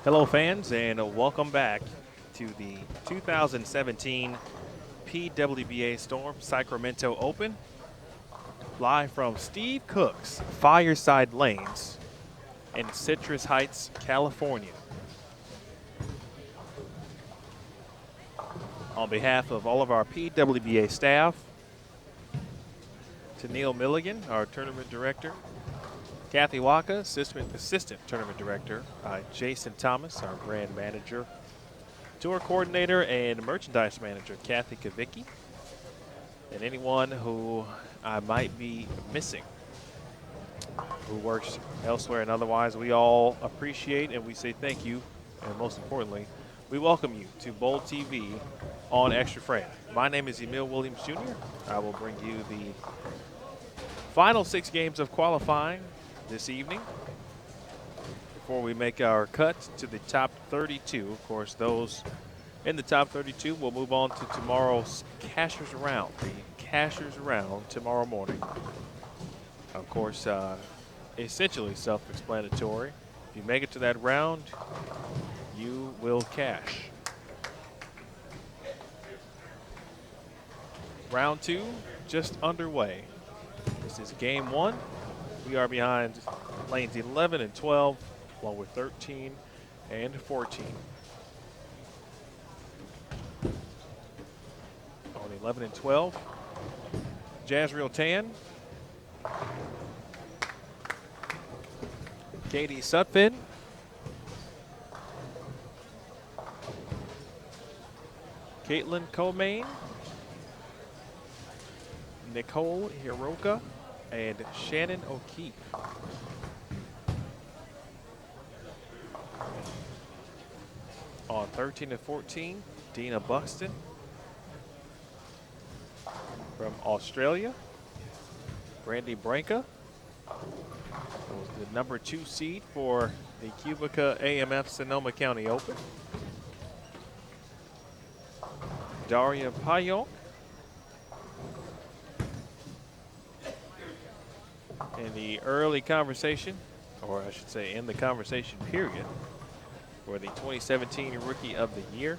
Hello, fans, and welcome back to the 2017 PWBA Storm Sacramento Open, live from Steve Cook's Fireside Lanes in Citrus Heights, California. On behalf of all of our PWBA staff, to Neil Milligan, our tournament director, Kathy Waka, assistant tournament director, Jason Thomas, our brand manager, tour coordinator and merchandise manager, Kathy Kavicki, and anyone who I might be missing who works elsewhere and otherwise. We all appreciate and we say thank you, and most importantly, we welcome you to Bowl TV on Extra Frame. My name is Emil Williams Jr. I will bring you the final 6 games of qualifying this evening before we make our cut to the top 32. Of course, those in the top 32 will move on to tomorrow's Cashers Round, the Cashers Round tomorrow morning. Of course, essentially self-explanatory. If you make it to that round, you will cash. Round 2 just underway. This is game 1. We are behind lanes 11 and 12, along with 13 and 14. On 11 and 12, Jazriel Tan, Katie Sutphin, Caitlin Comain, Nicole Hiroka, and Shannon O'Keefe. On 13 and 14, Dina Buxton from Australia. Brandy Branca was the number 2 seed for the Cubica AMF Sonoma County Open. Daria Payonk in the early conversation, or I should say in the conversation period, for the 2017 Rookie of the Year.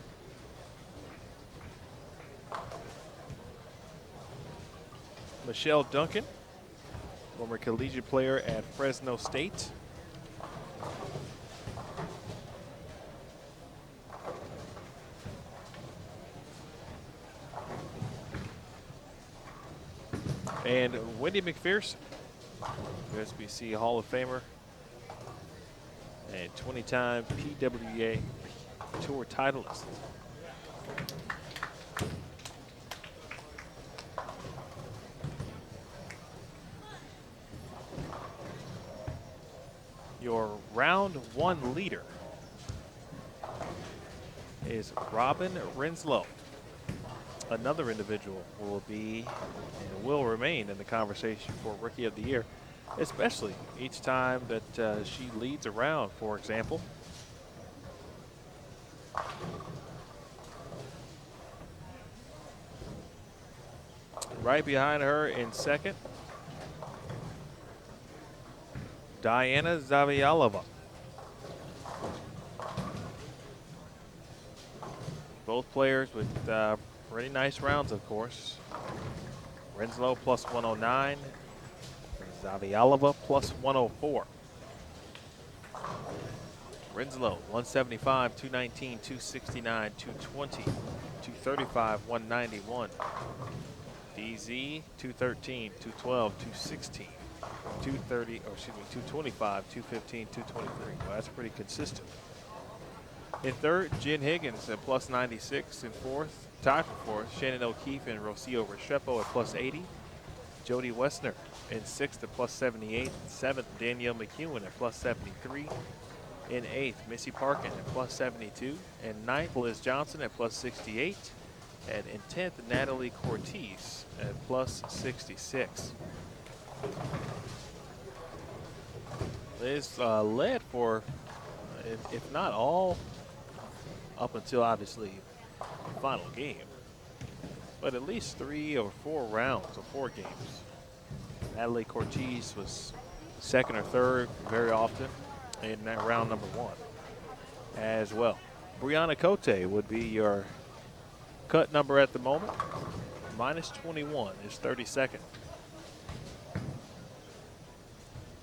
Michelle Duncan, former collegiate player at Fresno State. And Wendy McPherson, USBC Hall of Famer and 20-time PWBA Tour titleist. Your round 1 leader is Robin Renslow. Another individual will be and will remain in the conversation for Rookie of the Year, especially each time that she leads a round, for example. Right behind her in second, Diana Zavialova. Both players with pretty nice rounds, of course. Renslow plus 109, Zavialova plus 104. Renslow 175, 219, 269, 220, 235, 191. DZ 213, 212, 216, 230, or excuse me, 225, 215, 223. Well, that's pretty consistent. In third, Jen Higgins at plus 96. In fourth, tied for fourth, Shannon O'Keefe and Rocio Restrepo at plus 80. Jody Westner in sixth at plus 78. Seventh, Danielle McEwen at plus 73. In eighth, Missy Parkin at plus 72. And ninth, Liz Johnson at plus 68. And in 10th, Natalie Cortez at plus 66. Liz led for, if not all, up until obviously the final game, but at least 3 or 4 rounds of 4 games. Natalie Cortez was second or third very often in that round number 1 as well. Brianna Cote would be your cut number at the moment. Minus 21 is 32nd.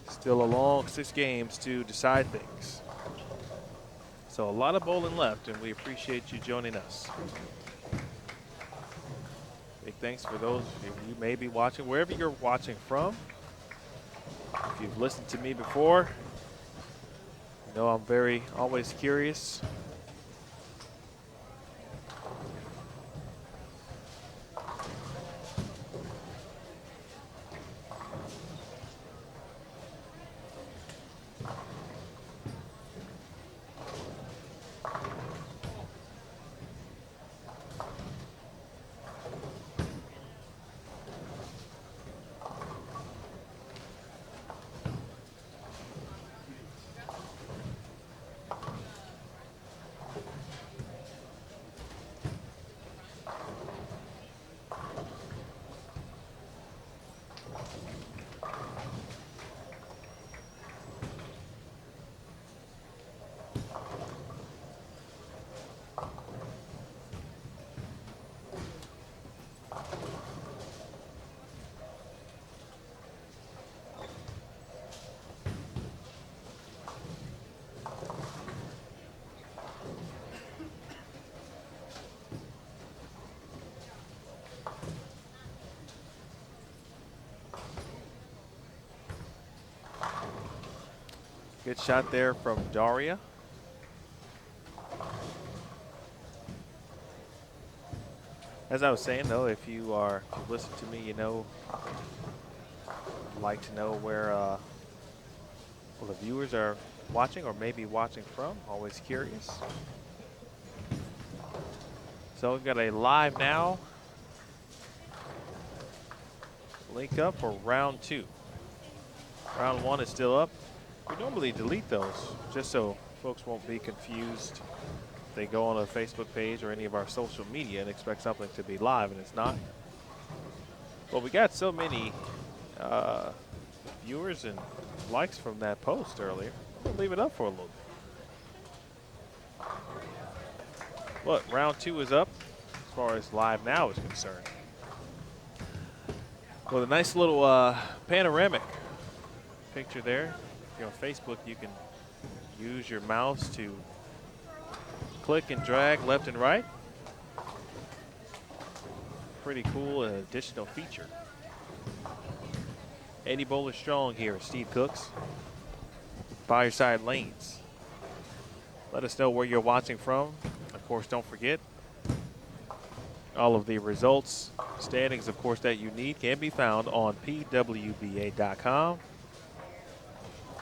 Still a long 6 games to decide things. So a lot of bowling left, and we appreciate you joining us. Big thanks for those you may be watching, wherever you're watching from. If you've listened to me before, you know I'm always curious. Good shot there from Daria. As I was saying, though, if you listen to me, you know, like to know where the viewers are watching or maybe watching from. Always curious. So we've got a live now link up for round 2. Round 1 is still up. We normally delete those just so folks won't be confused. They go on a Facebook page or any of our social media and expect something to be live, and it's not. But we got so many viewers and likes from that post earlier. I'm going to leave it up for a little bit. But round 2 is up as far as live now is concerned. With a nice little panoramic picture there. If you're on Facebook, you can use your mouse to click and drag left and right. Pretty cool additional feature. 80 bowlers strong here at Steve Cook's Fireside Lanes. Let us know where you're watching from. Of course, don't forget, all of the results, standings, of course, that you need can be found on PWBA.com.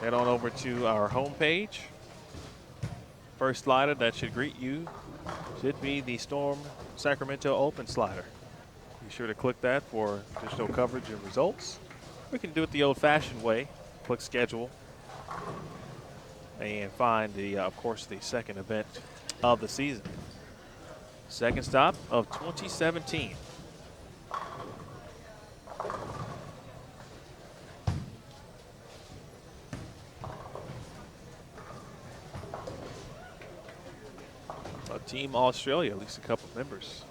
Head on over to our homepage. First slider that should greet you should be the Storm Sacramento Open slider. Be sure to click that for additional coverage and results. We can do it the old-fashioned way. Click schedule and find of course, the second event of the season. Second stop of 2017. Team Australia, at least a couple members,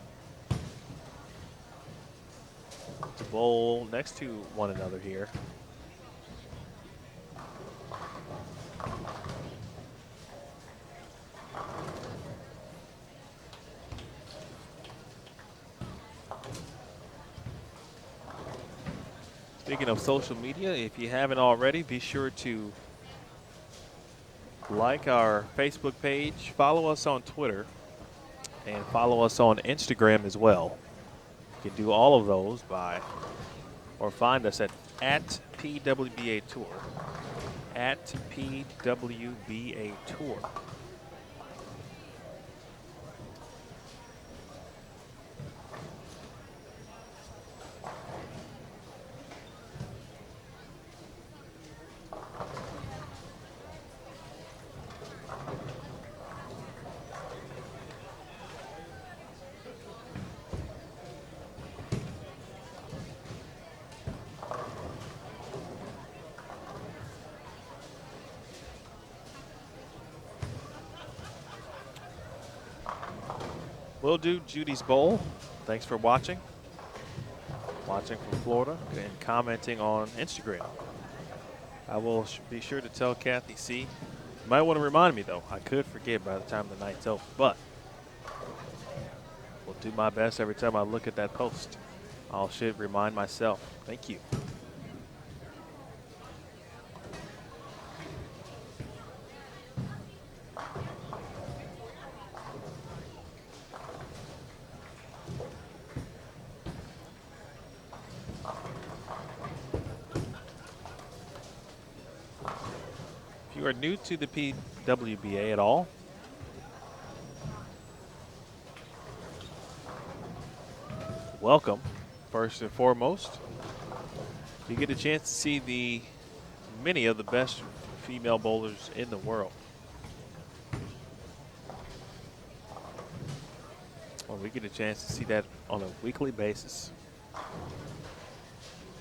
to bowl next to one another here. Speaking of social media, if you haven't already, be sure to like our Facebook page, follow us on Twitter, and follow us on Instagram as well. You can do all of those or find us at PWBA Tour. At PWBA Tour. We'll do Judy's Bowl. Thanks for watching. Watching from Florida and commenting on Instagram. I will be sure to tell Kathy C. You might want to remind me, though. I could forget by the time the night's over, but will do my best every time I look at that post. I should remind myself. Thank you. If you are new to the PWBA at all, welcome. First and foremost, you get a chance to see many of the best female bowlers in the world. Well, we get a chance to see that on a weekly basis.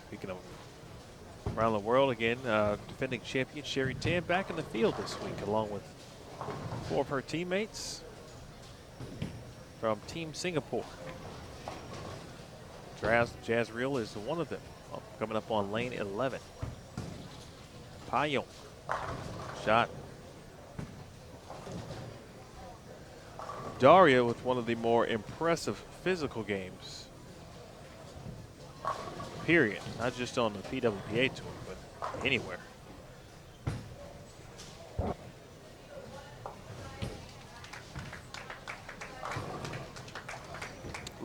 Speaking of around the world again, defending champion Sherry Tan back in the field this week, along with 4 of her teammates from Team Singapore. Jazz Reel is one of them, coming up on lane 11. Payong shot. Daria with one of the more impressive physical games. Period. Not just on the PWBA tour, but anywhere.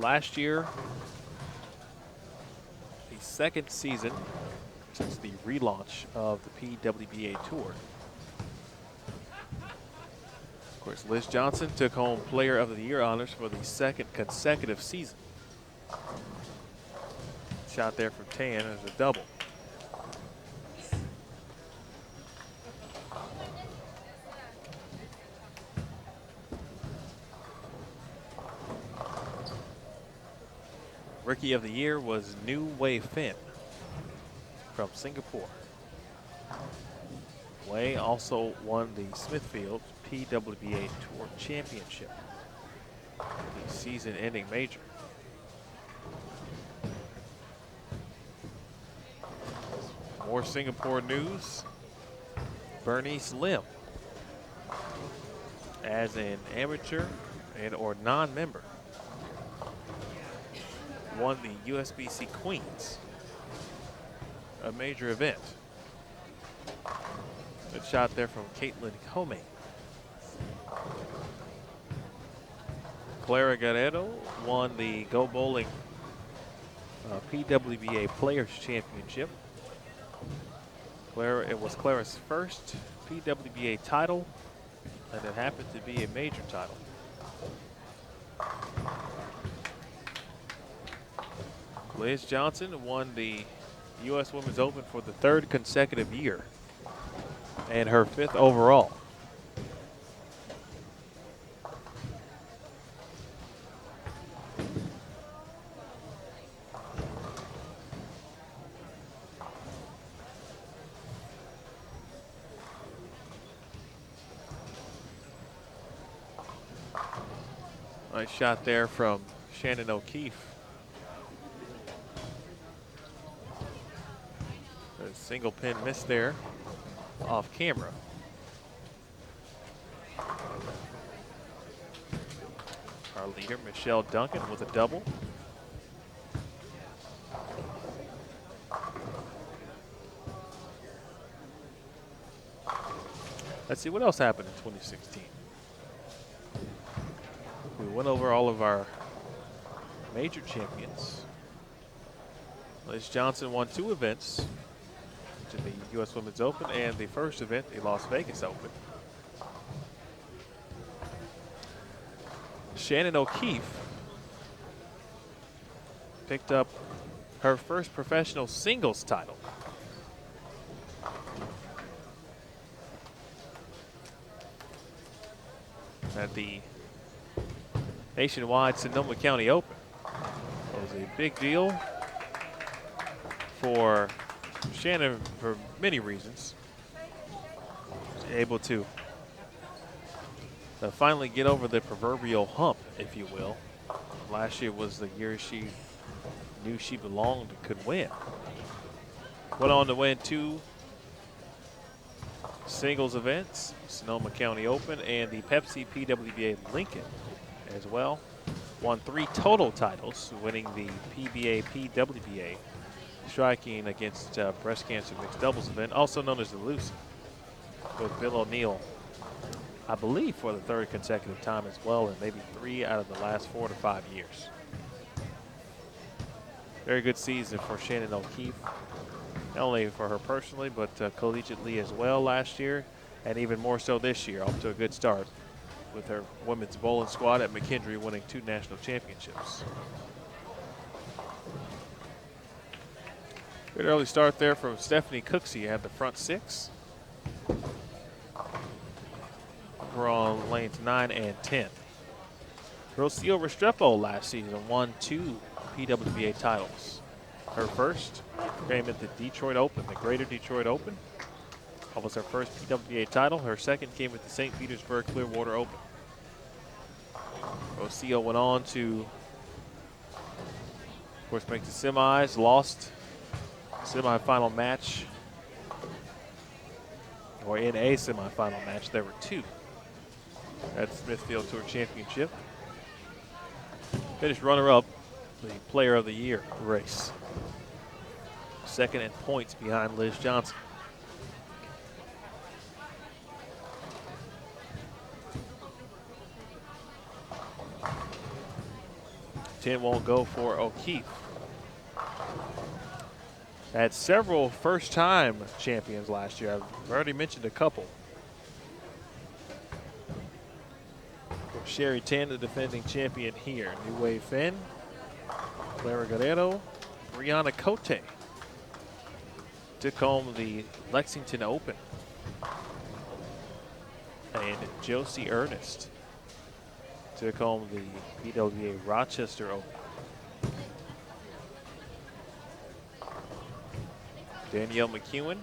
last year, the second season since the relaunch of the PWBA Tour. Of course, Liz Johnson took home Player of the Year honors for the second consecutive season. Shot there from Tan as a double. Rookie of the Year was New Wei Fin from Singapore. Wei also won the Smithfield PWBA Tour Championship, the season-ending major. More Singapore news. Bernice Lim, as an amateur and or non-member, won the USBC Queens, a major event. Good shot there from Caitlin Comey. Clara Guerrero won the Go Bowling PWBA Players Championship. It was Clara's first PWBA title, and it happened to be a major title. Liz Johnson won the U.S. Women's Open for the third consecutive year and her fifth overall. Nice shot there from Shannon O'Keefe. A single pin miss there off camera. Our leader, Michelle Duncan, with a double. Let's see what else happened in 2016. We went over all of our major champions. Liz Johnson won two events, to the U.S. Women's Open and the first event, the Las Vegas Open. Shannon O'Keefe picked up her first professional singles title. At the Nationwide Sonoma County Open. It was a big deal for Shannon for many reasons. Able to finally get over the proverbial hump, if you will. Last year was the year she knew she belonged and could win. Went on to win two singles events, Sonoma County Open and the Pepsi PWBA Lincoln as well. Won three total titles, winning the PBA PWBA striking against breast cancer mixed doubles event, also known as the Lucy, with Bill O'Neill, I believe, for the third consecutive time as well, and maybe 3 out of the last 4 to 5 years. Very good season for Shannon O'Keefe, not only for her personally, but collegiately as well last year, and even more so this year, off to a good start with her women's bowling squad at McKendree winning 2 national championships. Good early start there from Stephanie Cooksey at the front 6. We're on lanes 9 and 10. Rocio Restrepo last season won 2 PWBA titles. Her first came at the Detroit Open, the Greater Detroit Open. That was her first PWBA title. Her second came at the St. Petersburg Clearwater Open. Rocio went on to, of course, make the semis, lost semifinal match, or in a semifinal match. There were 2 at the Smithfield Tour Championship. Finished runner-up, the Player of the Year race. Second in points behind Liz Johnson. 10 won't go for O'Keefe. Had several first-time champions last year. I've already mentioned a couple. Sherry Tan, the defending champion here. New Wave Finn, Clara Guerrero, Brianna Cote took home the Lexington Open. And Josie Ernest took home the PWBA Rochester Open. Danielle McEwen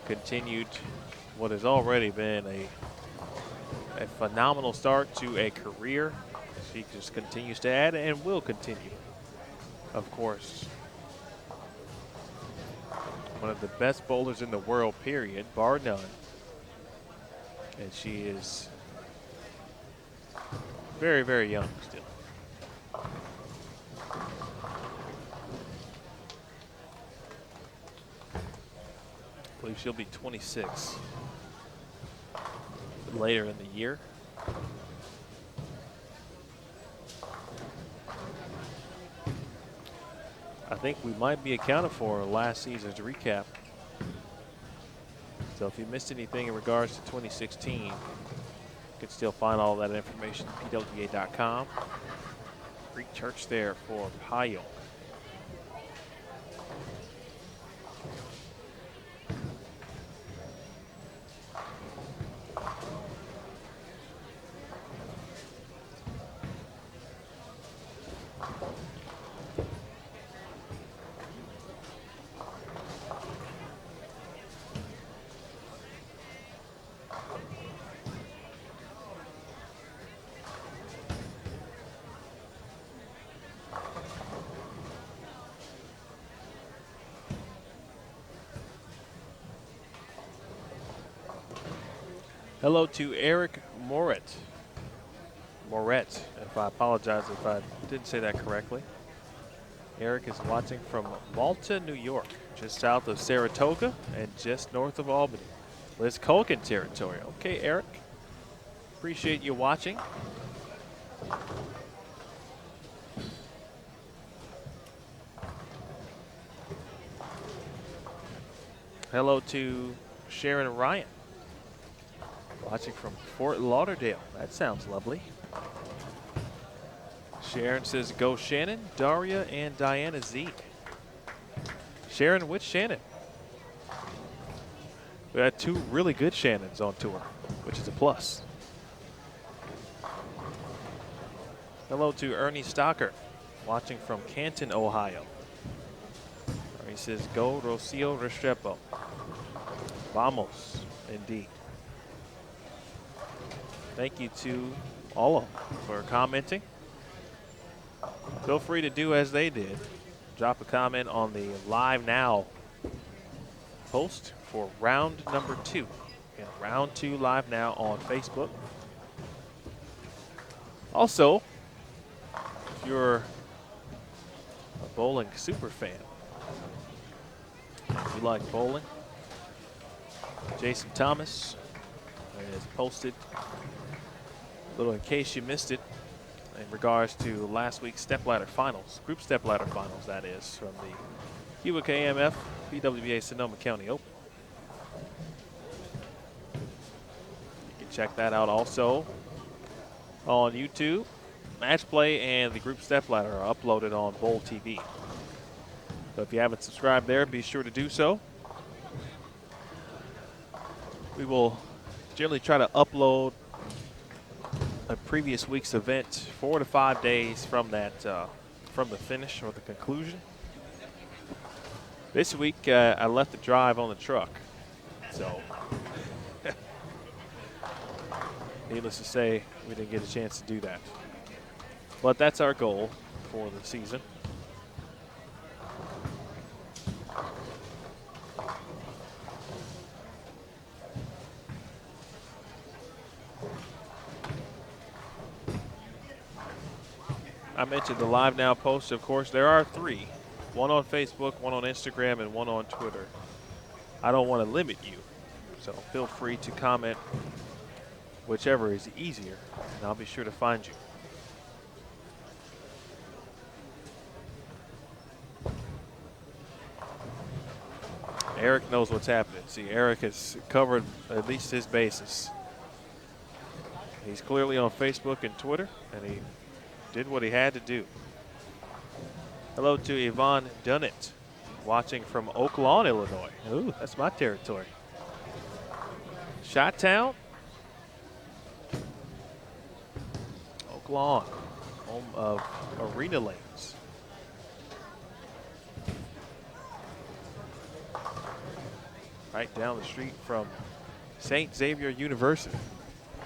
continued what has already been a phenomenal start to a career. She just continues to add and will continue. Of course, one of the best bowlers in the world, period, bar none. And she is very, very young still. I believe she'll be 26 later in the year. I think we might be accounted for last season's recap. So if you missed anything in regards to 2016, you can still find all that information at PWBA.com. Greek church there for Payo. Hello to Eric Moret. If I apologize if I didn't say that correctly. Eric is watching from Malta, New York, just south of Saratoga and just north of Albany. Liz Culkin territory. Okay, Eric. Appreciate you watching. Hello to Sharon Ryan. Watching from Fort Lauderdale. That sounds lovely. Sharon says, go Shannon, Daria, and Diana Z. Sharon, which Shannon? We had two really good Shannons on tour, which is a plus. Hello to Ernie Stocker, watching from Canton, Ohio. He says, go Rocio Restrepo. Vamos, indeed. Thank you to all of them for commenting. Feel free to do as they did. Drop a comment on the Live Now post for round number 2. And round 2 Live Now on Facebook. Also, if you're a bowling super fan, if you like bowling, Jason Thomas has posted a little in case you missed it in regards to last week's stepladder finals, group stepladder finals, that is, from the Cuba KMF PWBA Sonoma County Open. You can check that out also on YouTube. Match play and the group stepladder are uploaded on Bowl TV. So if you haven't subscribed there, be sure to do so. We will generally try to upload a previous week's event 4 to 5 days from that, from the finish or the conclusion. This week, I left the drive on the truck, so needless to say, we didn't get a chance to do that. But that's our goal for the season. I mentioned the Live Now post, of course. There are 3, one on Facebook, one on Instagram, and one on Twitter. I don't want to limit you, so feel free to comment whichever is easier, and I'll be sure to find you. Eric knows what's happening. See, Eric has covered at least his bases. He's clearly on Facebook and Twitter, and he did what he had to do. Hello to Yvonne Dunnett, watching from Oak Lawn, Illinois. Ooh, that's my territory. Chi-Town. Oak Lawn, home of Arena Lanes. Right down the street from St. Xavier University,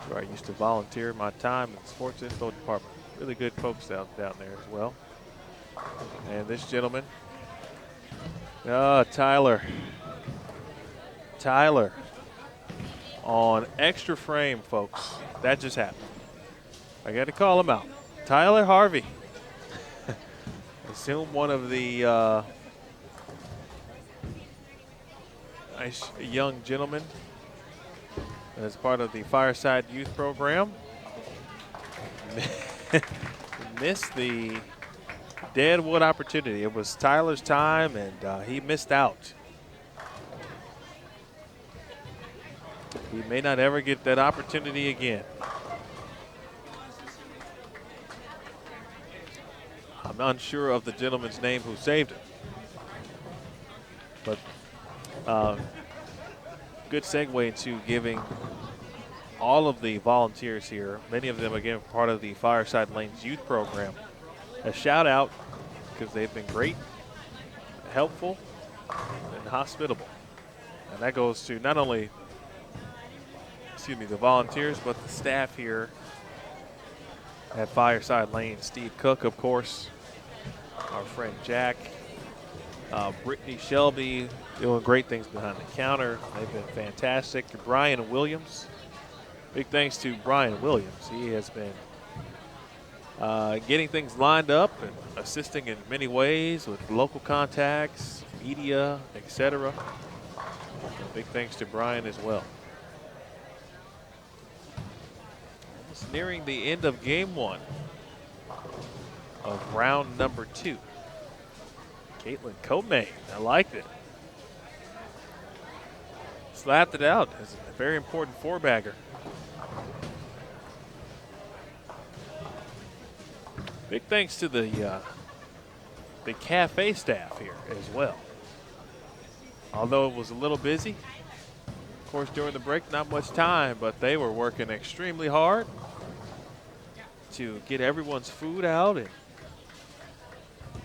where I used to volunteer my time in the sports info department. Really good folks down there as well. And this gentleman, Tyler. Tyler on extra frame, folks. That just happened. I got to call him out. Tyler Harvey. Assume one of the nice young gentlemen as part of the Fireside Youth Program. Missed the deadwood opportunity. It was Tyler's time, and he missed out. He may not ever get that opportunity again. I'm unsure of the gentleman's name who saved it. But good segue into giving all of the volunteers here, many of them again part of the Fireside Lanes Youth Program, a shout out because they've been great, helpful, and hospitable. And that goes to not only the volunteers, but the staff here at Fireside Lanes. Steve Cook, of course, our friend Jack, Brittany Shelby doing great things behind the counter. They've been fantastic. Brian Williams, big thanks to Brian Williams. He has been getting things lined up and assisting in many ways with local contacts, media, etc. Big thanks to Brian as well. It's nearing the end of game one of round number 2. Caitlin Comey, I liked it. Slapped it out as a very important four-bagger. Big thanks to the cafe staff here as well. Although it was a little busy, of course, during the break, not much time, but they were working extremely hard to get everyone's food out.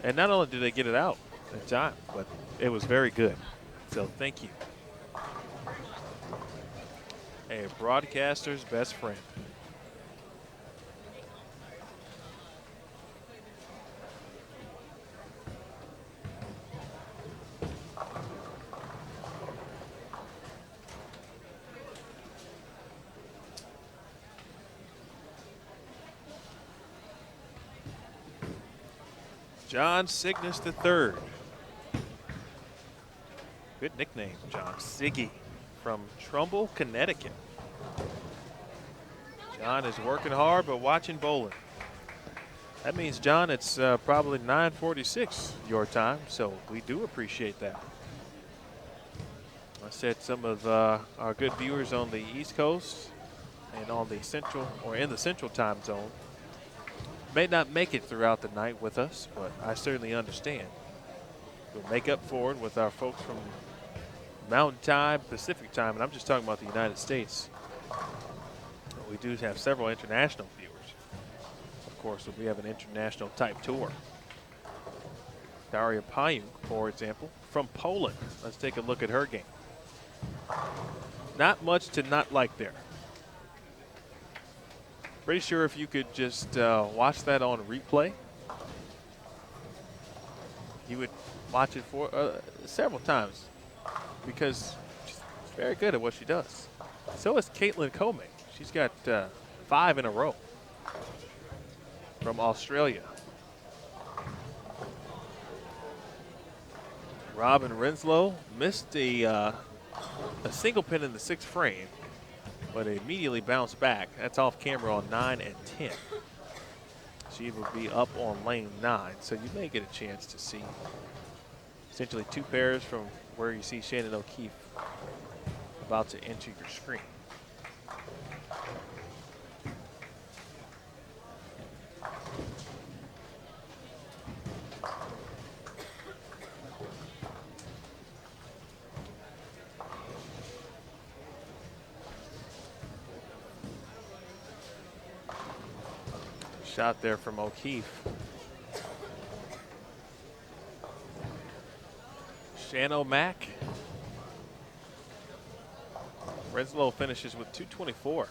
And not only did they get it out in time, but it was very good. So thank you. A broadcaster's best friend. John Cygnus III. Good nickname, John. Siggy from Trumbull, Connecticut. John is working hard but watching bowling. That means, John, it's probably 9:46 your time, so we do appreciate that. I said some of our good viewers on the East Coast and on the Central or in the Central time zone may not make it throughout the night with us, but I certainly understand. We'll make up for it with our folks from Mountain Time, Pacific Time, and I'm just talking about the United States. We do have several international viewers. Of course, we have an international type tour. Daria Payuk, for example, from Poland. Let's take a look at her game. Not much to not like there. Pretty sure if you could just watch that on replay, you would watch it for several times because she's very good at what she does. So is Caitlin Comey. She's got 5 in a row from Australia. Robin Renslow missed a single pin in the 6th frame, but immediately bounced back. That's off camera on 9 and 10. She will be up on lane 9, so you may get a chance to see essentially 2 pairs from where you see Shannon O'Keefe about to enter your screen. Shot there from O'Keefe. Shannon Mack. Renslow finishes with 224.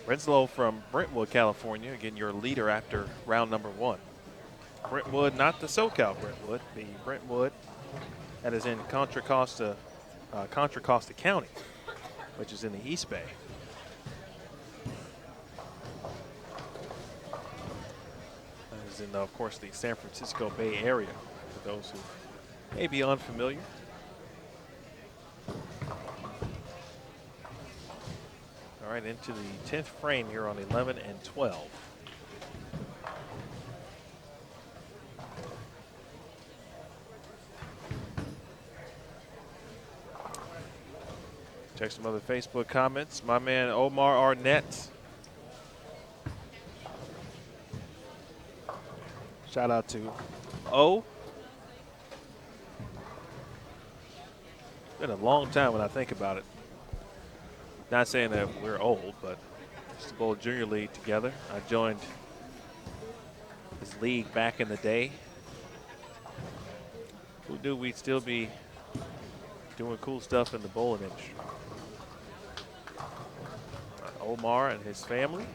Renslow from Brentwood, California, again your leader after round number 1. Brentwood, not the SoCal Brentwood, the Brentwood that is in Contra Costa County, which is in the East Bay. That is in, of course, the San Francisco Bay Area, for those who may be unfamiliar. All right, into the 10th frame here on 11 and 12. Check some other Facebook comments. My man Omar Arnett. Shout out to O. Been a long time when I think about it. Not saying that we're old, but used to bowl junior league together. I joined this league back in the day. Who knew we'd still be doing cool stuff in the bowling industry? Omar and his family,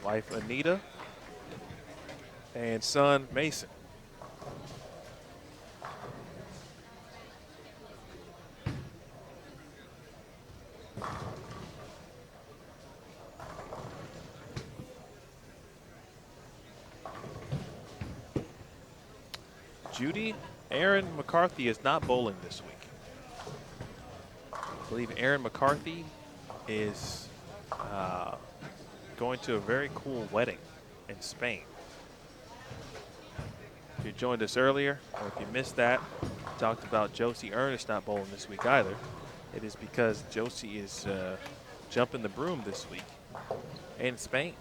wife Anita, and son Mason. Judy Aaron McCarthy is not bowling this week. I believe Aaron McCarthy is going to a very cool wedding in Spain. If you joined us earlier, or if you missed that, we talked about Josie Ernest not bowling this week either. It is because Josie is jumping the broom this week in Spain.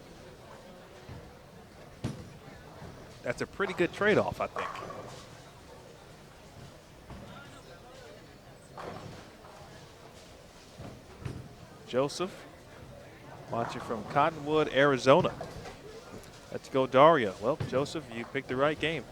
That's a pretty good trade-off, I think. Joseph, watching from Cottonwood, Arizona. Let's go, Daria. Well, Joseph, you picked the right game.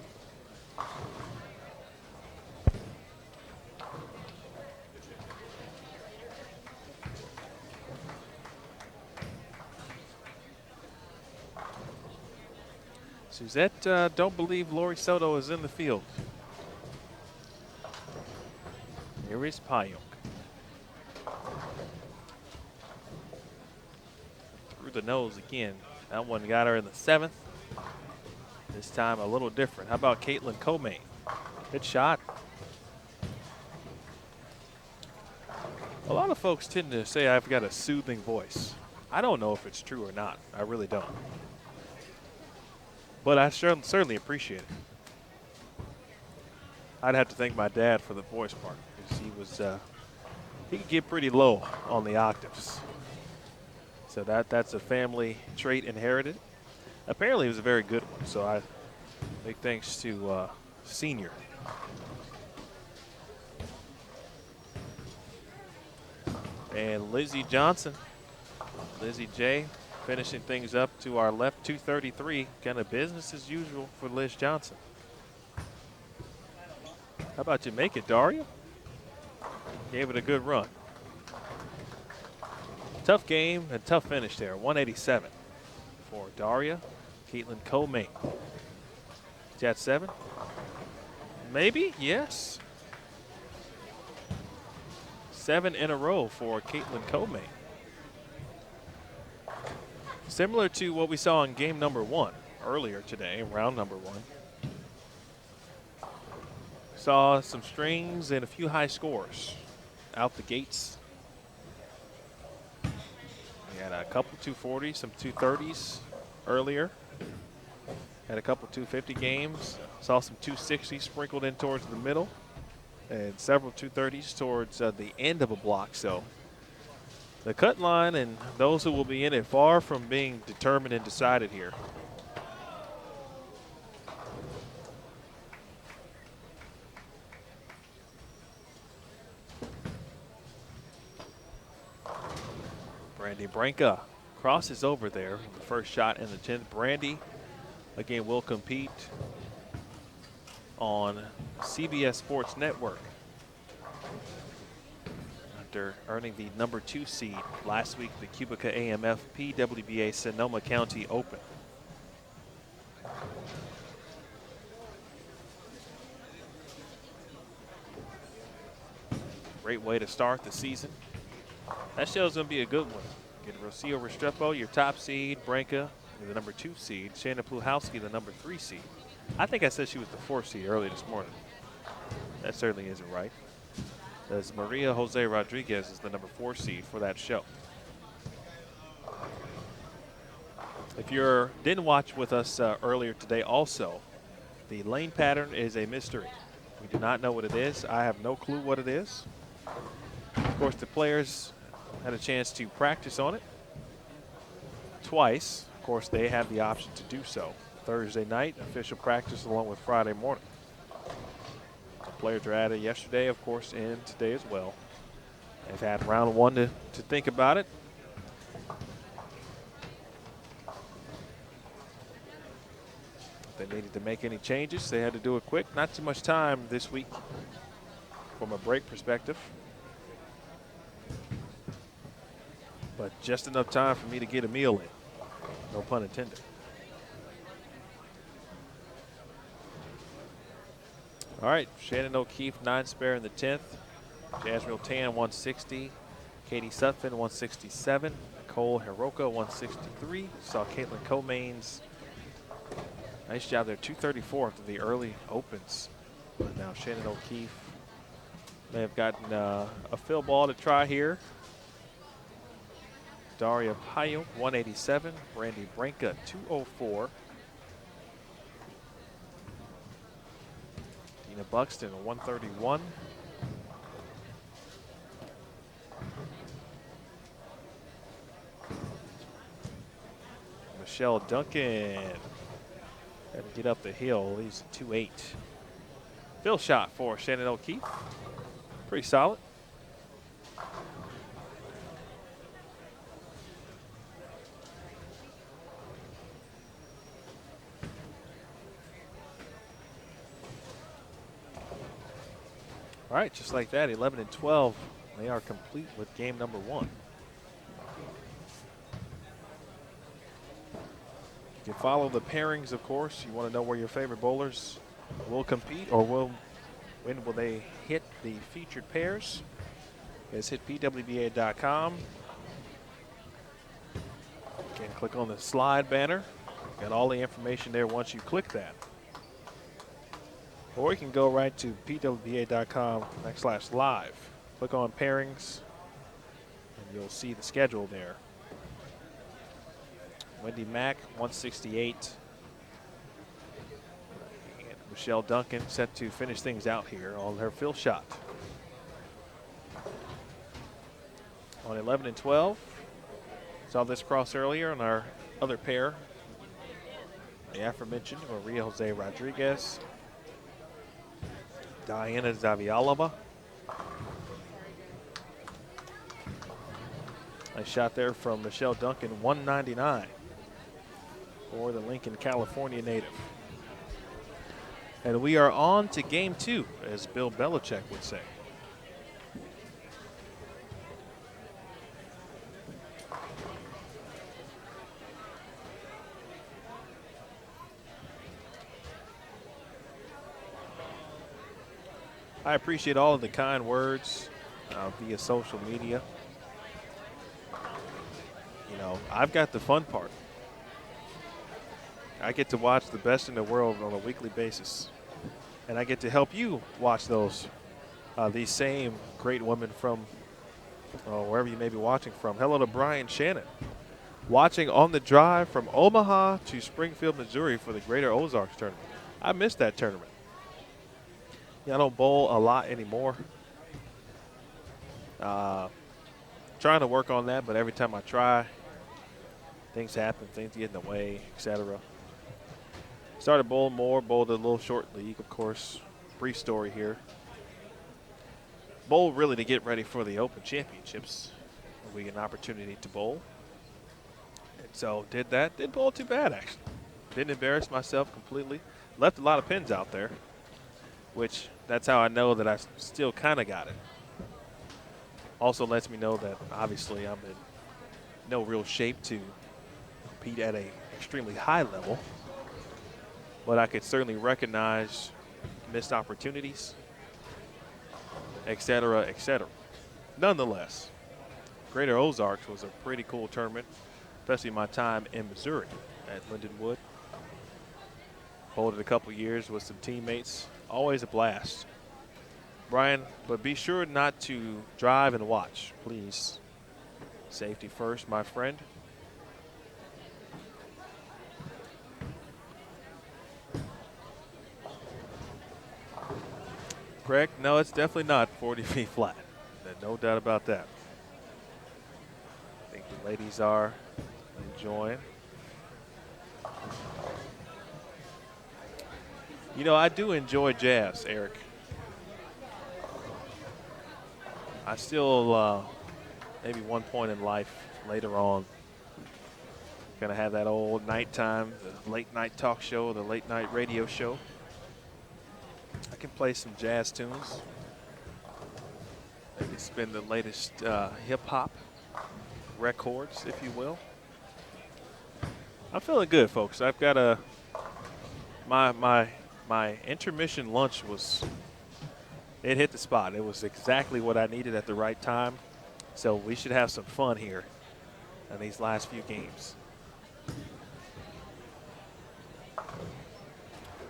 Suzette, don't believe Lori Soto is in the field. Here is Payuk. The nose again. That one got her in the 7th. This time a little different. How about Caitlin Comey? Good shot. A lot of folks tend to say I've got a soothing voice. I don't know if it's true or not. I really don't. But I certainly appreciate it. I'd have to thank my dad for the voice part, because he could get pretty low on the octaves. So that's a family trait inherited. Apparently it was a very good one, so big thanks to Senior. And Lizzie Johnson, Lizzie J, finishing things up to our left, 233. Kind of business as usual for Liz Johnson. How about you make it, Daria? Gave it a good run. Tough game and tough finish there. 187 for Daria. Caitlin Comey. Is that 7? Maybe, yes. 7 in a row for Caitlin Comey. Similar to what we saw in game number 1 earlier today, round number 1. saw some strings and a few high scores out the gates. We had a couple 240s, some 230s earlier. Had a couple 250 games. Saw some 260s sprinkled in towards the middle. And several 230s towards the end of a block. So the cut line and those who will be in it far from being determined and decided here. Brandy Branca crosses over there. The first shot in the 10th. Brandy, again, will compete on CBS Sports Network after earning the number 2 seed last week, the Cubica AMF PWBA Sonoma County Open. Great way to start the season. That show's going to be a good one. Get Rocio Restrepo, your top seed. Branca, the number 2 seed. Shannon Pluhowski, the number 3 seed. I think I said she was the 4th seed early this morning. That certainly isn't right. As Maria Jose Rodriguez is the number 4 seed for that show. If you didn't watch with us earlier today also, the lane pattern is a mystery. We do not know what it is. I have no clue what it is. Of course, the players had a chance to practice on it twice. Of course, they have the option to do so. Thursday night, official practice along with Friday morning. The players are at it yesterday, of course, and today as well. They've had round 1 to think about it. If they needed to make any changes, they had to do it quick. Not too much time this week from a break perspective, but just enough time for me to get a meal in. No pun intended. All right, Shannon O'Keefe, 9 spare in the 10th. Jasmine Tan, 160. Katie Sutphin, 167. Nicole Hiroko, 163. Saw Caitlin Comains. Nice job there, 234 after the early opens. But now Shannon O'Keefe may have gotten a fill ball to try here. Daria Payo, 187. Brandy Branca, 204. Dina Buxton, 131. Michelle Duncan had to get up the hill. He's 2-8. Fill shot for Shannon O'Keefe. Pretty solid. All right, just like that, 11 and 12. They are complete with game number 1. You can follow the pairings, of course. You want to know where your favorite bowlers will compete or when will they hit the featured pairs. Guys, hit PWBA.com. Again, click on the slide banner. Got all the information there once you click that. Or you can go right to pwba.com/live. Click on pairings, and you'll see the schedule there. Wendy Mack, 168. And Michelle Duncan set to finish things out here on her fill shot. On 11 and 12. Saw this cross earlier on our other pair. The aforementioned Maria Jose Rodriguez. Diana Zavialova. Nice shot there from Michelle Duncan, 199 for the Lincoln, California native. And we are on to game 2, as Bill Belichick would say. I appreciate all of the kind words via social media. You know, I've got the fun part. I get to watch the best in the world on a weekly basis. And I get to help you watch these same great women from wherever you may be watching from. Hello to Brian Shannon, watching on the drive from Omaha to Springfield, Missouri for the Greater Ozarks tournament. I missed that tournament. Yeah, I don't bowl a lot anymore. Trying to work on that, but every time I try, things happen, things get in the way, etc. Started bowling more, bowled a little short league, of course. Brief story here. Bowl really to get ready for the Open Championships. We get an opportunity to bowl. And so did that. Didn't bowl too bad, actually. Didn't embarrass myself completely. Left a lot of pins out there, which that's how I know that I still kind of got it. Also lets me know that obviously I'm in no real shape to compete at an extremely high level, but I could certainly recognize missed opportunities, et cetera, et cetera. Nonetheless, Greater Ozarks was a pretty cool tournament, especially my time in Missouri at Lindenwood. Bowled it a couple years with some teammates. Always a blast. Brian, but be sure not to drive and watch, please. Safety first, my friend. Correct? No, it's definitely not 40 feet flat. There's no doubt about that. I think the ladies are enjoying. You know, I do enjoy jazz, Eric. I still, maybe one point in life later on, gonna have that old nighttime, the late night talk show, the late night radio show. I can play some jazz tunes. Maybe spin the latest hip hop records, if you will. I'm feeling good, folks. I've got my intermission lunch it hit the spot. It was exactly what I needed at the right time. So we should have some fun here in these last few games.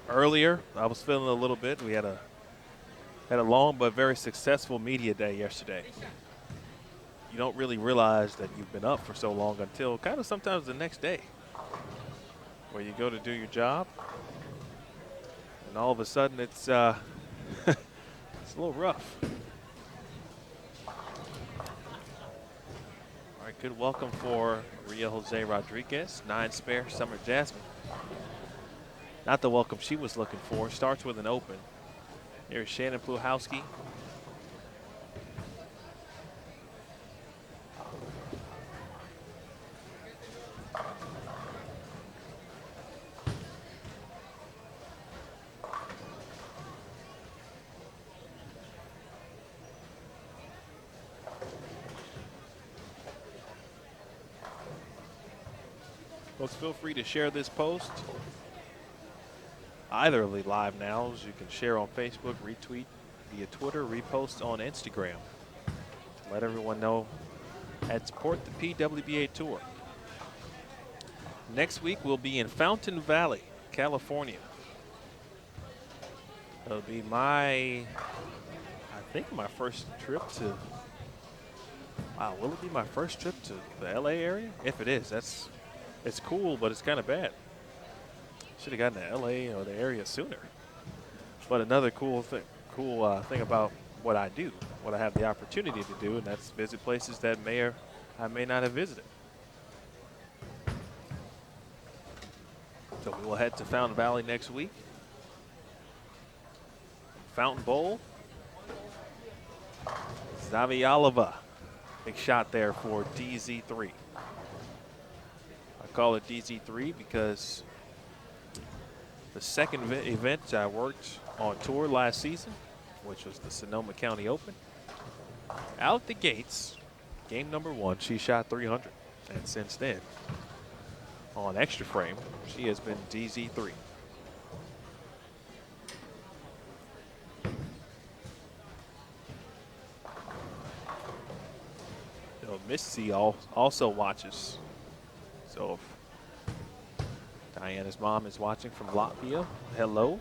Earlier, I was feeling a little bit. We had a long but very successful media day yesterday. You don't really realize that you've been up for so long until kind of sometimes the next day, where you go to do your job, and all of a sudden it's it's a little rough. All right, good welcome for Maria Jose Rodriguez, 9 spare, Summer Jasmine. Not the welcome she was looking for. Starts with an open. Here's Shannon Pluhowski. Folks, feel free to share this post. Either of the live nows you can share on Facebook, retweet via Twitter, repost on Instagram. Let everyone know and support the PWBA Tour. Next week we'll be in Fountain Valley, California. It'll be I think my first trip to, wow, will it be my first trip to the LA area? If it is, it's cool, but it's kind of bad. Should have gotten to LA or the area sooner. But another cool thing about what I do, what I have the opportunity to do, and that's visit places that I may not have visited. So we will head to Fountain Valley next week. Fountain Bowl. Zavialova. Big shot there for DZ3. I call it DZ3 because the second event I worked on tour last season, which was the Sonoma County Open. Out the gates, game number 1, she shot 300. And since then, on extra frame, she has been DZ3. Missy also watches. So if Diana's mom is watching from Latvia, hello.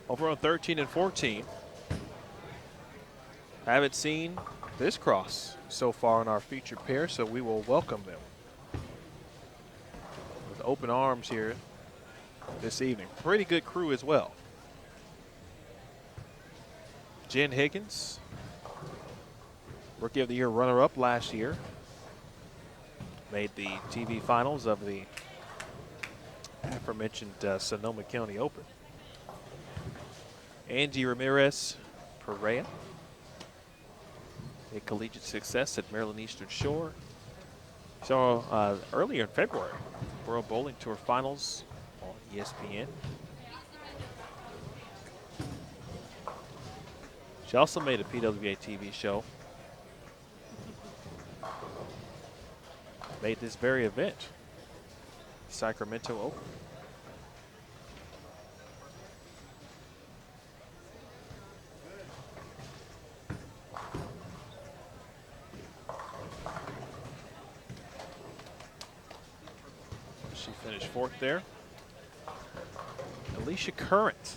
Over on 13 and 14. Haven't seen this cross so far in our featured pair, so we will welcome them with open arms here this evening. Pretty good crew as well. Jen Higgins, Rookie of the Year runner-up last year. Made the TV finals of the aforementioned Sonoma County Open. Angie Ramirez Perea. A collegiate success at Maryland Eastern Shore. So earlier in February, World Bowling Tour Finals on ESPN. She also made a PWBA TV show. Made this very event, Sacramento Open. She finished 4th there. Alicia Current.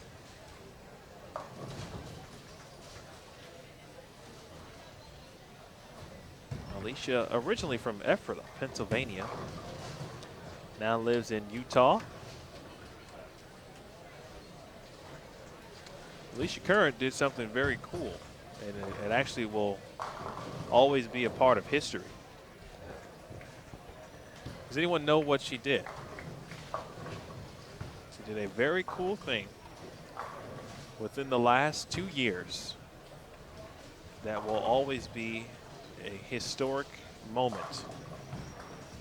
Alicia, originally from Ephrata, Pennsylvania, now lives in Utah. Alicia Current did something very cool, and it actually will always be a part of history. Does anyone know what she did? She did a very cool thing within the last 2 years that will always be a historic moment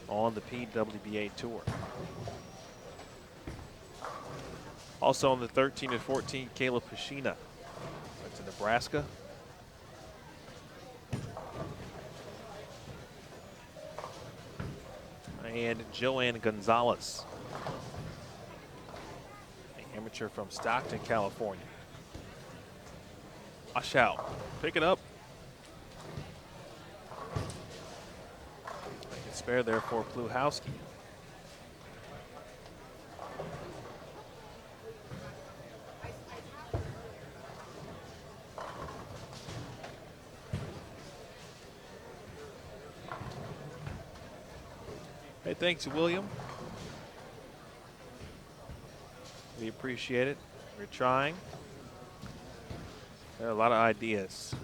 on the PWBA Tour. Also on the 13 and 14, Kayla Pashina. That's in Nebraska. And Joanne Gonzalez, an amateur from Stockton, California. Wash out. Pick it up. Make it spare there for Pluhowski. Hey, thanks, William. We appreciate it. We're trying. There are a lot of ideas.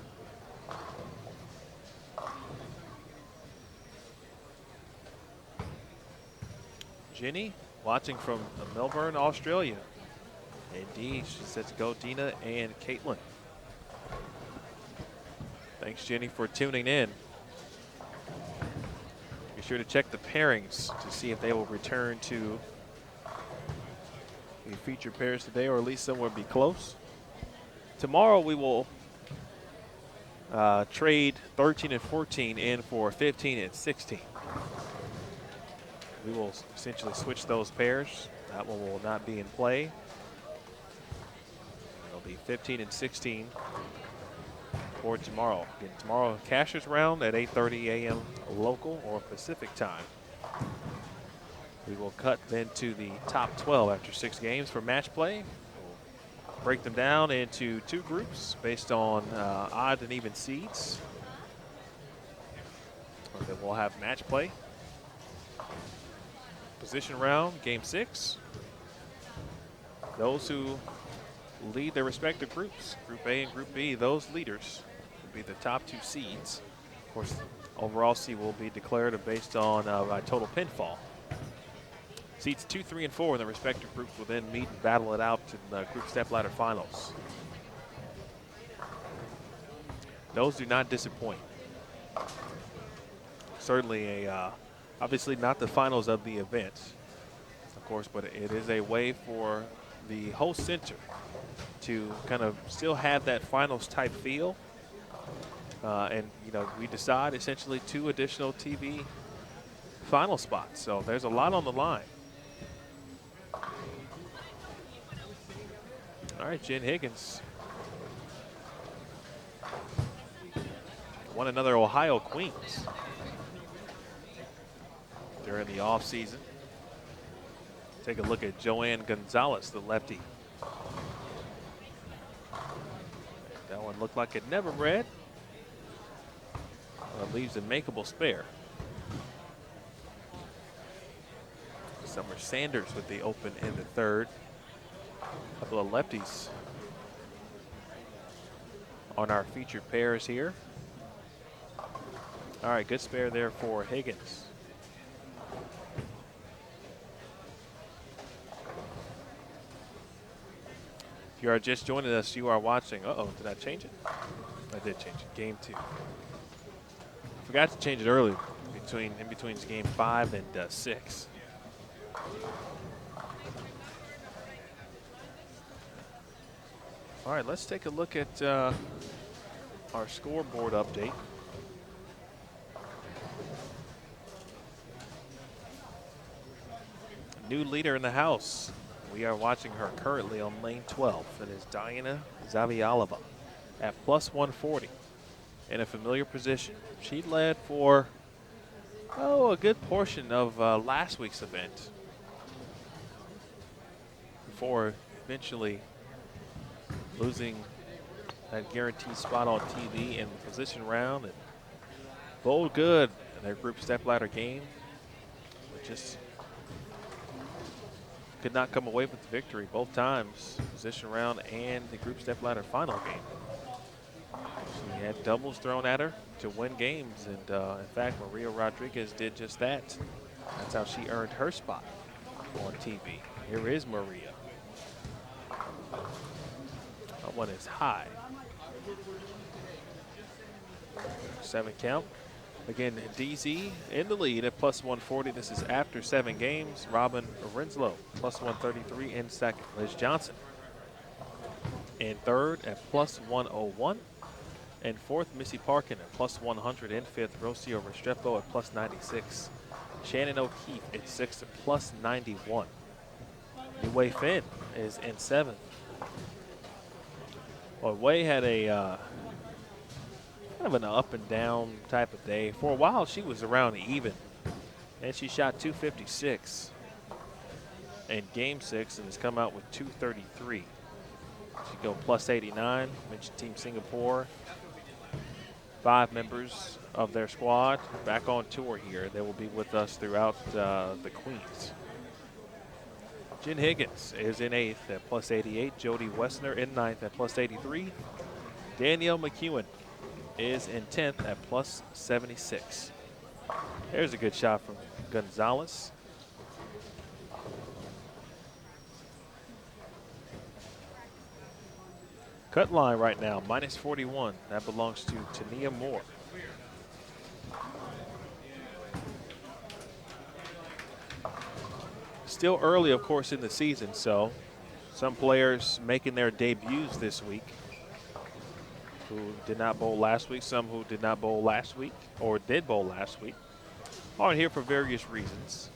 Jenny, watching from Melbourne, Australia. Indeed, she says go Dina and Caitlin. Thanks, Jenny, for tuning in. Be sure to check the pairings to see if they will return to the featured pairs today, or at least somewhere be close. Tomorrow we will trade 13 and 14 in for 15 and 16. We will essentially switch those pairs. That one will not be in play. It'll be 15 and 16 for tomorrow. Again, tomorrow, Cashers round at 8:30 a.m. local or Pacific time. We will cut then to the top 12 after 6 games for match play. We'll break them down into 2 groups based on odd and even seeds. And then we'll have match play. Position round, game 6. Those who lead their respective groups, Group A and Group B, those leaders will be the top 2 seeds. Of course, overall seed will be declared based on by total pinfall. Seeds 2, 3, and 4 in the respective groups will then meet and battle it out in the group step ladder finals. Those do not disappoint. Certainly obviously not the finals of the event, of course, but it is a way for the host center to kind of still have that finals type feel. And, you know, we decide essentially 2 additional TV final spots. So there's a lot on the line. All right, Jen Higgins won another Ohio Queens during the offseason. Take a look at Joanne Gonzalez, the lefty. That one looked like it never read. Leaves a makeable spare. Summer Sanders with the open in the third. A couple of lefties on our featured pairs here. All right, good spare there for Higgins. If you are just joining us, you are watching. Uh-oh, did I change it? I did change it. Game 2. Forgot to change it earlier in between game 5 and 6. All right, let's take a look at our scoreboard update. New leader in the house. We are watching her currently on lane 12. It is Diana Zavialova at plus 140 in a familiar position. She led for, a good portion of last week's event before eventually losing that guaranteed spot on TV in the position round, and bowled good in their group stepladder game. But just could not come away with the victory both times, position round and the group stepladder final game. She had doubles thrown at her to win games, and in fact, Maria Rodriguez did just that. That's how she earned her spot on TV. Here is Maria. That one is high. 7 count. Again, DZ in the lead at plus 140. This is after 7 games. Robin Renslow, plus 133 in second. Liz Johnson in third at plus 101. And fourth, Missy Parkin at plus 100. In fifth, Rocio Restrepo at plus 96. Shannon O'Keefe at sixth at plus 91. New Wei Finn is in seventh. Well, Wei had a kind of an up and down type of day. For a while, she was around even, and she shot 256 in game 6 and has come out with 233. She go plus 89. Mentioned Team Singapore. 5 members of their squad back on tour here. They will be with us throughout the Queens. Jen Higgins is in 8th at plus 88. Jody Wessner in 9th at plus 83. Danielle McEwen is in 10th at plus 76. There's a good shot from Gonzalez. Cut line right now, minus 41. That belongs to Tania Moore. Still early, of course, in the season, so some players making their debuts this week who did not bowl last week, some who did not bowl last week or did bowl last week, aren't here for various reasons.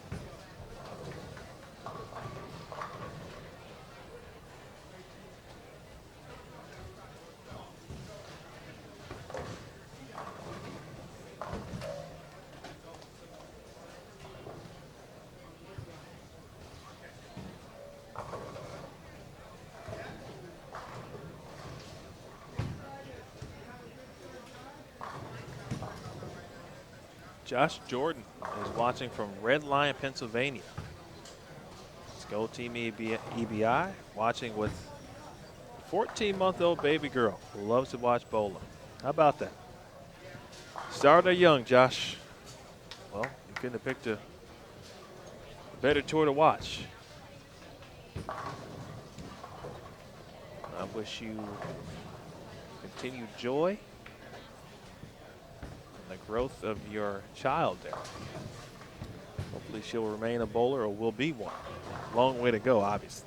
Josh Jordan is watching from Red Lion, Pennsylvania. Let's go Team EBI, watching with a 14-month-old baby girl who loves to watch bowling. How about that? Started young, Josh. Well, you couldn't have picked a better tour to watch. I wish you continued joy. The growth of your child there. Hopefully she'll remain a bowler or will be one. Long way to go, obviously.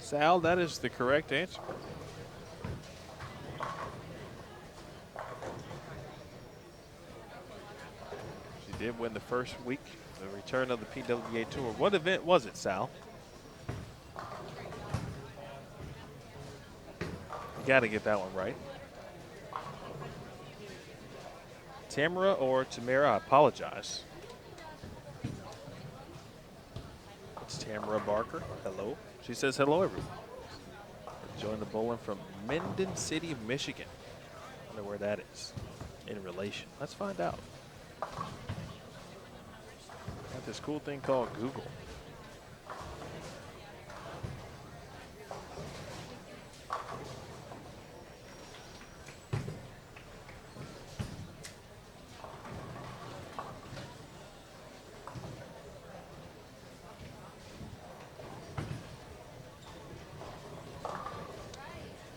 Sal, that is the correct answer. She did win win the first week, the return of the PWBA Tour. What event was it, Sal? You got to get that one right. Tamara or Tamara, I apologize. It's Tamara Barker. Hello. She says hello, everyone. Join the bowling from Minden City, Michigan. I wonder where that is in relation. Let's find out. Got this cool thing called Google.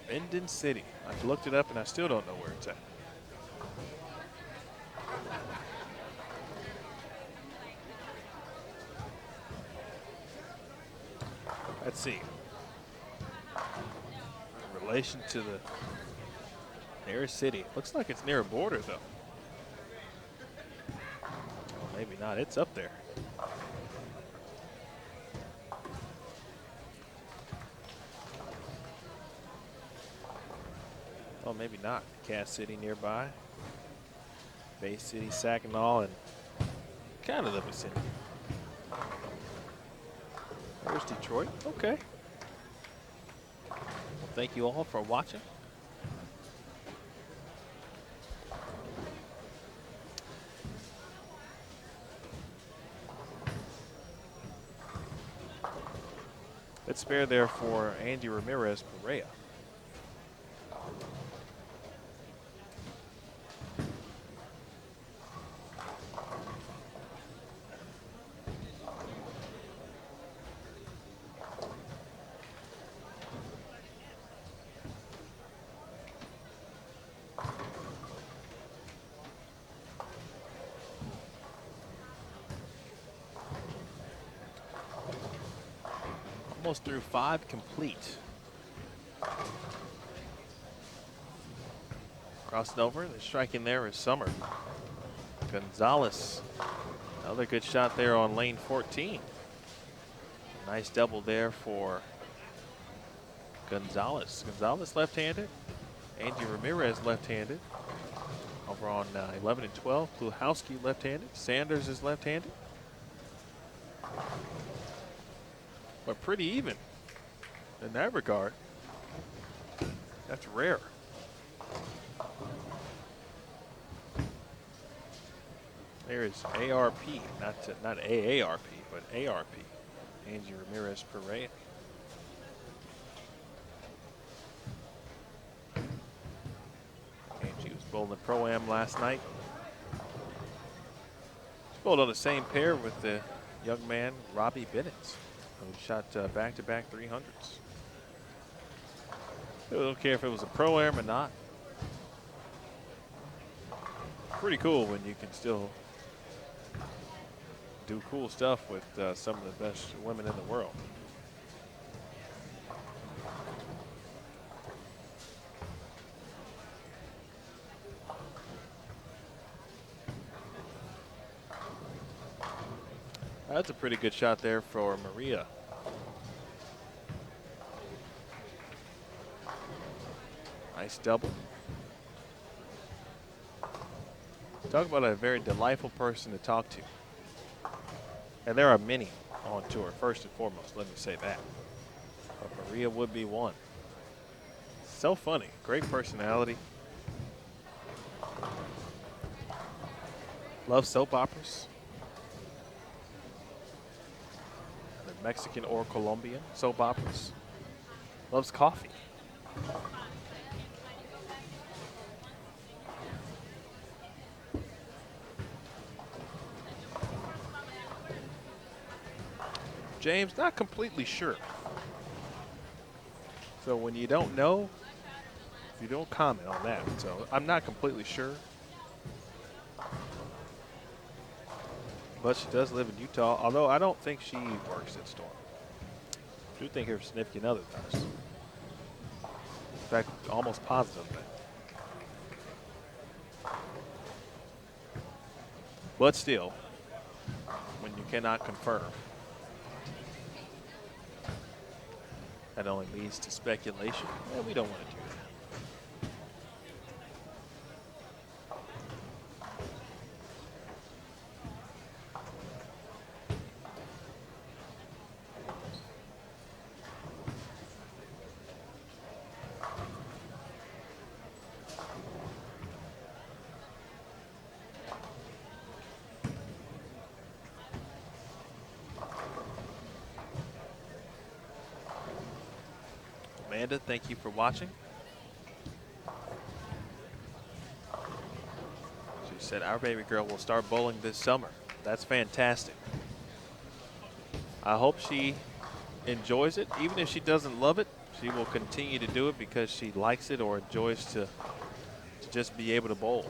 Minden City. I've looked it up and I still don't know where it's at. Let's see. In relation to the nearest city. Looks like it's near a border though. Well, maybe not. It's up there. Oh, maybe not. Cass City nearby. Bay City, Saginaw, and kind of the vicinity. There's Detroit. Okay. Well, thank you all for watching. Let's spare there for Andy Ramirez Perea. Almost through 5 complete. Crossing over, the strike in there is Summer. Gonzalez, another good shot there on lane 14. Nice double there for Gonzalez. Gonzalez left-handed, Andy Ramirez left-handed. Over on 11 and 12, Pluhowski left-handed, Sanders is left-handed. But pretty even in that regard. That's rare. There's ARP, not AARP, but ARP. Angie Ramirez Perea. Angie was bowling Pro-Am last night. She bowled on the same pair with the young man, Robbie Bennett, who shot back-to-back 300s. I don't care if it was a Pro-Am or not. Pretty cool when you can still do cool stuff with some of the best women in the world. That's a pretty good shot there for Maria. Nice double. Talk about a very delightful person to talk to. And there are many on tour, first and foremost, let me say that. But Maria would be one. So funny, great personality. Loves soap operas. The Mexican or Colombian soap operas. Loves coffee. James, not completely sure. So when you don't know, you don't comment on that. So I'm not completely sure. But she does live in Utah, although I don't think she works at Storm. I do think her significant other does. In fact, almost positive that. But still, when you cannot confirm. That only leads to speculation, and we don't want to do that. Amanda, thank you for watching. She said our baby girl will start bowling this summer. That's fantastic. I hope she enjoys it. Even if she doesn't love it, she will continue to do it because she likes it or enjoys to just be able to bowl.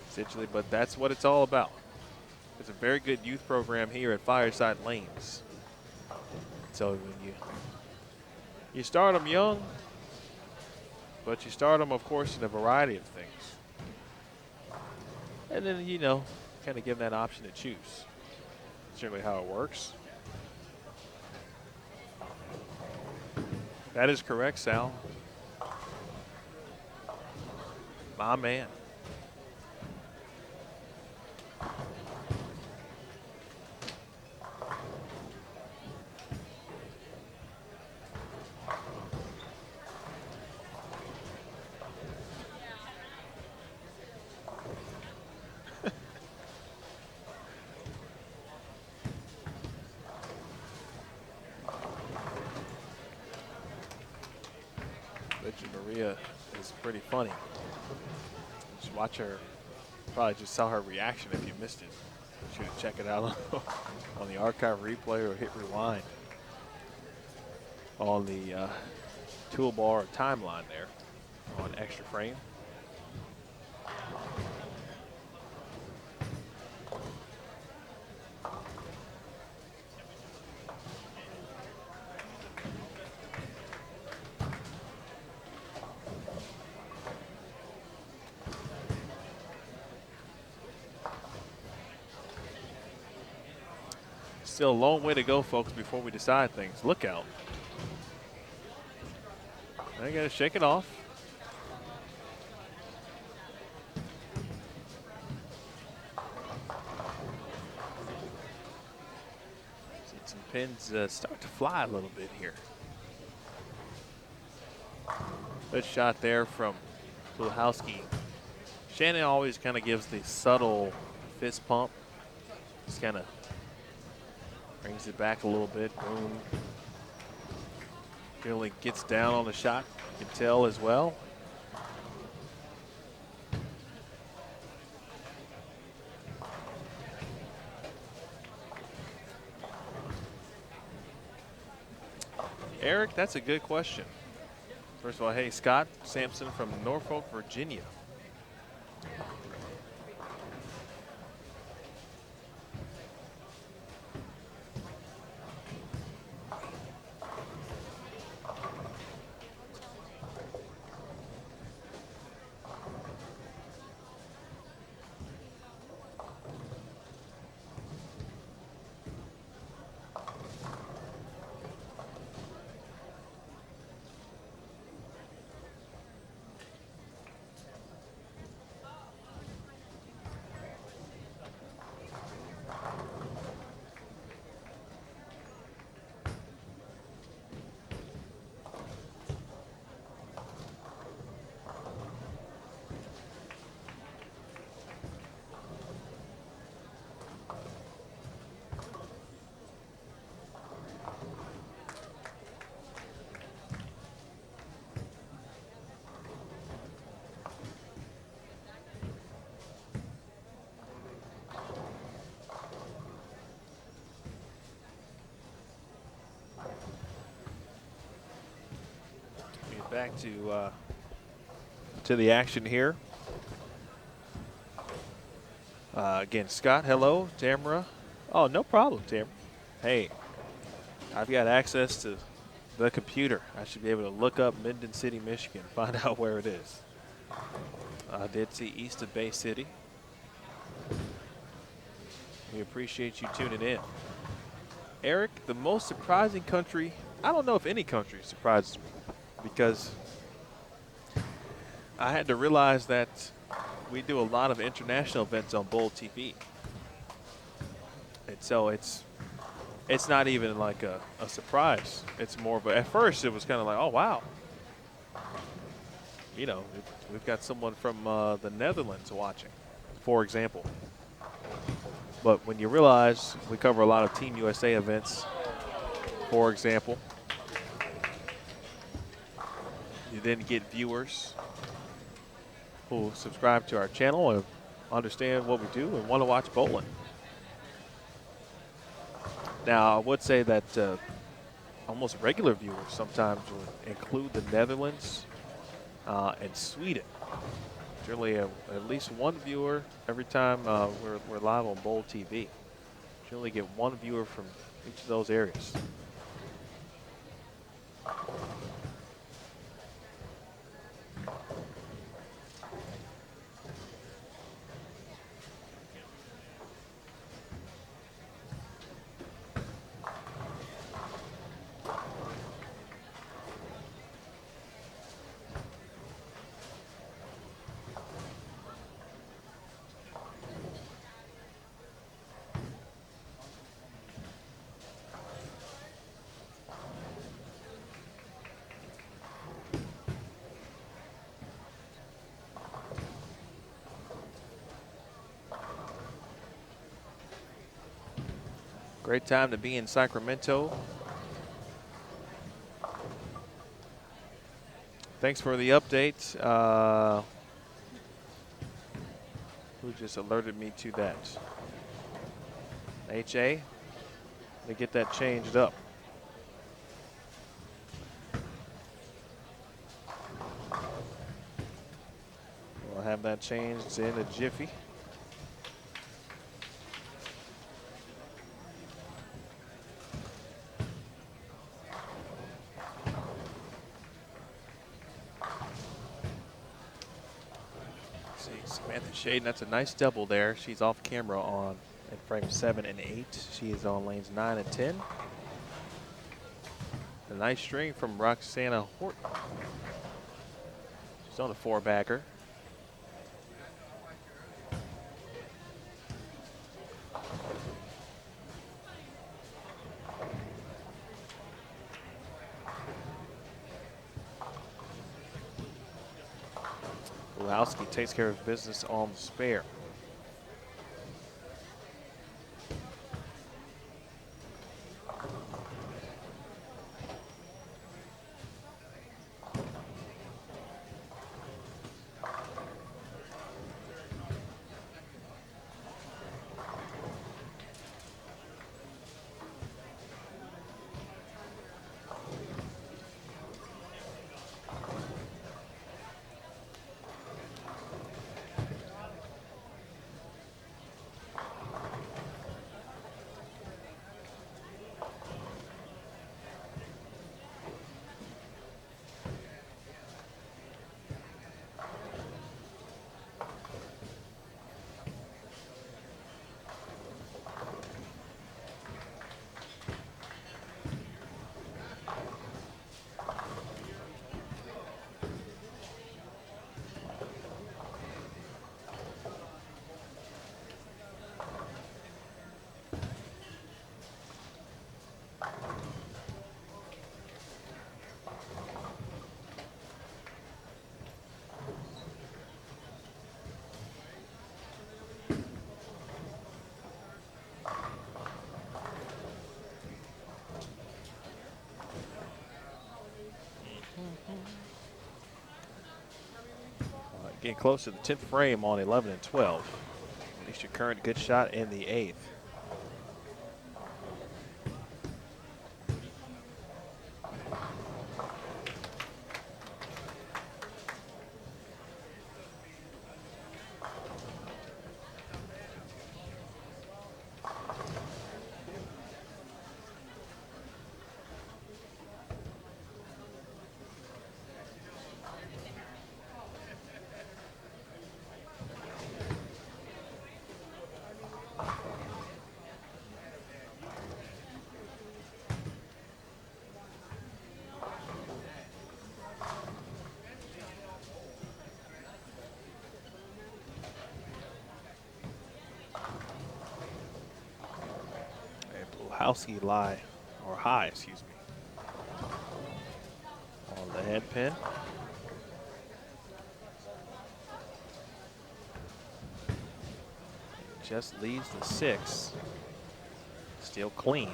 Essentially, but that's what it's all about. It's a very good youth program here at Fireside Lanes. So when you start them young, but you start them, of course, in a variety of things. And then, you know, kind of give them that option to choose. That's generally how it works. That is correct, Sal. My man. Maria is pretty funny. Just watch her. Probably just saw her reaction if you missed it. You should check it out on the archive replay or hit rewind on the toolbar timeline there on Extra Frame. Still a long way to go, folks, before we decide things. Look out. I got to shake it off. See some pins start to fly a little bit here. Good shot there from Kulhowski. Shannon always kind of gives the subtle fist pump. Just kind of brings it back a little bit. Boom. Really gets down on the shot. You can tell as well. Eric, that's a good question. First of all, hey, Scott Sampson from Norfolk, Virginia. Back to the action here. Again, Scott, hello. Tamara. Oh, no problem, Tamara. Hey, I've got access to the computer. I should be able to look up Minden City, Michigan, find out where it is. I did see east of Bay City. We appreciate you tuning in. Eric, the most surprising country, I don't know if any country surprises me, because I had to realize that we do a lot of international events on Bold TV. And so it's not even like a surprise. It's more of a, at first it was kind of like, oh, wow. You know, we've got someone from the Netherlands watching, for example. But when you realize we cover a lot of Team USA events, for example, you then get viewers who subscribe to our channel and understand what we do and want to watch bowling. Now, I would say that almost regular viewers sometimes will include the Netherlands and Sweden. Generally, at least one viewer every time we're live on Bold TV. Generally get one viewer from each of those areas. Great time to be in Sacramento. Thanks for the update. Who just alerted me to that? HA, to get that changed up. We'll have that changed in a jiffy. Shaden, that's a nice double there. She's off camera on in frame 7 and 8. She is on lanes 9 and 10. A nice string from Roxana Horton. She's on a 4-bagger. Wulowski takes care of business on the spare. Getting close to the 10th frame on 11 and 12. Alicia Current, good shot in the 8th. high, excuse me. On the head pin. Just leaves the 6. Still clean.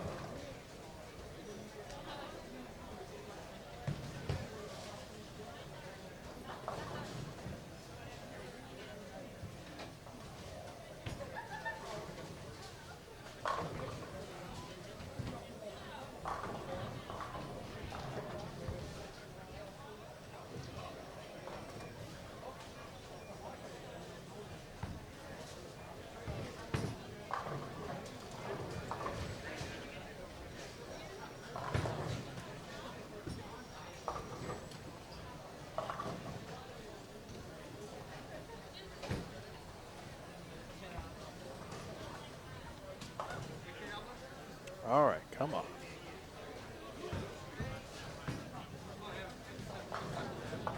All right, come on.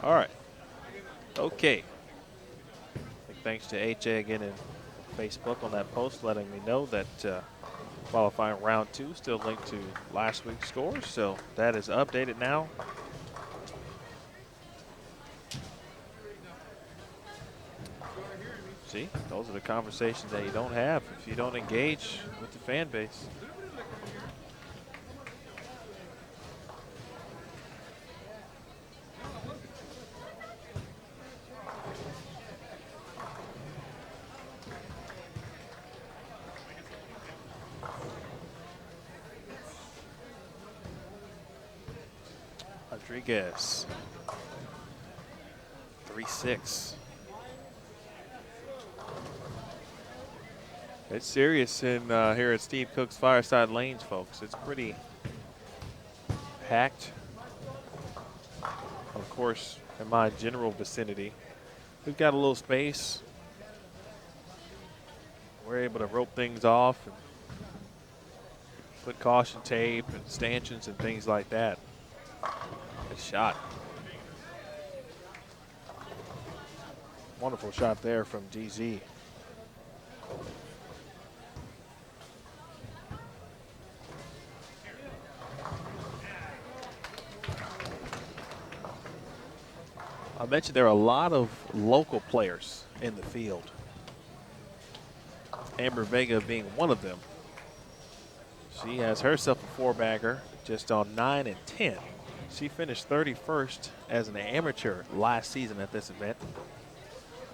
All right. Okay. Thanks to HA again in Facebook on that post letting me know that qualifying round 2 still linked to last week's scores. So that is updated now. See, those are the conversations that you don't have if you don't engage with the fan base. Rodriguez, 3-6. It's serious in here at Steve Cook's Fireside Lanes, folks. It's pretty packed. Of course, in my general vicinity, we've got a little space. We're able to rope things off and put caution tape and stanchions and things like that. Good shot. Wonderful shot there from GZ. I mentioned there are a lot of local players in the field. Amber Vega being one of them. She has herself a 4-bagger just on 9 and 10. She finished 31st as an amateur last season at this event.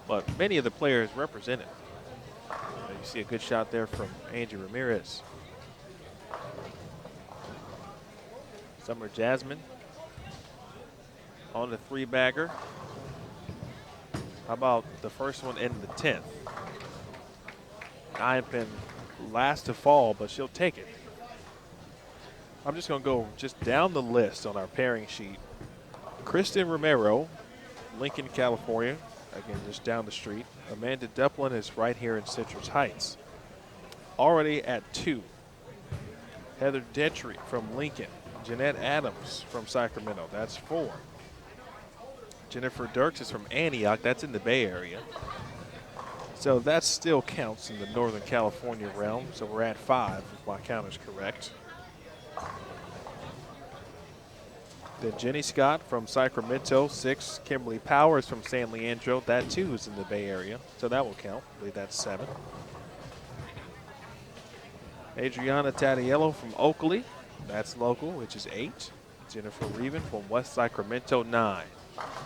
But many of the players represented. You see a good shot there from Angie Ramirez. Summer Jasmine on the 3-bagger. How about the first one in the 10th? 9-pin last to fall, but she'll take it. I'm just going to go just down the list on our pairing sheet. Kristen Romero, Lincoln, California. Again, just down the street. Amanda Duplin is right here in Citrus Heights. Already at 2. Heather Detry from Lincoln. Jeanette Adams from Sacramento. That's 4. Jennifer Dirks is from Antioch. That's in the Bay Area. So that still counts in the Northern California realm. So we're at 5, if my count is correct. Then Jenny Scott from Sacramento, 6. Kimberly Powers from San Leandro. That too is in the Bay Area. So that will count. I believe that's 7. Adriana Tatiello from Oakley. That's local, which is 8. Jennifer Reven from West Sacramento, 9.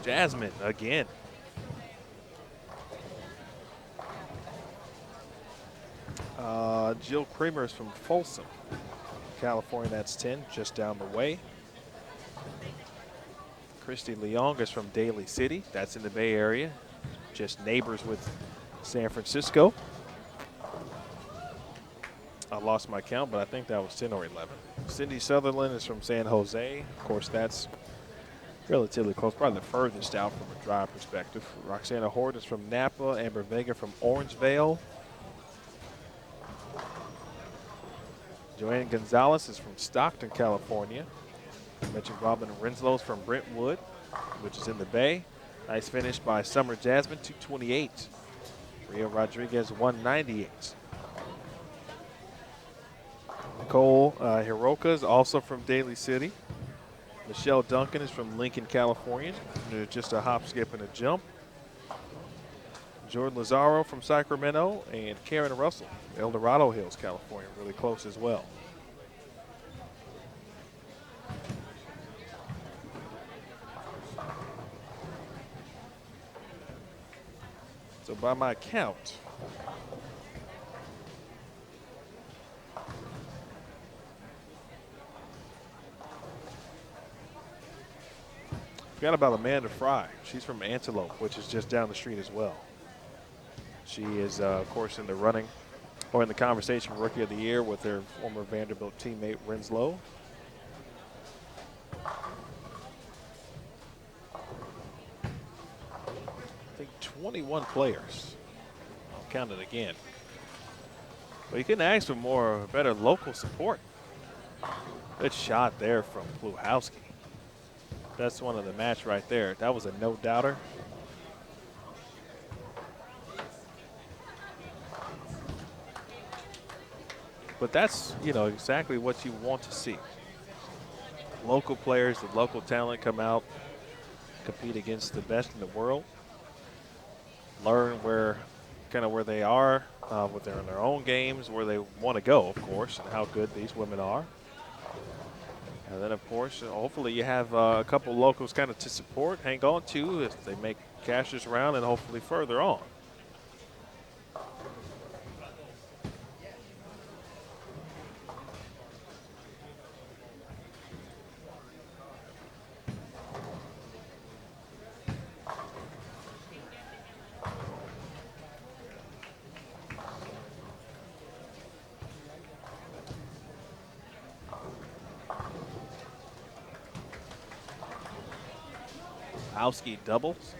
Jasmine again. Jill Kramer is from Folsom, California. That's 10, just down the way. Christy Leong is from Daly City. That's in the Bay Area, just neighbors with San Francisco. I lost my count, but I think that was 10 or 11. Cindy Sutherland is from San Jose. Of course, that's relatively close, probably the furthest out from a drive perspective. Roxana Hort is from Napa. Amber Vega from Orangevale. Joanne Gonzalez is from Stockton, California. I mentioned Robin Renslow's from Brentwood, which is in the Bay. Nice finish by Summer Jasmine, 228. Rio Rodriguez, 198. Nicole Hiroka is also from Daly City. Michelle Duncan is from Lincoln, California. They're just a hop, skip, and a jump. Jordan Lazaro from Sacramento, and Karen Russell, El Dorado Hills, California, really close as well. So by my count, forgot about Amanda Fry. She's from Antelope, which is just down the street as well. She is, of course, in the running or in the conversation for Rookie of the Year with their former Vanderbilt teammate Renslow. I think 21 players. I'll count it again. But you couldn't ask for better local support. Good shot there from Pluhowski. That's one of the match right there. That was a no-doubter. But that's, you know, exactly what you want to see. Local players, the local talent come out, compete against the best in the world, learn where they are in their own games, where they want to go, of course, and how good these women are. And then, of course, hopefully you have a couple locals kind of to support, hang on to if they make cashers round, and hopefully further on. Owski doubles.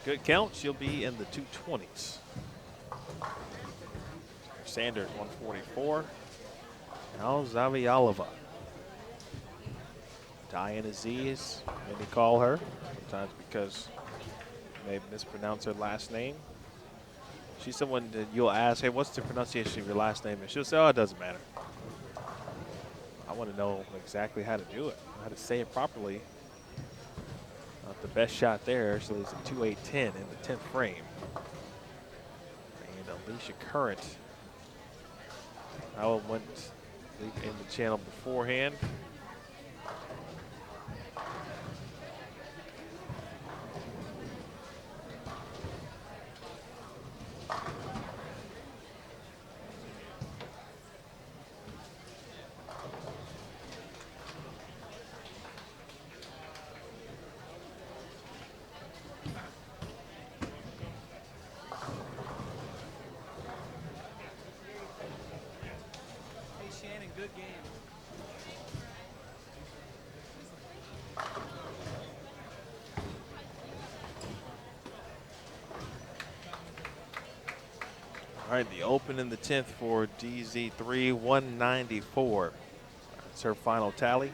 Good count. She'll be in the 220s. Sanders 144. Now Zavialova. Diana Z's, many call her. Sometimes because they mispronounce her last name. She's someone that you'll ask, hey, what's the pronunciation of your last name? And she'll say, oh, it doesn't matter. I want to know exactly how to do it, how to say it properly. The best shot there, so there's a 2.810 in the 10th frame. And Alicia Current. I went in the channel beforehand. Shannon, good game. All right, the open in the 10th for DZ3, 194. That's her final tally.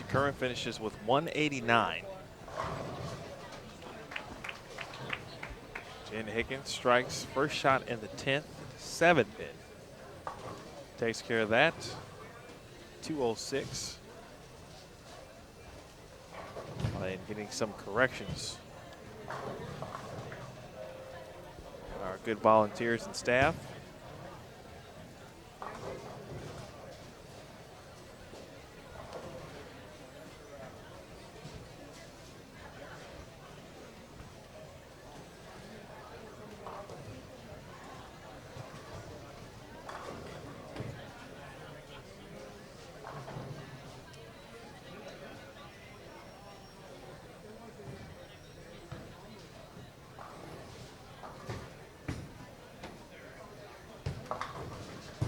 Current finishes with 189. Jen Higgins strikes first shot in the 10th, 7-pin. Takes care of that. 206. And getting some corrections. Our good volunteers and staff.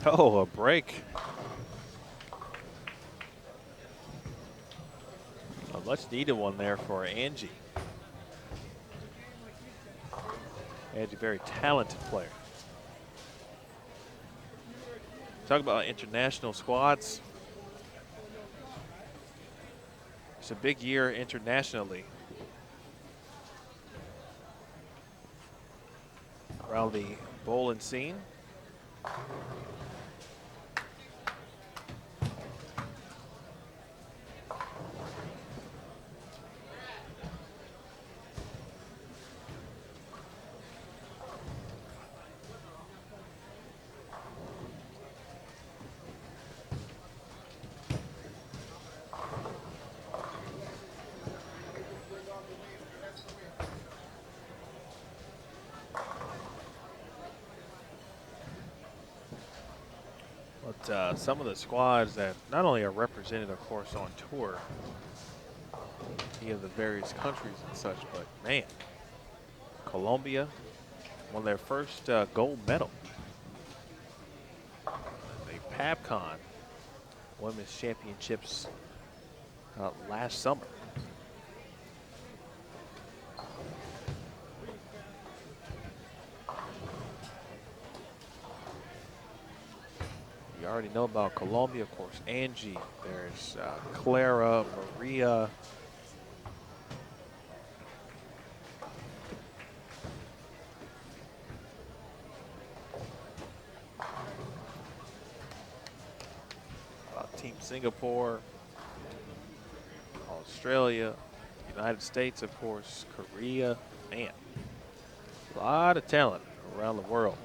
Oh, a break. A much needed one there for Angie. Angie, very talented player. Talk about international squads. It's a big year internationally. Around the bowling scene. But some of the squads that not only are represented, of course, on tour in the various countries and such, but man, Colombia won their first gold medal. The PABCON Women's Championships last summer. You already know about Colombia, of course, Angie. There's Clara, Maria. Team Singapore, Australia, United States, of course, Korea. Man, a lot of talent around the world.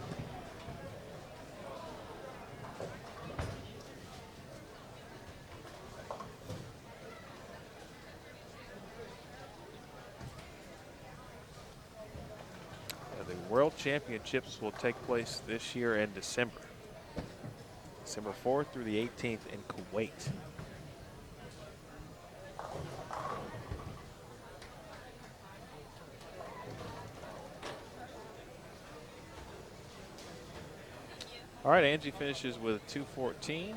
The World Championships will take place this year in December. December 4th through the 18th in Kuwait. All right, Angie finishes with 214. You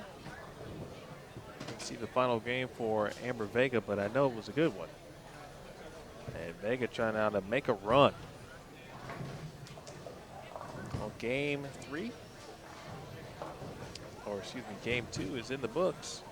can see the final game for Amber Vega, but I know it was a good one. And Vega trying now to make a run. Well, game 3. Or excuse me, game 2 is in the books.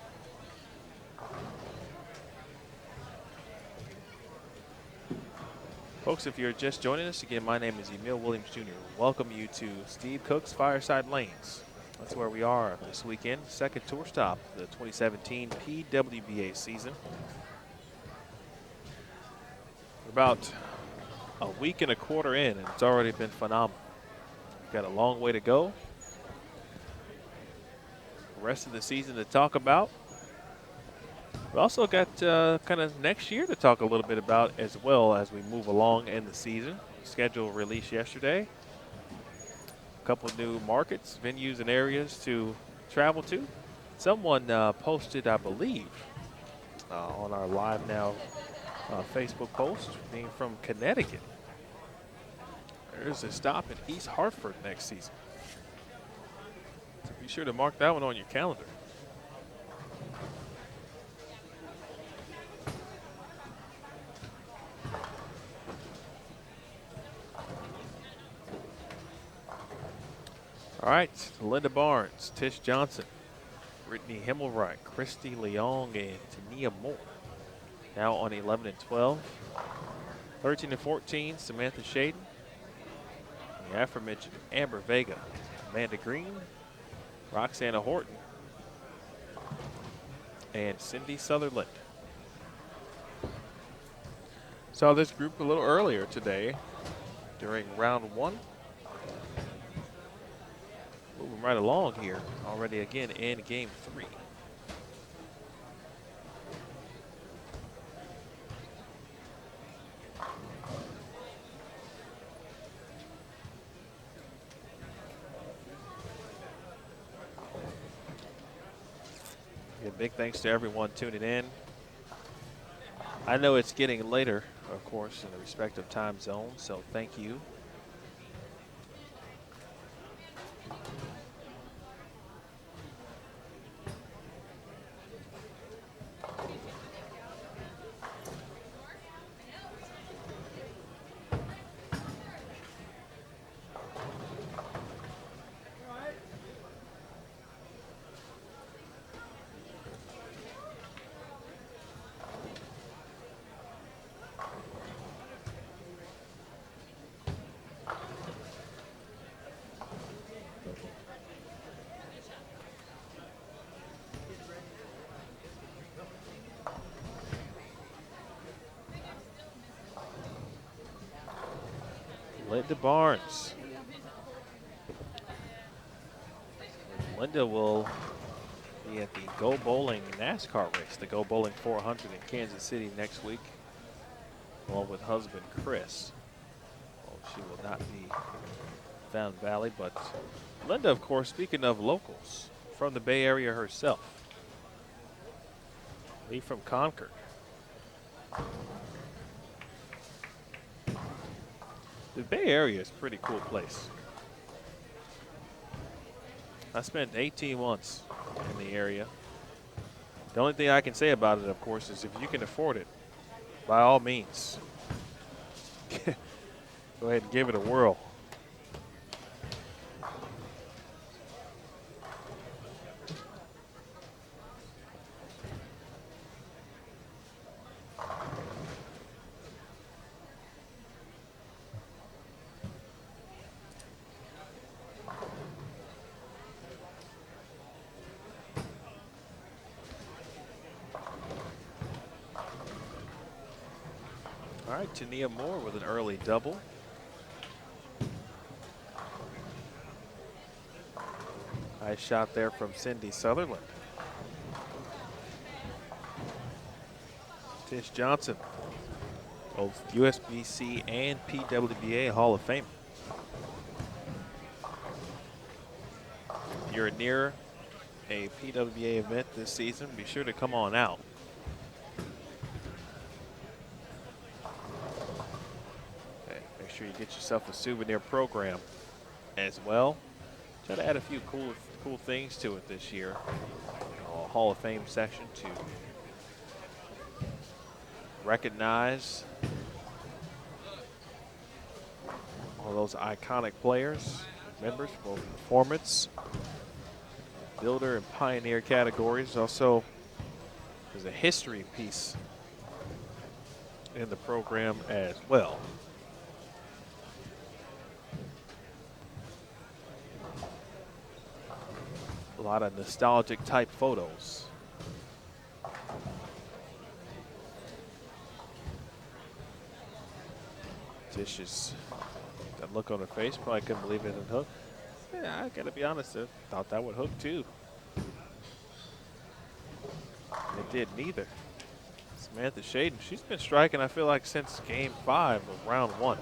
Folks, if you're just joining us, again, my name is Emil Williams Jr. Welcome you to Steve Cook's Fireside Lanes. That's where we are this weekend. Second tour stop, the 2017 PWBA season. We're about a week and a quarter in, and it's already been phenomenal. We've got a long way to go. Rest of the season to talk about. We also got kind of next year to talk a little bit about as well as we move along in the season. Schedule released yesterday. A couple new markets, venues, and areas to travel to. Someone posted, I believe, on our Live Now Facebook post, being from Connecticut. There's a stop in East Hartford next season. So be sure to mark that one on your calendar. All right, Linda Barnes, Tish Johnson, Brittany Himmelreich, Christy Leong, and Tania Moore. Now on 11 and 12. 13 and 14, Samantha Shaden. The aforementioned Amber Vega, Amanda Green, Roxana Horton, and Cindy Sutherland. Saw this group a little earlier today during round 1. Moving right along here, already again in game 3. Yeah, big thanks to everyone tuning in. I know it's getting later, of course, in the respective time zones, so thank you. Linda Barnes. Linda will be at the Go Bowling NASCAR race, the Go Bowling 400 in Kansas City next week, along with husband Chris. Well, she will not be Fountain Valley, but Linda, of course, speaking of locals, from the Bay Area herself. Me from Concord. The Bay Area is a pretty cool place. I spent 18 months in the area. The only thing I can say about it, of course, is if you can afford it, by all means, go ahead and give it a whirl. All right, Tania Moore with an early double. Nice shot there from Cindy Sutherland. Tish Johnson, both USBC and PWBA Hall of Fame. If you're near a PWBA event this season, be sure to come on out. Okay, make sure you get yourself a souvenir program as well. Try to add a few cool things to it this year. A Hall of Fame section to recognize all those iconic players, members, both performance, builder, and pioneer categories. Also, there's a history piece in the program as well. A lot of nostalgic type photos. Tish, that look on her face, probably couldn't believe it didn't hook. Yeah, I gotta be honest, I thought that would hook too. It did neither. Samantha Shaden, she's been striking, I feel like, since game 5 of round 1.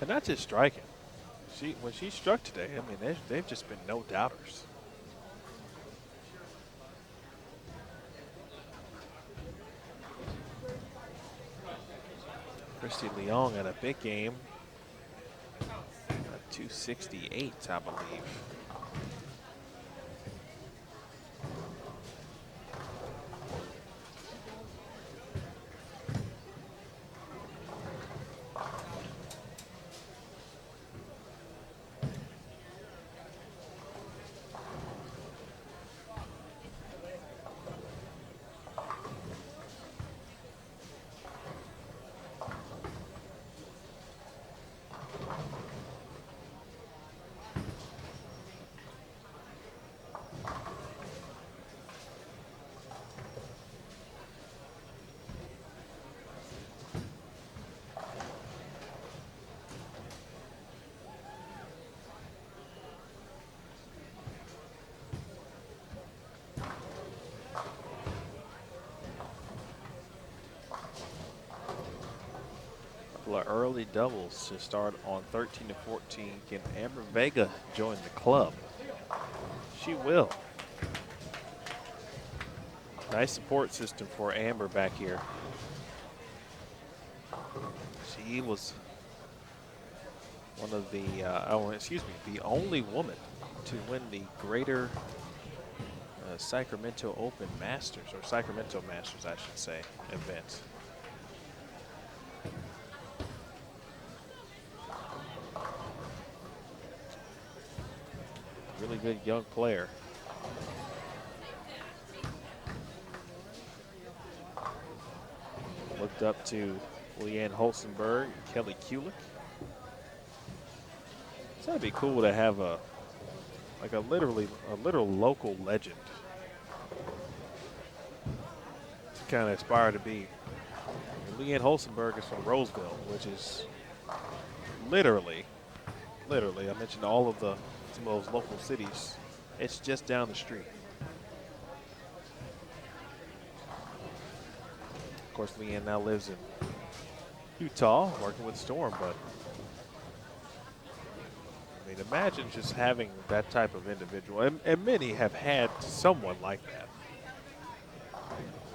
And not just striking. When she struck today, I mean, they've just been no doubters. Christy Leong had a big game. 268, I believe. Early doubles to start on 13 to 14. Can Amber Vega join the club? She will. Nice support system for Amber back here. She was one of the, the only woman to win the Greater Sacramento Open Masters, or Sacramento Masters, I should say, event. Really good young player. Looked up to Leanne Holstenberg, Kelly Kulick. It's gotta be cool to have a literal local legend to kind of aspire to be. Leanne Holstenberg is from Roseville, which is literally, I mentioned all of some of those local cities. It's just down the street. Of course, Leanne now lives in Utah, working with Storm, but I mean, imagine just having that type of individual, and many have had someone like that.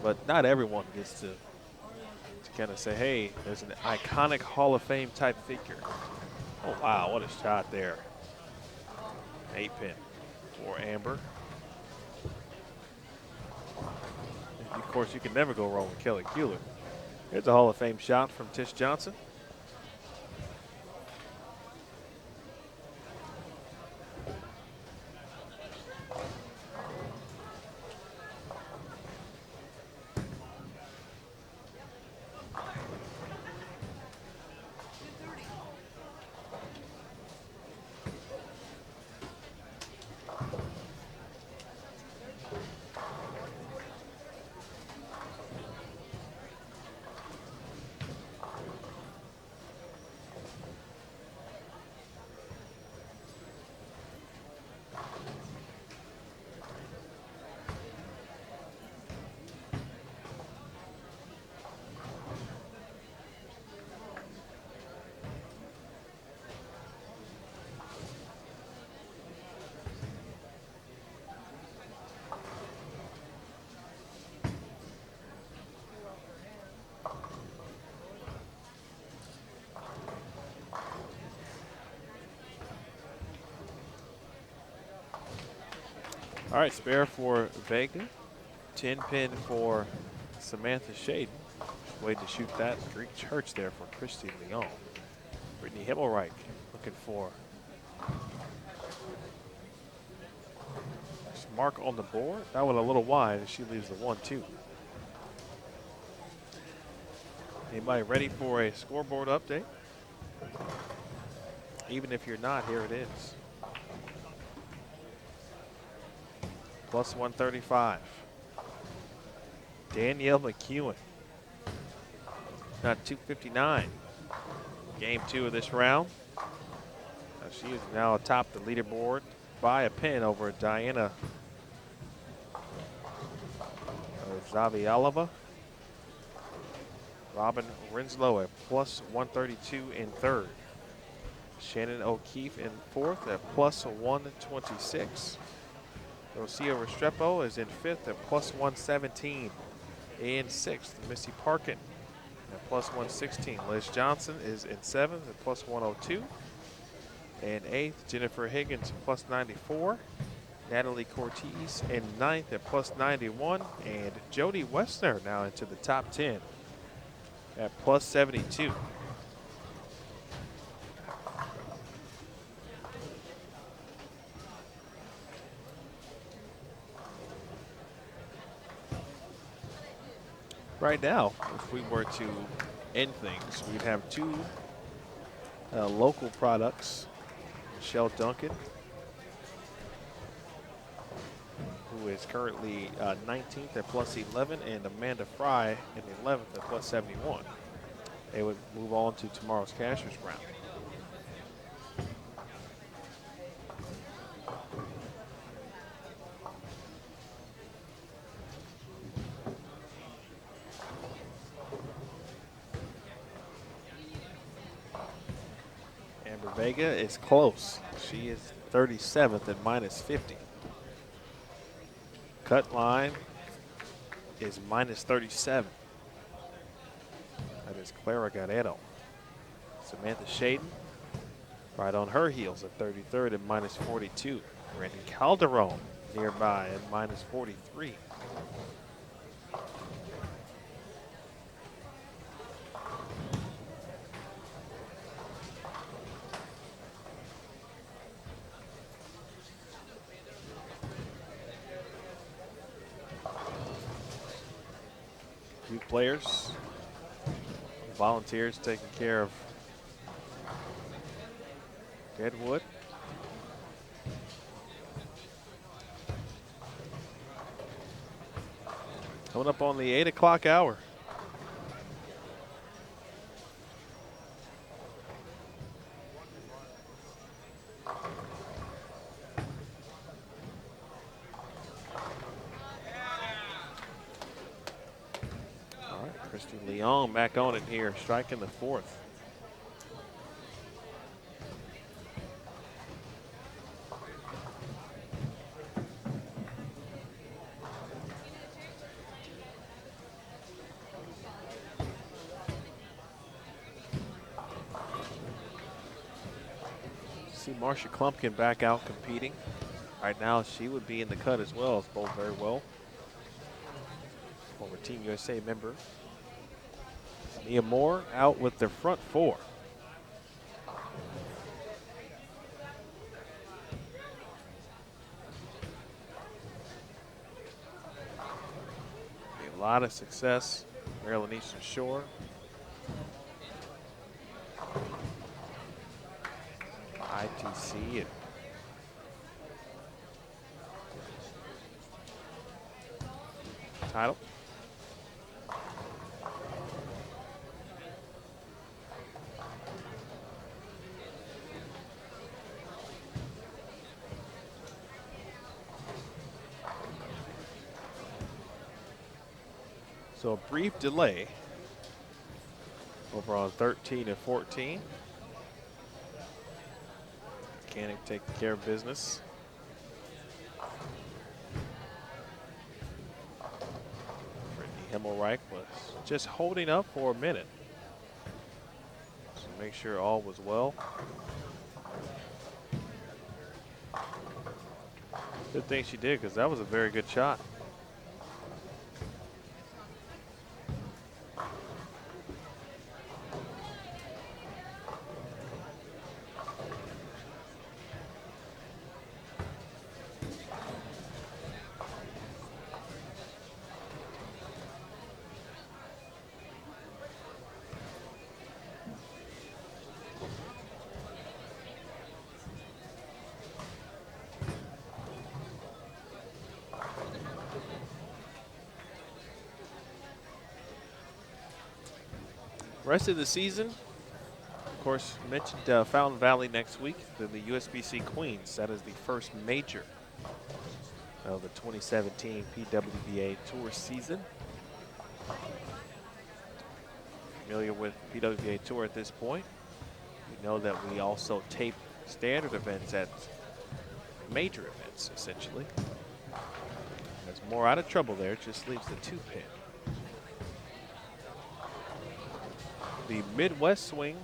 But not everyone gets to kind of say, hey, there's an iconic Hall of Fame type figure. Oh, wow, what a shot there. 8-pin for Amber. And of course, you can never go wrong with Kelly Kulick. Here's a Hall of Fame shot from Tish Johnson. All right, spare for Vega. 10-pin for Samantha Shaden. Way to shoot that Greek church there for Christy Leon. Brittany Himmelreich looking for mark on the board. That one a little wide, and she leaves the 1-2. Anybody ready for a scoreboard update? Even if you're not, here it is. Plus 135. Danielle McEwen. Not 259. Game 2 of this round. She is now atop the leaderboard by a pin over Diana Zavialova. Robin Renslow at plus 132 in third. Shannon O'Keefe in fourth at plus 126. Rocio Restrepo is in fifth at plus 117. In sixth, Missy Parkin at plus 116. Liz Johnson is in seventh at plus 102. And eighth, Jennifer Higgins plus 94. Natalie Cortez in ninth at plus 91. And Jody Westner now into the top 10 at plus 72. Right now, if we were to end things, we'd have two local products. Michelle Duncan, who is currently 19th at plus 11, and Amanda Fry in 11th at plus 71. They would move on to tomorrow's cashier's round. Amber Vega is close. She is 37th at minus 50. Cut line is minus 37. That is Clara Guerrero. Samantha Shaden right on her heels at 33rd at minus 42. Randy Calderon nearby at minus 43. Players Volunteers taking care of Deadwood. Coming up on the 8 o'clock hour. All right, Christy Leon back on it here, striking the 4th. See Marcia Klumpkin back out competing. Right now, she would be in the cut as well. It's bowled very well. Former Team USA member. Mia Moore out with their front 4. A lot of success. Maryland Eastern Shore. ITC and title. So a brief delay over on 13 and 14. Mechanic taking care of business. Brittany Himmelreich was just holding up for a minute. So make sure all was well. Good thing she did, because that was a very good shot. Rest of the season, of course, mentioned Fountain Valley next week, then the USBC Queens. That is the first major of the 2017 PWBA Tour season. Familiar with PWBA Tour at this point? We know that we also tape standard events at major events, essentially. There's more out of trouble there, it just leaves the 2-pin. The Midwest swing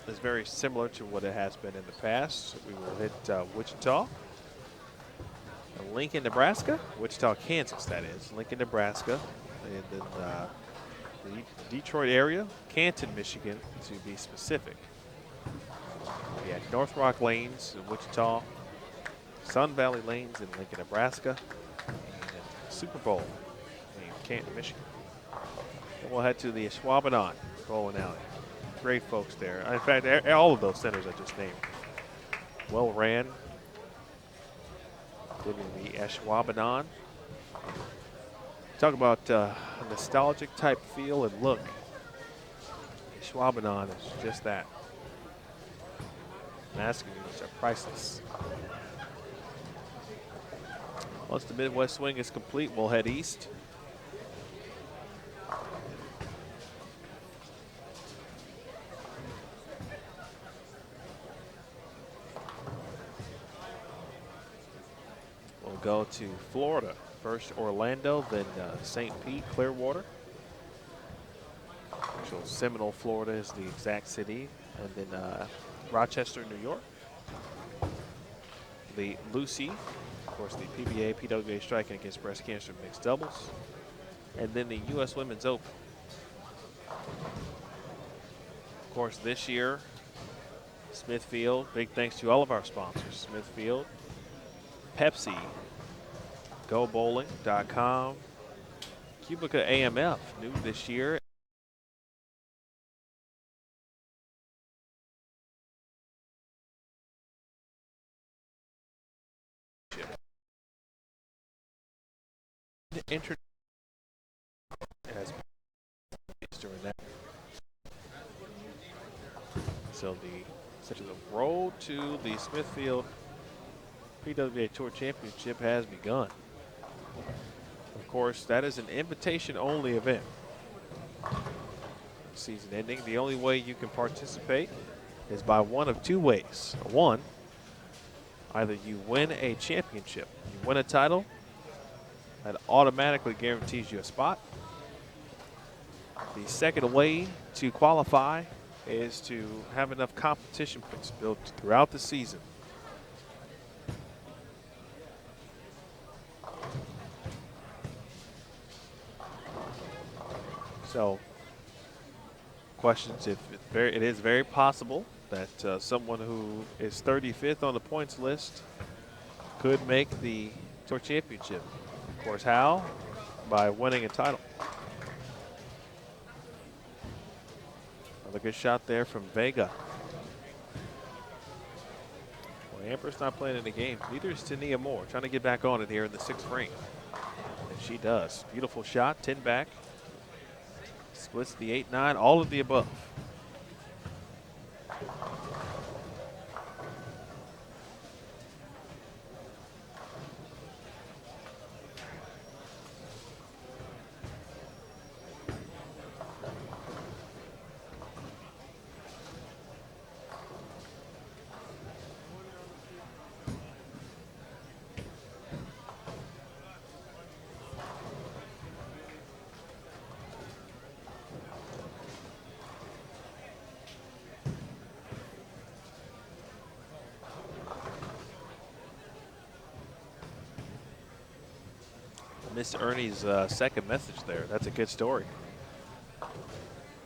is very similar to what it has been in the past. We will hit Wichita, Lincoln, Nebraska, Wichita, Kansas, that is, Lincoln, Nebraska, and then the Detroit area, Canton, Michigan, to be specific. We had North Rock Lanes in Wichita, Sun Valley Lanes in Lincoln, Nebraska, and Super Bowl in Canton, Michigan. And we'll head to the Ashwaubenon Bowling Alley. Great folks there. In fact, all of those centers I just named, well ran, including the Ashwaubenon. Talk about a nostalgic type feel and look. Ashwaubenon is just that. Mascots are priceless. Once the Midwest swing is complete, we'll head east. We'll go to Florida. First Orlando, then St. Pete, Clearwater. So Seminole, Florida is the exact city. And then Rochester, New York. The Lucy, of course, the PBA, PWBA striking against breast cancer mixed doubles. And then the U.S. Women's Open. Of course, this year, Smithfield, big thanks to all of our sponsors, Smithfield, Pepsi, GoBowling.com, Cubica AMF, new this year. introduced as during that. So the road to the Smithfield PWBA Tour Championship has begun. Of course, that is an invitation-only event. Season ending, the only way you can participate is by one of two ways. One, either you win a championship, you win a title, that automatically guarantees you a spot. The second way to qualify is to have enough competition points built throughout the season. So, questions, it is very possible that someone who is 35th on the points list could make the Tour Championship. Of course, how? By winning a title. Another good shot there from Vega. Well, Amber's not playing in the game. Neither is Tania Moore, trying to get back on it here in the 6th frame. And she does. Beautiful shot, 10 back. Splits the 8-9, all of the above. Miss Ernie's second message there. That's a good story.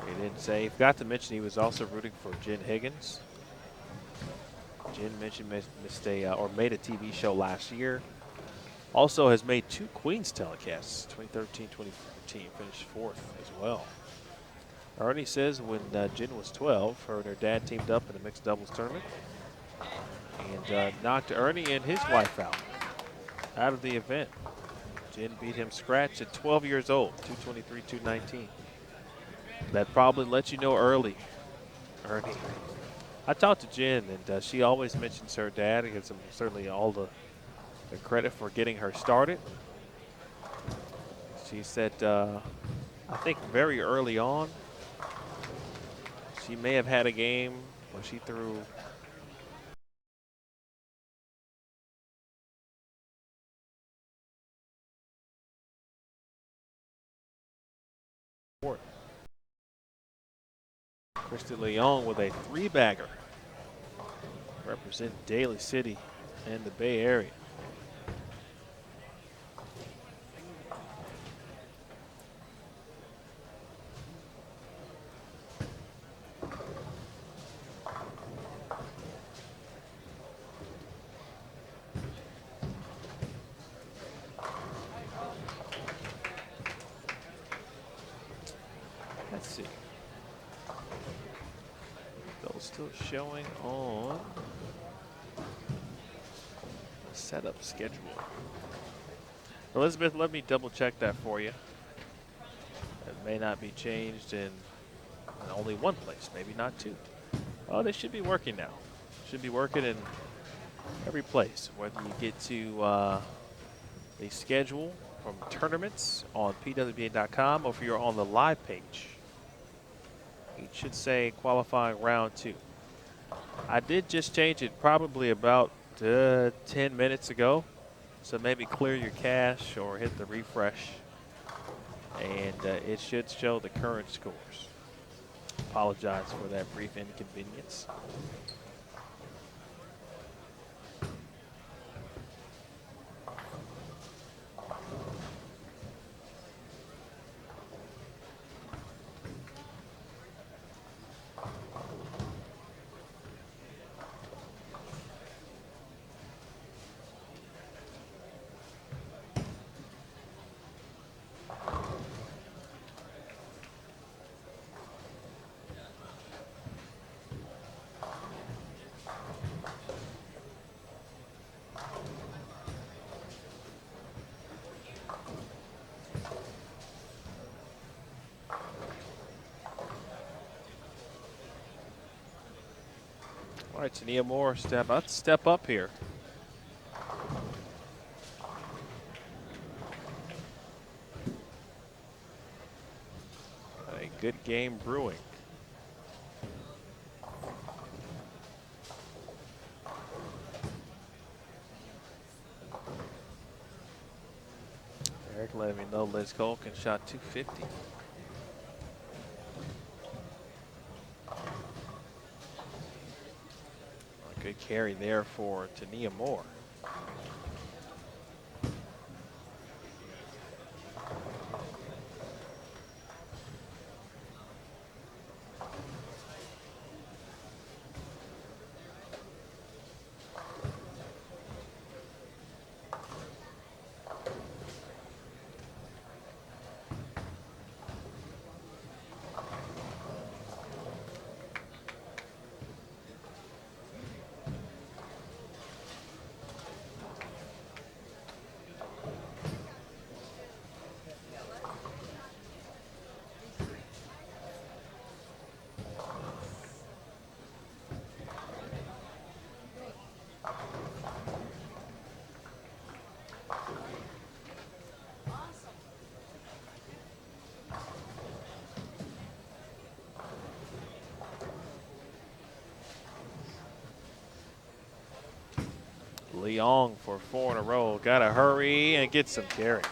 He didn't say, forgot to mention he was also rooting for Jen Higgins. Jen mentioned made a TV show last year. Also has made 2 Queens telecasts, 2013, 2014, finished 4th as well. Ernie says when Jen was 12, her and her dad teamed up in a mixed doubles tournament and knocked Ernie and his wife out of the event. Jen beat him scratch at 12 years old, 223, 219. That probably lets you know early, Ernie. I talked to Jen, and she always mentions her dad. He gives him certainly all the credit for getting her started. She said, I think very early on, she may have had a game where she threw Kristen Leon with a 3-bagger. Represent Daly City and the Bay Area. Let's see. Those still showing on the setup schedule. Elizabeth, let me double check that for you. It may not be changed in only one place, maybe not 2. Oh, they should be working now. Should be working in every place. Whether you get to the schedule from tournaments on PWBA.com or if you're on the live page, it should say qualifying round 2. I did just change it probably about 10 minutes ago. So maybe clear your cache or hit the refresh, and it should show the current scores. Apologize for that brief inconvenience. All right, Tania Moore, step up here. A good game brewing. Eric letting me know Liz Colkin shot 250. A good carry there for Tania Moore. Leong for 4 in a row. Got to hurry and get some carry.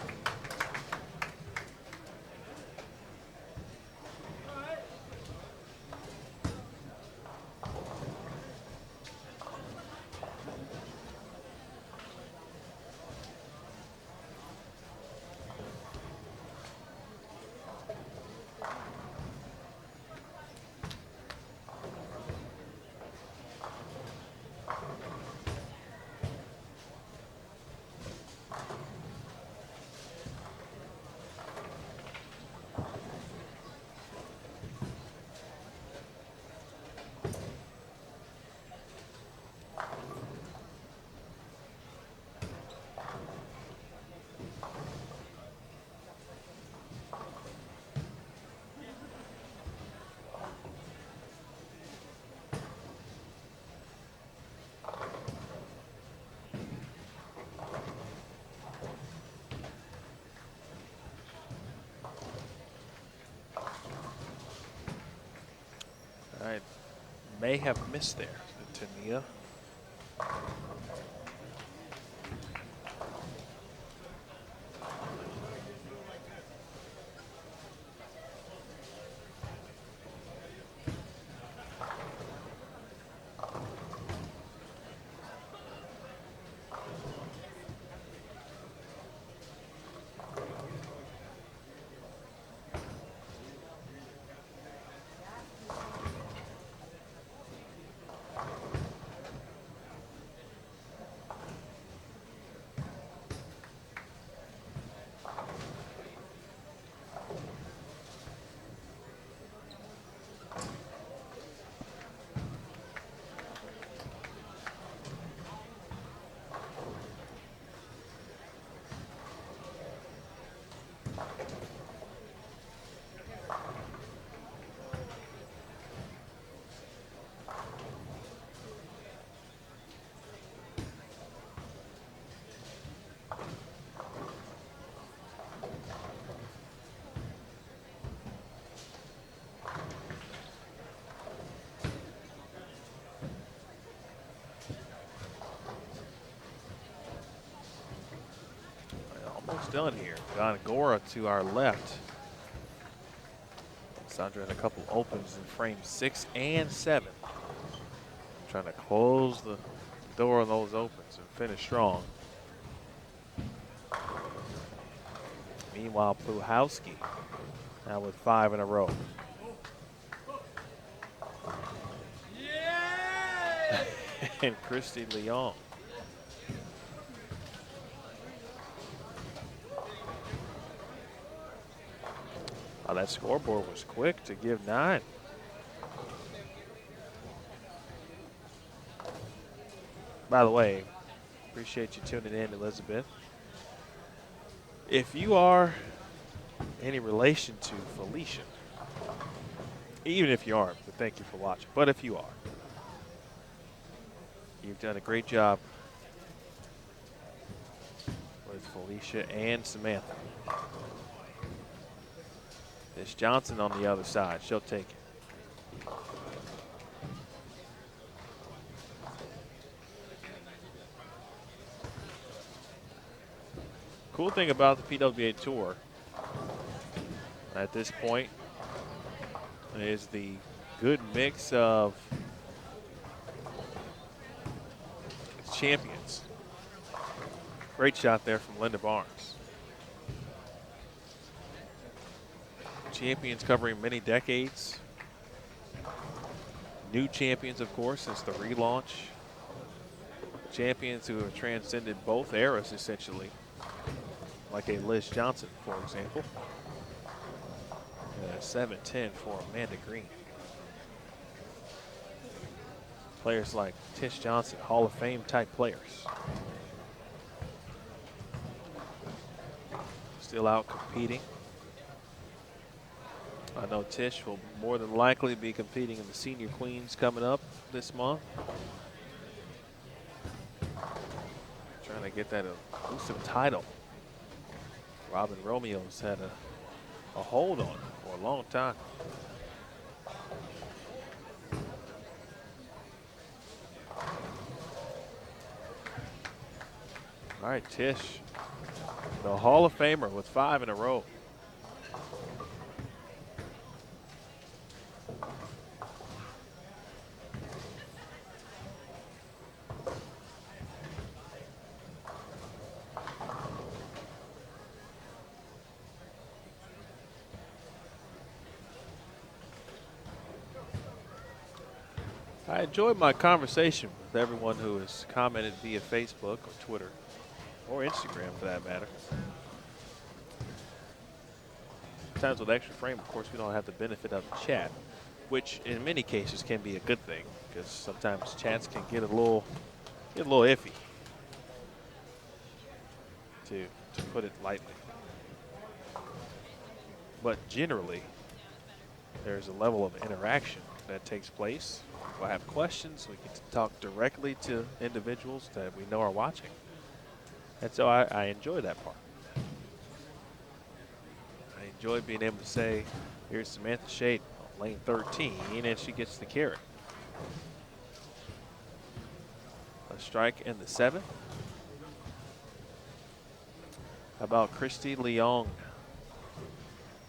I may have missed there, Tania. Almost done here. Gongora to our left. Sandra had a couple opens in frames 6 and 7. Trying to close the door on those opens and finish strong. Meanwhile, Puhowski now with 5 in a row. Yeah! And Christy Leong. Oh, that scoreboard was quick to give 9. By the way, appreciate you tuning in, Elizabeth. If you are any relation to Felicia, even if you aren't, but thank you for watching, but if you are, You've done a great job with Felicia and Samantha. It's Johnson on the other side. She'll take it. Cool thing about the PWBA Tour at this point is the good mix of champions. Great shot there from Linda Barnes. Champions covering many decades. New champions, of course, since the relaunch. Champions who have transcended both eras, essentially. Like a Liz Johnson, for example. 7-10 for Amanda Green. Players like Tish Johnson, Hall of Fame type players. Still out competing. I know Tish will more than likely be competing in the Senior Queens coming up this month. Trying to get that elusive title. Robin Romeo's had a hold on it for a long time. All right, Tish, the Hall of Famer with 5 in a row. I enjoyed my conversation with everyone who has commented via Facebook or Twitter or Instagram for that matter. Sometimes with Extra Frame, of course, we don't have the benefit of the chat, which in many cases can be a good thing because sometimes chats can get a little iffy, to put it lightly. But generally, there's a level of interaction that takes place. We'll have questions. We get to talk directly to individuals that we know are watching. And so I enjoy that part. I enjoy being able to say, here's Samantha Shade on lane 13, and she gets the carry. A strike in the 7th. How about Christy Leong?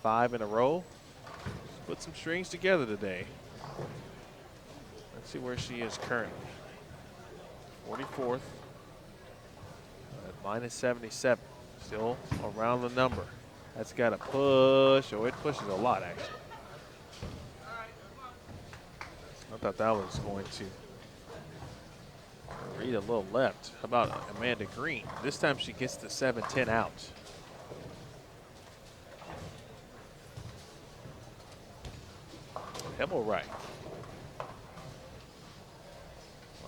5 in a row. Put some strings together today. Let's see where she is currently. 44th. At -77. Still around the number. That's got to push. Oh, it pushes a lot, actually. I thought that was going to read a little left. How about Amanda Green? This time she gets the 7-10 out. Hemmelreich.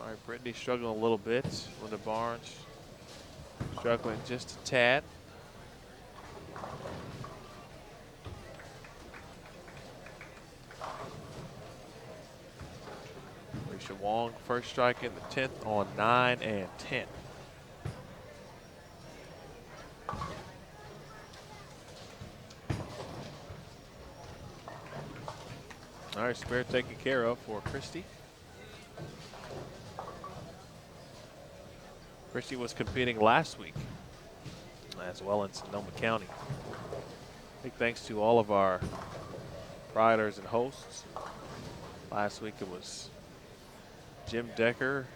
All right, Brittany struggling a little bit. Linda Barnes struggling just a tad. Risha Wong, first strike in the 10th on 9 and 10. All right, spare taken care of for Christy. Christy was competing last week as well in Sonoma County. Big thanks to all of our proprietors and hosts. Last week it was Jim Decker,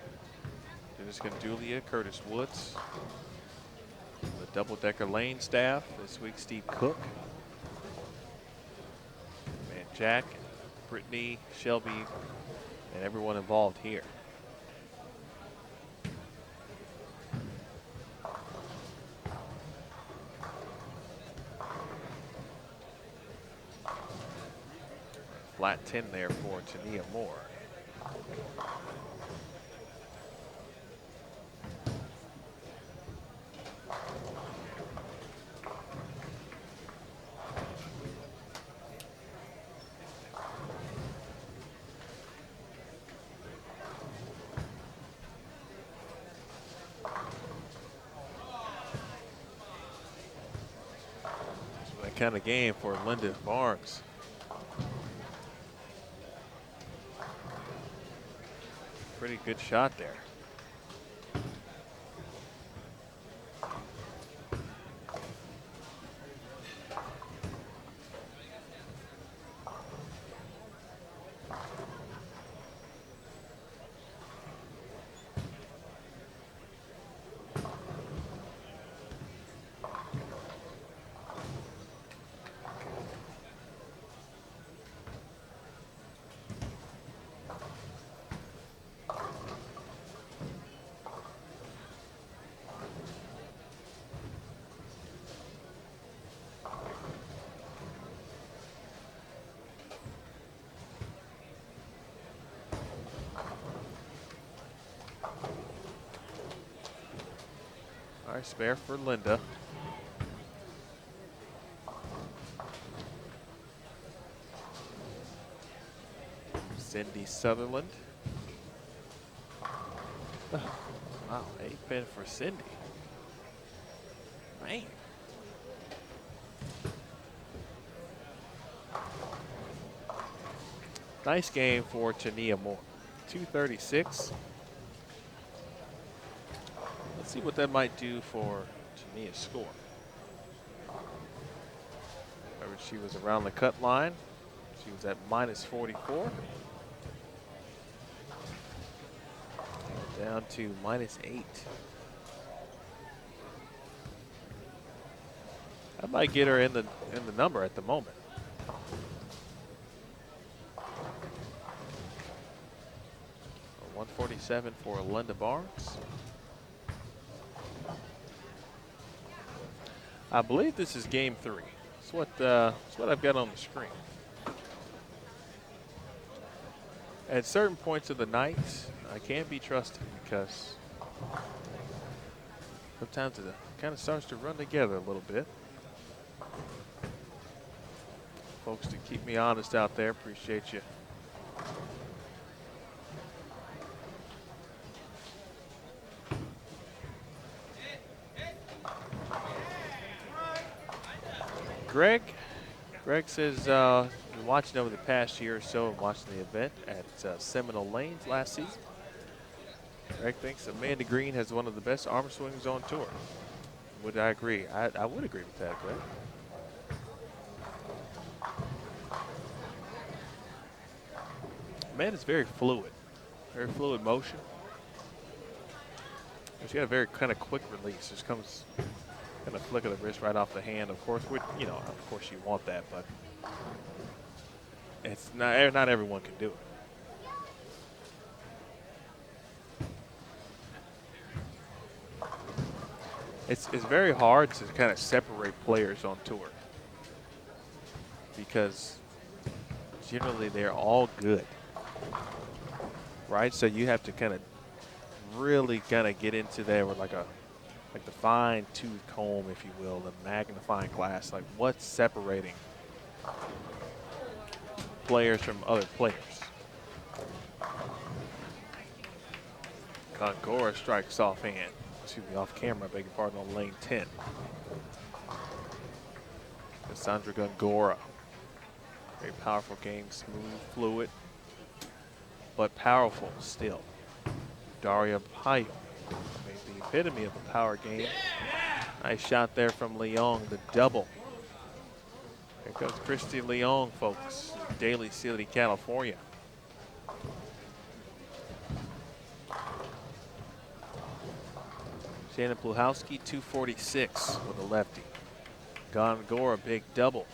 Dennis Gandulia, Curtis Woods, the Double Decker Lane staff. This week, Steve Cook, and Jack, Brittany, Shelby, and everyone involved here. Flat 10 there for Tania Moore. kind of game for Linda Barnes. Pretty good shot there. All right, spare for Linda. Cindy Sutherland. Oh, wow, 8-pin for Cindy. Man. Nice game for Chania Moore. 236. Let's see what that might do for Chania's score. Remember, she was around the cut line. She was at -44. Down to -8. That might get her in the number at the moment. A 147 for Linda Barnes. I believe this is game 3. It's what I've got on the screen. At certain points of the night, I can't be trusted because sometimes it kind of starts to run together a little bit. Folks, to keep me honest out there, appreciate you. Greg says, been watching over the past year or so and watching the event at Seminole Lanes last season. Greg thinks Amanda Green has one of the best arm swings on tour. Would I agree? I would agree with that, Greg. Amanda's very fluid motion. She got a very kind of quick release. Just comes kind of flick of the wrist right off the hand. Of course, of course you want that, but it's not everyone can do it. It's very hard to kind of separate players on tour because generally they're all good, right? So you have to kind of really kind of get into there with like the fine tooth comb, if you will, the magnifying glass, like what's separating players from other players. Gongora strikes offhand. Excuse me, off camera, beg your pardon, on lane 10. Cassandra Gongora. Very powerful game, smooth, fluid, but powerful still. Daria Payo. The epitome of a power game. Nice shot there from Leong, the double. Here comes Christy Leong, folks, Daly City, California. Shannon Pluhowski, 246 with a lefty. Gongora, big double.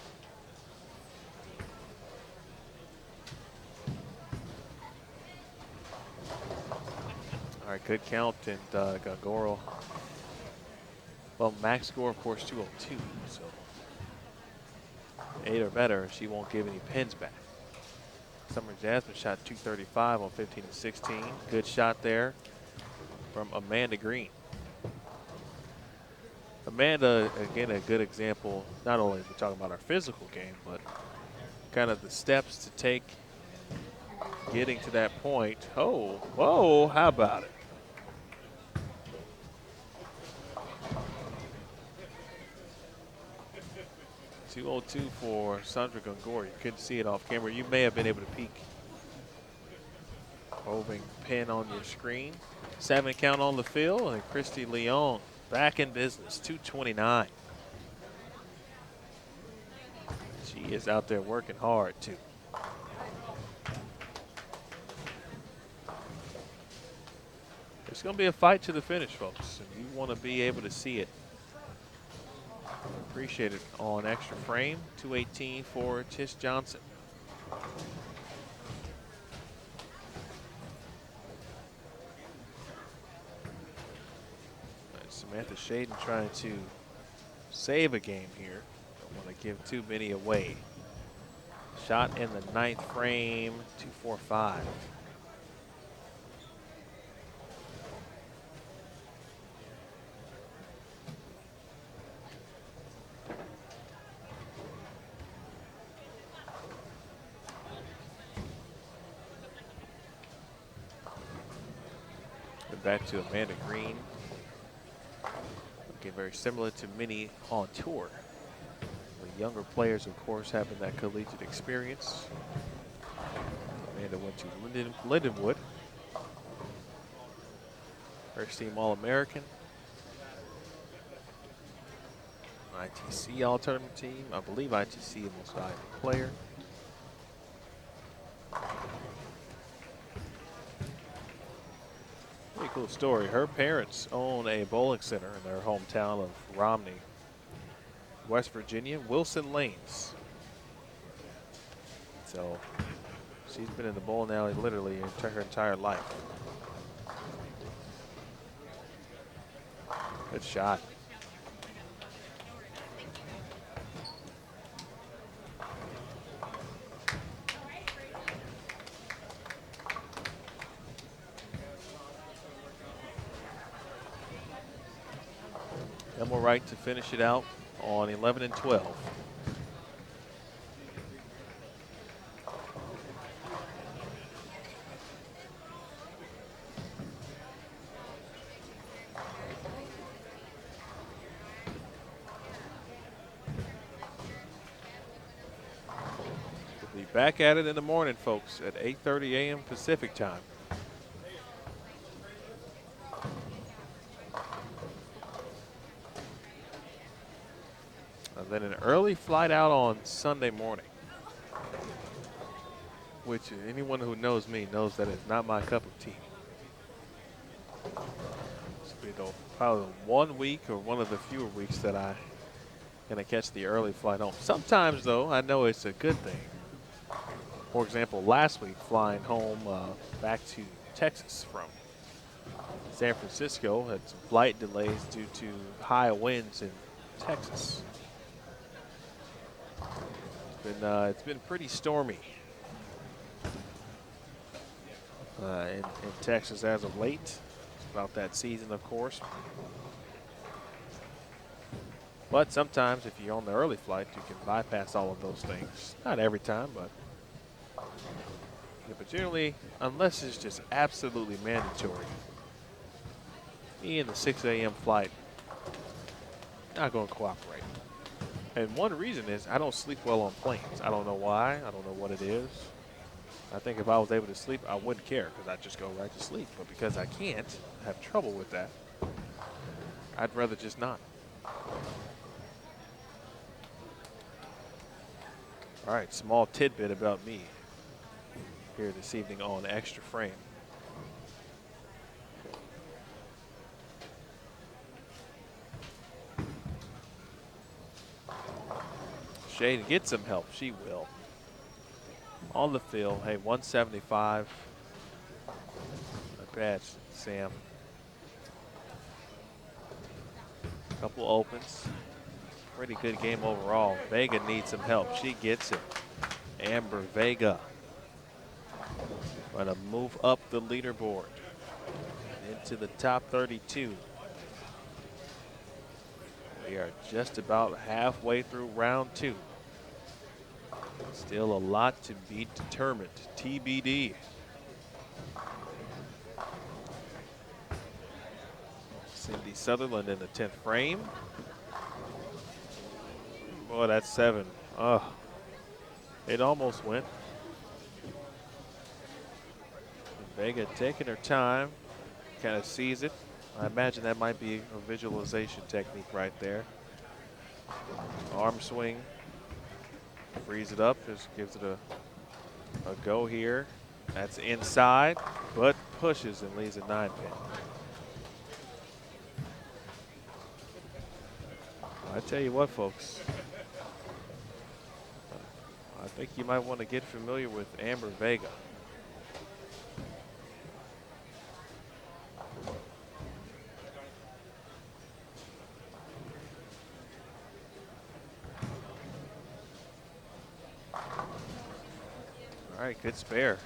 All right, good count, and Gongora. Well, max score, of course, 202. So 8 or better, she won't give any pins back. Summer Jasmine shot 235 on 15 and 16. Good shot there from Amanda Green. Amanda, again, a good example. Not only we're talking about our physical game, but kind of the steps to take getting to that point. Oh, whoa, how about it? 202 for Sandra Gongor. You couldn't see it off camera. You may have been able to peek. Moving pin on your screen. 7 count on the field, and Christy Leon back in business, 229. She is out there working hard, too. It's going to be a fight to the finish, folks, and you want to be able to see it. Appreciate it on extra frame. 218 for Tish Johnson. Samantha Shaden trying to save a game here. Don't want to give too many away. Shot in the 9th frame, 245. Back to Amanda Green. Looking very similar to Minnie on tour. The younger players, of course, having that collegiate experience. Amanda went to Lindenwood. First team All-American. ITC All-Tournament team. I believe ITC most valuable player. Pretty cool story. Her parents own a bowling center in their hometown of Romney, West Virginia, Wilson Lanes. So she's been in the bowling alley literally her entire life. Good shot. Emma Wright to finish it out on 11 and 12. We'll be back at it in the morning, folks, at 8:30 a.m. Pacific time. And then an early flight out on Sunday morning, which anyone who knows me knows that it's not my cup of tea. This will be probably 1 week or one of the fewer weeks that I'm going to catch the early flight home. Sometimes, though, I know it's a good thing. For example, last week, flying home back to Texas from San Francisco, had some flight delays due to high winds in Texas. It's been pretty stormy in Texas as of late. It's about that season, of course. But sometimes if you're on the early flight, you can bypass all of those things. Not every time, but generally, unless it's just absolutely mandatory, me and the 6 a.m. flight, not going to cooperate. And one reason is I don't sleep well on planes. I don't know why. I don't know what it is. I think if I was able to sleep, I wouldn't care because I'd just go right to sleep. But because I can't, I have trouble with that. I'd rather just not. All right, small tidbit about me here this evening on Extra Frame. Shade get some help. She will. On the field, hey, 175. Not bad, Sam. Couple opens. Pretty good game overall. Vega needs some help. She gets it. Amber Vega trying to move up the leaderboard into the top 32. We are just about halfway through round 2. Still a lot to be determined. TBD. Cindy Sutherland in the 10th frame. Boy, that's 7. Oh, it almost went. Vega taking her time, kind of sees it. I imagine that might be a visualization technique right there. Arm swing, frees it up, just gives it a go here. That's inside, but pushes and leaves a 9-pin. I tell you what, folks, I think you might want to get familiar with Amber Vega. All right, good spare.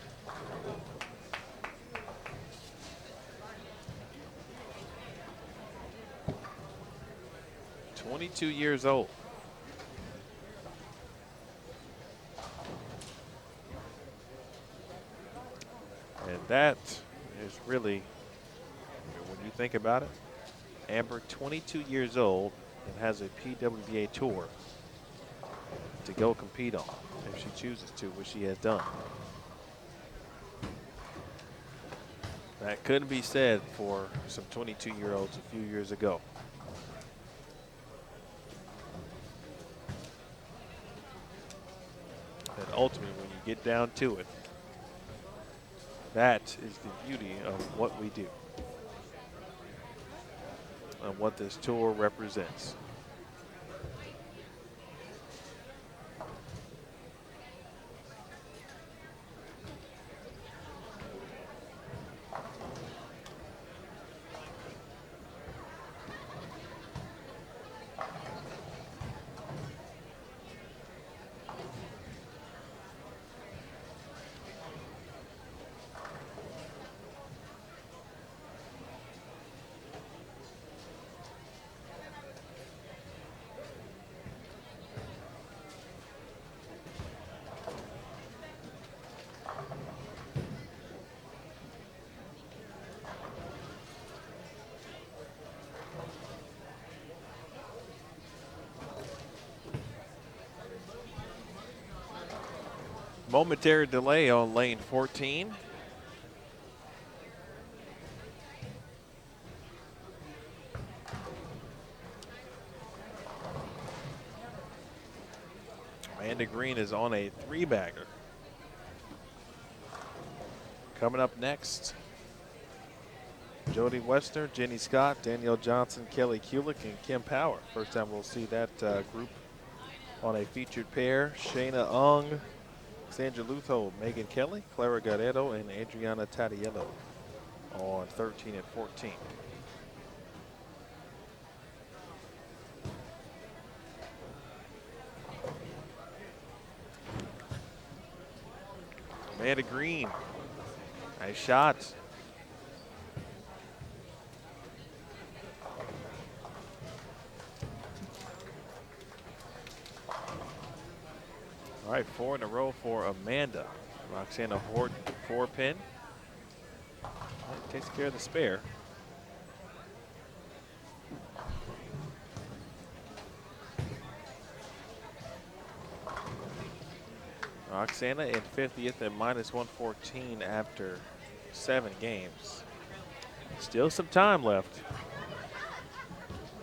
"22 years old. And that is really, when you think about it, Amber, 22 years old, and has a PWBA tour to go compete on if she chooses to, which she has done. That couldn't be said for some 22-year-olds a few years ago. And ultimately, when you get down to it, that is the beauty of what we do and what this tour represents. Momentary delay on lane 14. Amanda Green is on a 3-bagger. Coming up next, Jody Westner, Jenny Scott, Danielle Johnson, Kelly Kulick, and Kim Power. First time we'll see that group on a featured pair. Shayna Ung, Sandra Lutho, Megan Kelly, Clara Guerrero, and Adriana Tadiello on 13 and 14. Amanda Green, nice shot. All right, 4 in a row for Amanda. Roxana Horton, 4-pin. Takes care of the spare. Roxana in 50th at -114 after 7 games. Still some time left.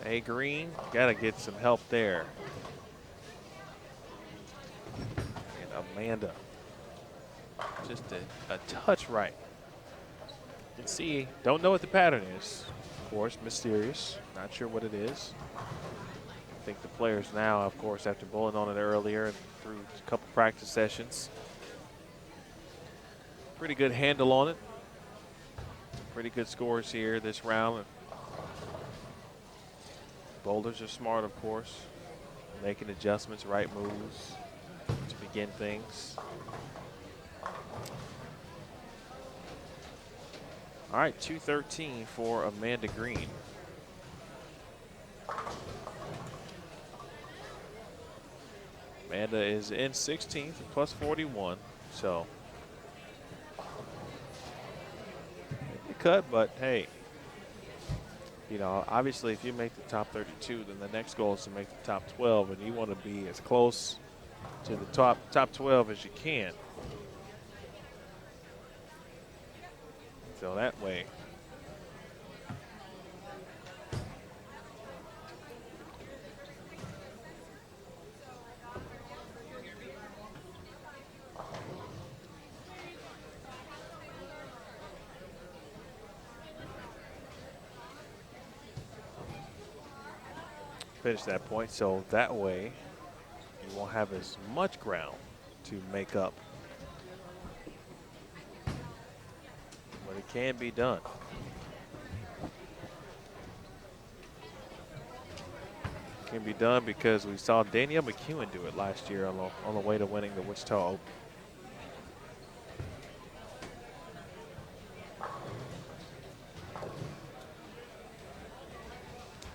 A Green, gotta get some help there. And Amanda, just a touch right. You can see, don't know what the pattern is. Of course, mysterious, not sure what it is. I think the players now, of course, after bowling on it earlier and through a couple practice sessions, pretty good handle on it. Pretty good scores here this round. Bowlers are smart, of course, making adjustments, right moves to begin things. All right, 213 for Amanda Green. Amanda is in 16th, +41, so the cut, but hey, You know, obviously, if you make the top 32, then the next goal is to make the top 12, and you want to be as close to the top 12 as you can. So that way, finish that point. So that way, you won't have as much ground to make up. But it can be done. Can be done because we saw Danielle McEwen do it last year on the way to winning the Wichita Open.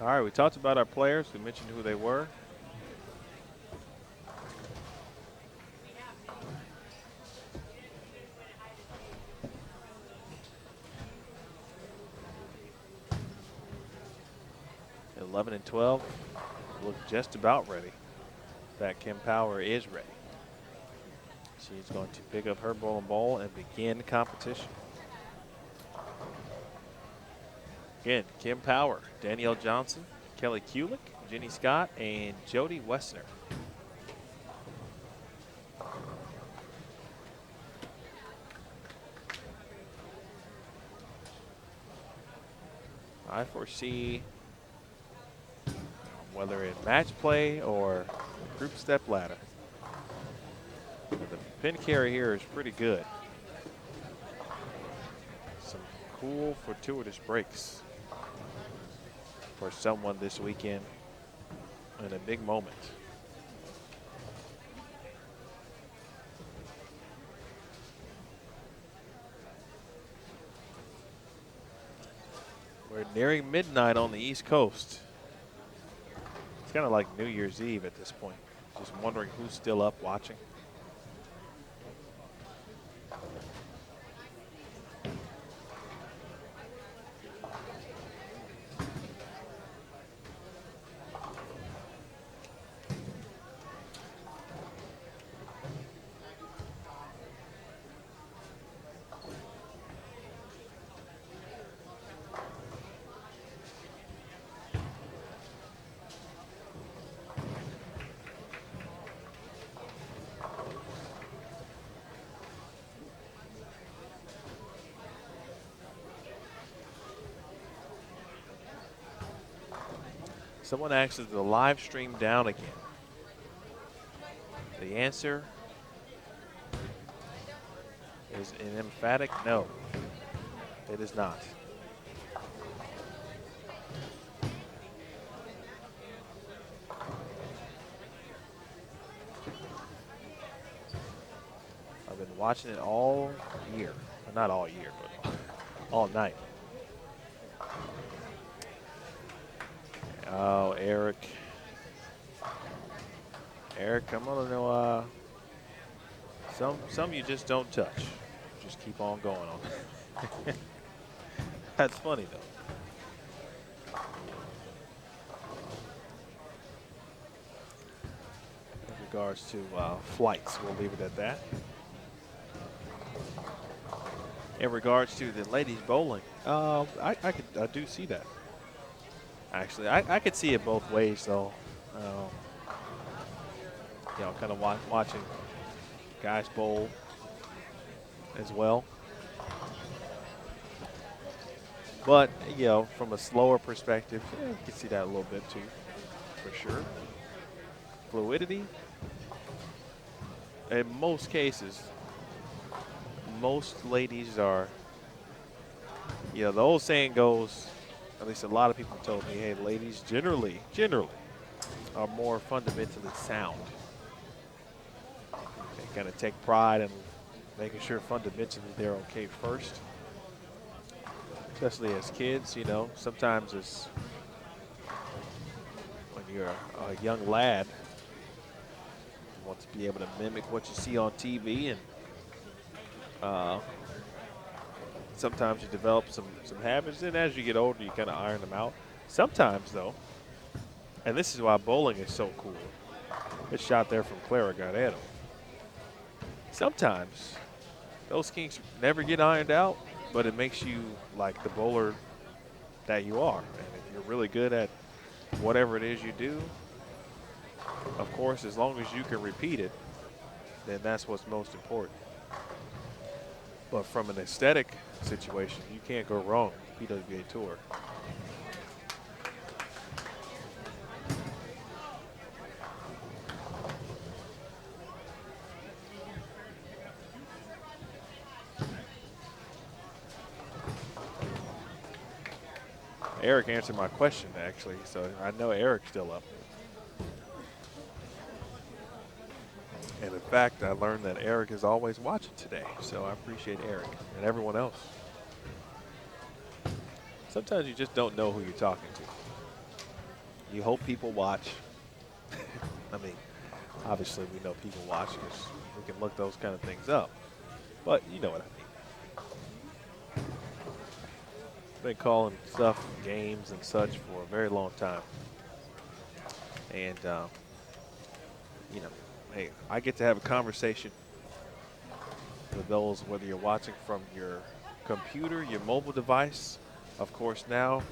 All right, we talked about our players. We mentioned who they were. At 11 and 12, look just about ready. In fact, Kim Power is ready. She's going to pick up her bowling ball and begin competition. Again, Kim Power, Danielle Johnson, Kelly Kulick, Jenny Scott, and Jody Wessner. I foresee, whether in match play or group step ladder, the pin carry here is pretty good. Some cool fortuitous breaks for someone this weekend in a big moment. We're nearing midnight on the East Coast. It's kind of like New Year's Eve at this point. Just wondering who's still up watching. Someone asked, is the live stream down again? The answer is an emphatic no. It is not. I've been watching it all year. Well, not all year, but all night. Oh, Eric. Eric, I'm gonna know some you just don't touch. Just keep on going on. That's funny though. In regards to flights, we'll leave it at that. In regards to the ladies bowling, I do see that. Actually, I could see it both ways, though. You know, kind of watching guys bowl as well. But, you know, from a slower perspective, yeah, you can see that a little bit too, for sure. Fluidity. In most cases, most ladies are, you know, the old saying goes, at least a lot of people told me, hey, ladies generally are more fundamentally sound. They kind of take pride in making sure fundamentally they're okay first. Especially as kids, you know, sometimes it's when you're a young lad, you want to be able to mimic what you see on TV, and sometimes you develop some habits, and as you get older, you kind of iron them out. Sometimes, though, and this is why bowling is so cool. It's shot there from Clara Garnero. Sometimes those kinks never get ironed out, but it makes you like the bowler that you are. And if you're really good at whatever it is you do, of course, as long as you can repeat it, then that's what's most important. But from an aesthetic situation, you can't go wrong with the PWBA Tour. Eric answered my question, actually, so I know Eric's still up. And in fact, I learned that Eric is always watching today, so I appreciate Eric and everyone else. Sometimes you just don't know who you're talking to. You hope people watch. I mean, obviously we know people watch because we can look those kind of things up, but you know what I mean. Been calling stuff games and such for a very long time. And, you know, hey, I get to have a conversation with those, whether you're watching from your computer, your mobile device, of course now,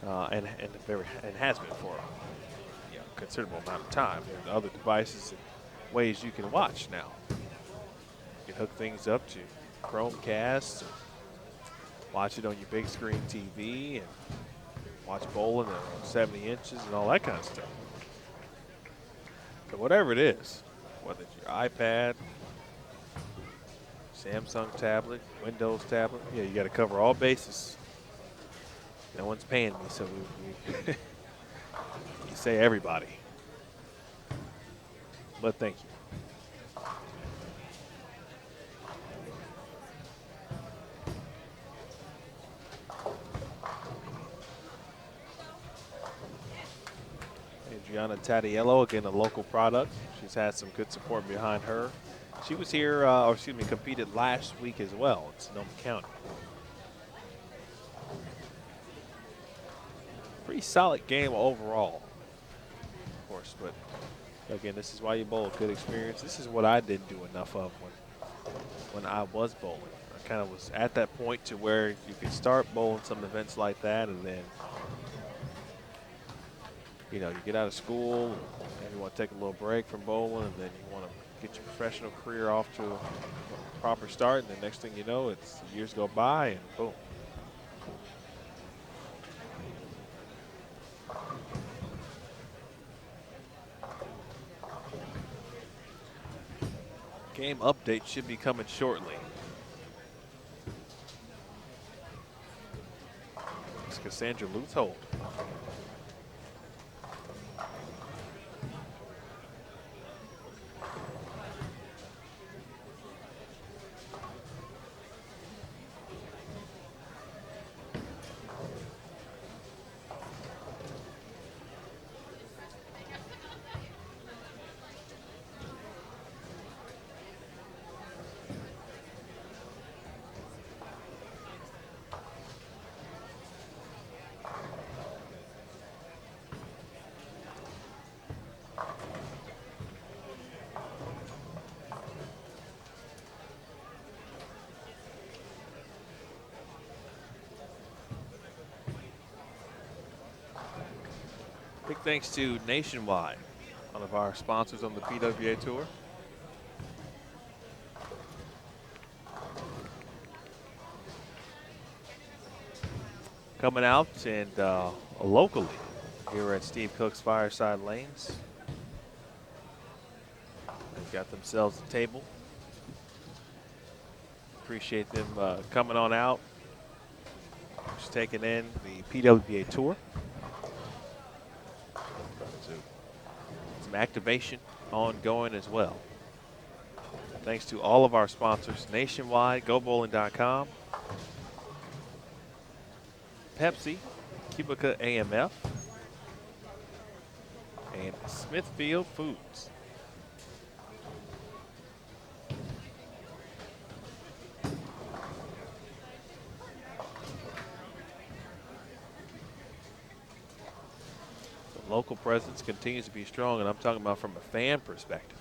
and has been for a considerable amount of time. There's other devices and ways you can watch now. You can hook things up to Chromecast, watch it on your big screen TV, and watch bowling at 70 inches and all that kind of stuff. So whatever it is, whether it's your iPad, Samsung tablet, Windows tablet, yeah, you got to cover all bases. No one's paying me, so we you say everybody. But thank you. Adriana Tatiello, again, a local product. She's had some good support behind her. She was here, competed last week as well in Sonoma County. Pretty solid game overall, of course, but again, this is why you bowl. Good experience. This is what I didn't do enough of when I was bowling. I kind of was at that point to where you could start bowling some events like that, and then you get out of school, and you want to take a little break from bowling, and then you want to get your professional career off to a proper start, and the next thing you know, years go by, and boom. Game update should be coming shortly. It's Cassandra Luthold. Big thanks to Nationwide, one of our sponsors on the PWBA Tour. Coming out and locally here at Steve Cook's Fireside Lanes. They've got themselves a table. Appreciate them coming on out, just taking in the PWBA Tour. So some activation ongoing as well. Thanks to all of our sponsors, Nationwide, GoBowling.com, Pepsi, Cubica AMF, and Smithfield Foods. local presence continues to be strong, and I'm talking about from a fan perspective.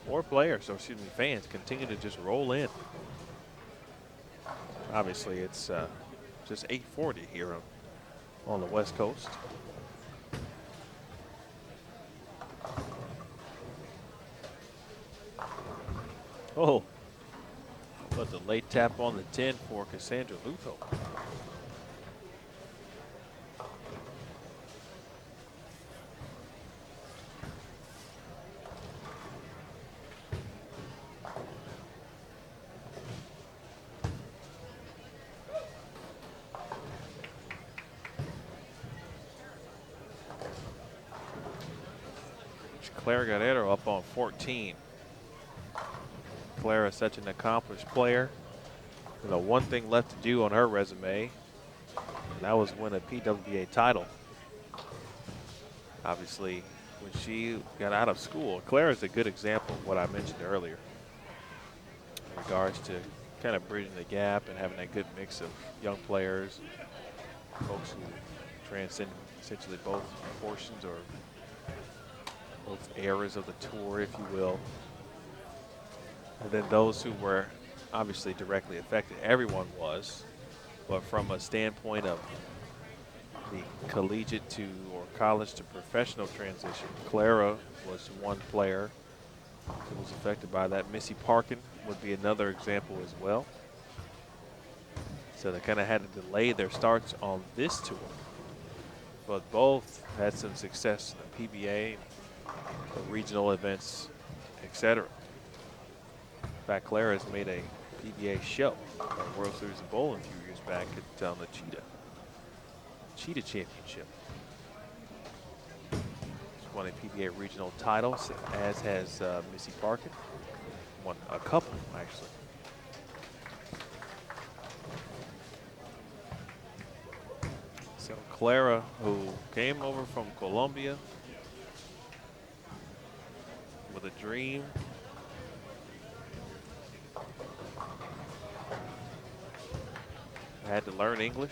More players, or excuse me, fans continue to just roll in. Obviously, it's just 8:40 here on the West Coast. Oh, but the late tap on the 10 for Cassandra Lutho. Clara Guerrero up on 14. Clara is such an accomplished player. You know, one thing left to do on her resume, and that was win a PWBA title. Obviously, when she got out of school, Clara is a good example of what I mentioned earlier in regards to kind of bridging the gap and having that good mix of young players, folks who transcend essentially both portions or both eras of the tour, if you will. And then those who were obviously directly affected. Everyone was, but from a standpoint of the collegiate to or college to professional transition, Clara was one player who was affected by that. Missy Parkin would be another example as well. So they kind of had to delay their starts on this tour, but both had some success in the PBA, the regional events, etc. In fact, Clara has made a PBA show at World Series of Bowling a few years back at the Cheetah Championship. She's won a PBA regional title, as has Missy Parkin. Won a couple, actually. So Clara, who came over from Colombia with a dream, had to learn English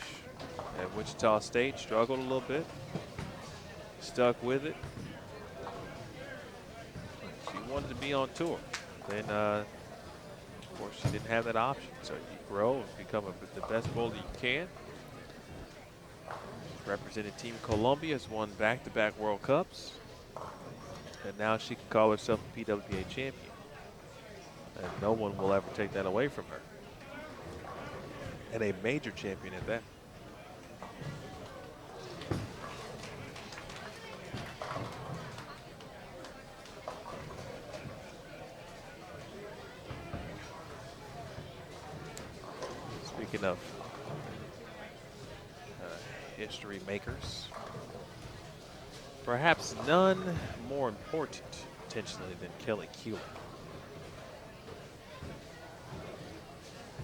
at Wichita State, struggled a little bit, stuck with it. She wanted to be on tour. Then, of course, she didn't have that option. So you grow and become the best bowler you can. Represented Team Colombia, has won back-to-back World Cups. And now she can call herself a PWBA champion. And no one will ever take that away from her. And a major champion at that. Speaking of history makers, perhaps none more important potentially than Kelly Kuehl.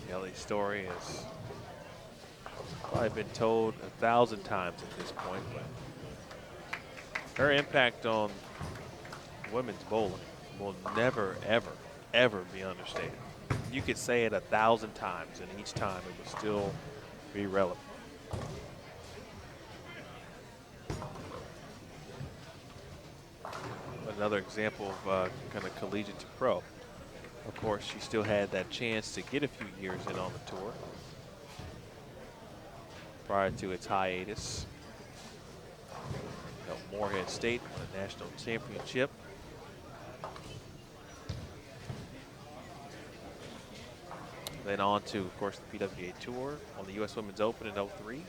Kelly's story has probably been told 1,000 times at this point, but her impact on women's bowling will never, ever, ever be understated. You could say it 1,000 times, and each time it would still be relevant. Another example of kind of collegiate to pro. Of course, she still had that chance to get a few years in on the tour prior to its hiatus. Morehead State won the national championship. Then on to, of course, the PWBA Tour on the U.S. Women's Open in '03.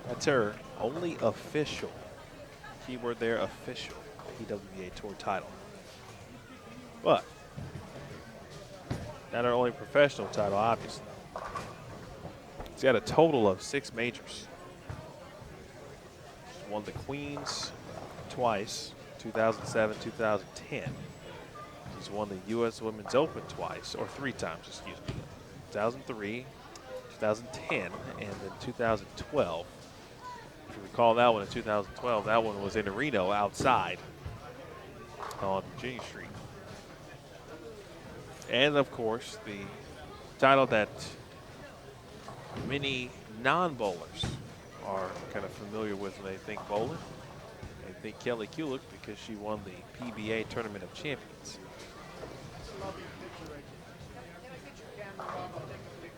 That's her only official, keyword there, official PWBA Tour title. But not her only professional title, obviously. She's got a total of 6 majors. She's won the Queens twice, 2007, 2010. She's won the U.S. Women's Open twice, or 3 times, excuse me. 2003, 2010, and then 2012. If you recall that one in 2012, that one was in Reno outside on Virginia Street. And of course, the title that many non-bowlers are kind of familiar with when they think bowling. They think Kelly Kulick because she won the PBA Tournament of Champions.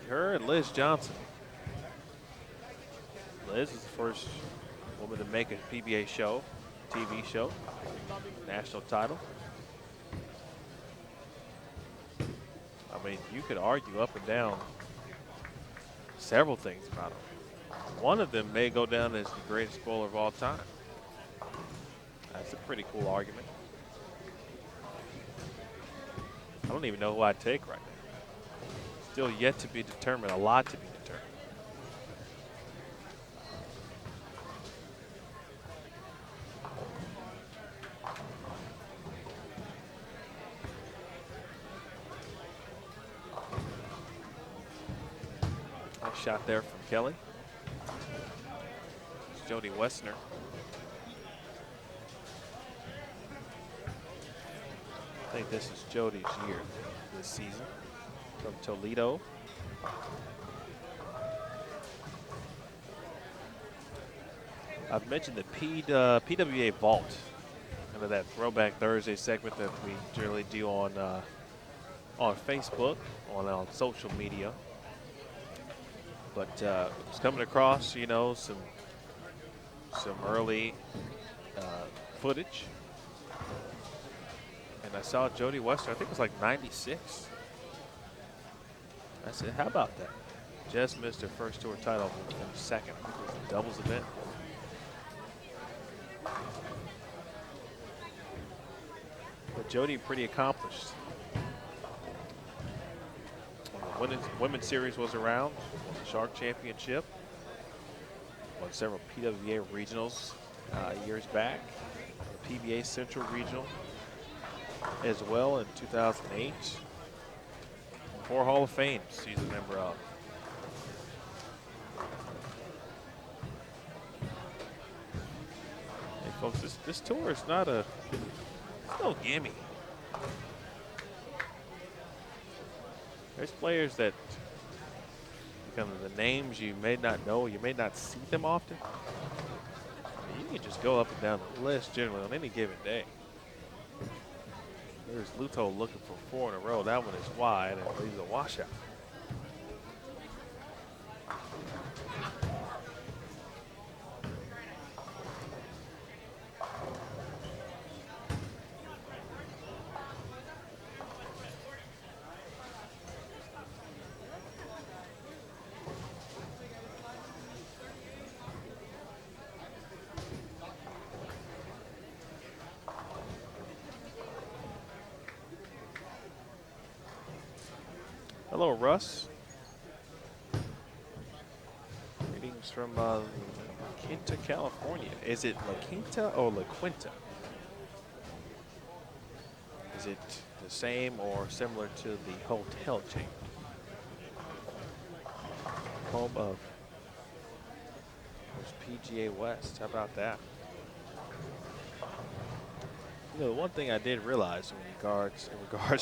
Her and Liz Johnson. Liz is the first woman to make a PBA show, TV show, national title. I mean, you could argue up and down several things about her. One of them may go down as the greatest bowler of all time. That's a pretty cool argument. I don't even know who I'd take right now. Still yet to be determined, a lot to be determined. Nice shot there from Kelly. It's Jody Wessner. I think this is Jody's year this season from Toledo. I've mentioned the PWBA Vault, kind of that Throwback Thursday segment that we generally do on Facebook, on social media. But it's coming across, you know, some early footage. And I saw Jody Wester, I think it was like 96. I said, how about that? Just missed her first tour title in second. It was a doubles event. But Jody pretty accomplished. When the women's series was around, won the Shark Championship, won several PWBA regionals years back, the PBA Central Regional as well in 2008. 4 Hall of Fames she's a member of. Hey folks, this tour is not it's no gimme. There's players that become the names you may not know, you may not see them often. I mean, you can just go up and down the list generally on any given day. There's Luto looking for 4 in a row. That one is wide and leaves a washout. Hello, Russ. Greetings from La Quinta, California. Is it La Quinta or La Quinta? Is it the same or similar to the hotel chain? Home of PGA West. How about that? You know, the one thing I did realize in regards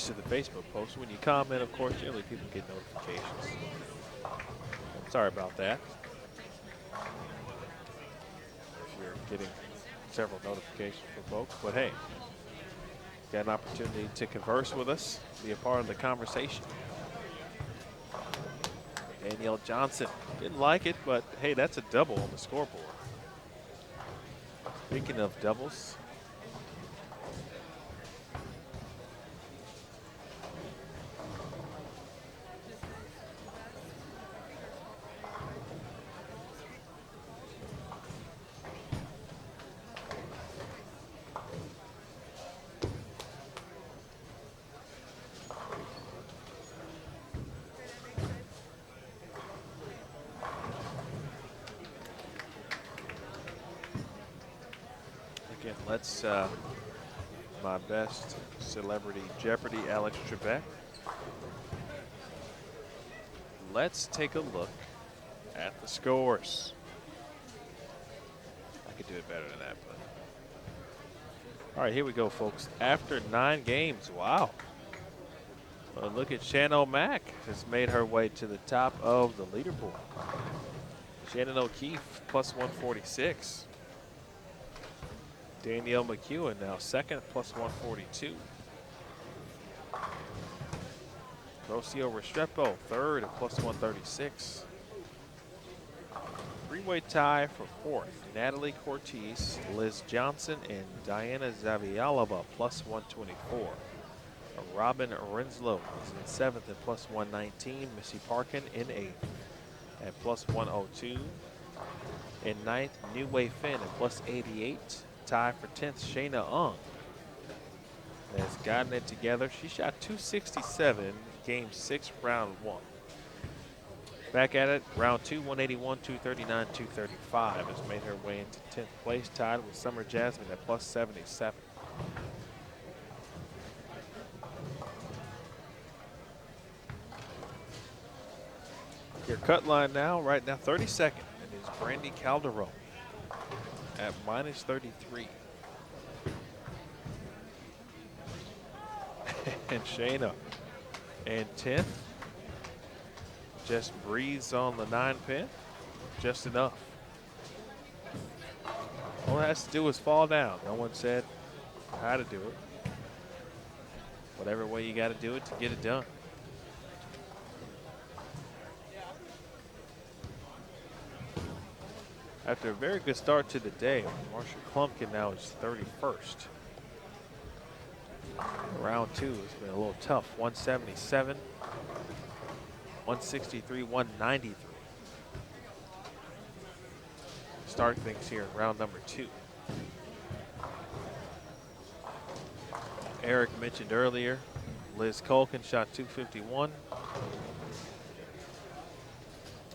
to the Facebook post, when you comment, of course, generally people get notifications. I'm sorry about that. If you're getting several notifications from folks, but hey, got an opportunity to converse with us, be a part of the conversation. Danielle Johnson didn't like it, but hey, that's a double on the scoreboard. Speaking of doubles, let's my best celebrity Jeopardy, Alex Trebek. Let's take a look at the scores. I could do it better than that, but all right, here we go, folks. After 9 games, wow. Well, look at Shannon O'Mac has made her way to the top of the leaderboard. Shannon O'Keefe plus 146. Danielle McEwen now second, plus 142. Rocio Restrepo third at plus 136. Three-way tie for fourth. Natalie Cortez, Liz Johnson, and Diana Zavialova plus 124. Robin Renslow is in seventh at plus 119. Missy Parkin in eighth at plus 102. In ninth, New Wei Finn at plus 88. Tie for 10th, Shayna Ung has gotten it together. She shot 267, game 6, round 1. Back at it, round 2, 181, 239, 235 has made her way into 10th place, tied with Summer Jasmine at plus 77. Your cut line now, right now, 32nd, and is Brandy Calderon at minus 33. And Shayna in 10th. Just breathes on the 9-pin, just enough. All it has to do is fall down. No one said how to do it. Whatever way you got to do it to get it done. After a very good start to the day, Marsha Klumpkin now is 31st. Round 2 has been a little tough. 177, 163, 193. Start things here in round number 2. Eric mentioned earlier, Liz Culkin shot 251.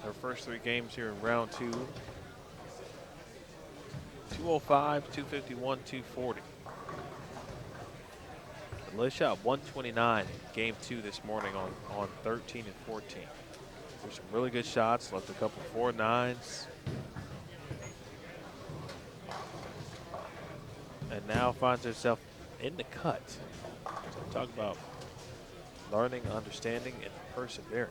Her first 3 games here in round 2. 205, 251, 240. Liz shot 129 in game 2 this morning on 13 and 14. There's some really good shots, left a couple 4-9s. And now finds herself in the cut. So talk about learning, understanding, and persevering.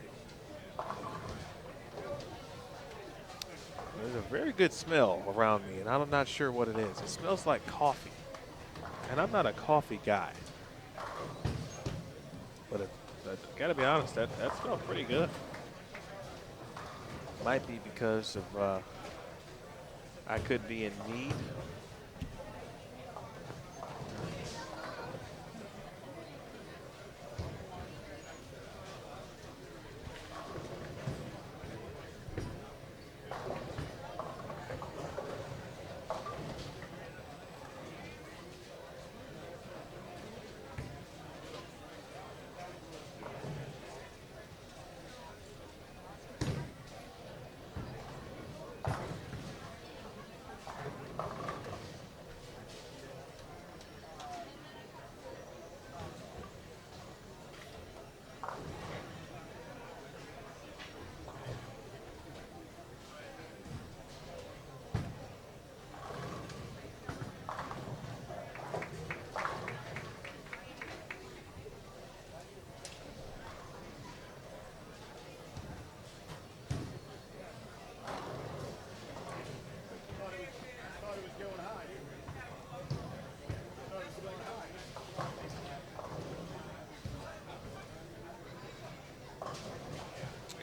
There's a very good smell around me, and I'm not sure what it is. It smells like coffee, and I'm not a coffee guy. But I gotta be honest, that smells pretty good. Might be because of I could be in need.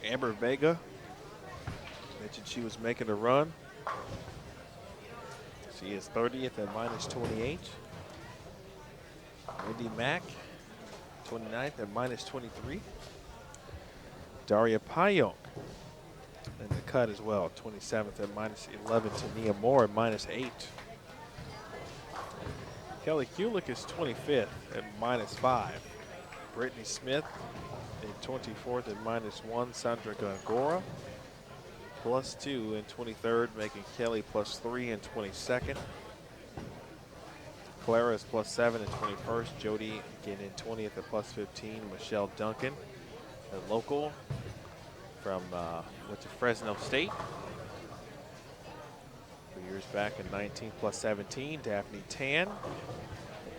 Amber Vega mentioned she was making a run. She is 30th at minus 28. Wendy Mack, 29th at minus 23. Daria Payong in the cut as well, 27th at minus 11. Tania Moore at minus 8. Kelly Kulik is 25th at minus 5. Brittany Smith in 24th at minus 1. Sandra Gongora plus 2 in 23rd, making Kelly plus 3 in 22nd. Clara is plus 7 in 21st. Jody again in 20th at plus 15. Michelle Duncan, a local from went to Fresno State 2 years back in 19 plus 17. Daphne Tan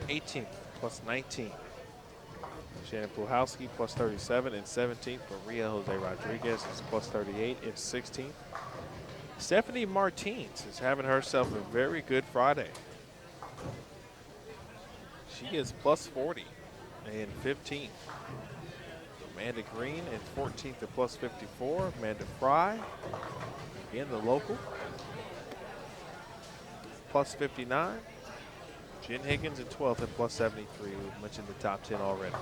18th plus 19. Shannon Puhalski plus 37 in 17th. Maria Jose Rodriguez is plus 38 in 16th. Stephanie Martins is having herself a very good Friday. She is plus 40 in 15th. Amanda Green in 14th at plus 54. Amanda Fry, again the local, plus 59. Jen Higgins in 12th at plus 73. We mentioned the top 10 already.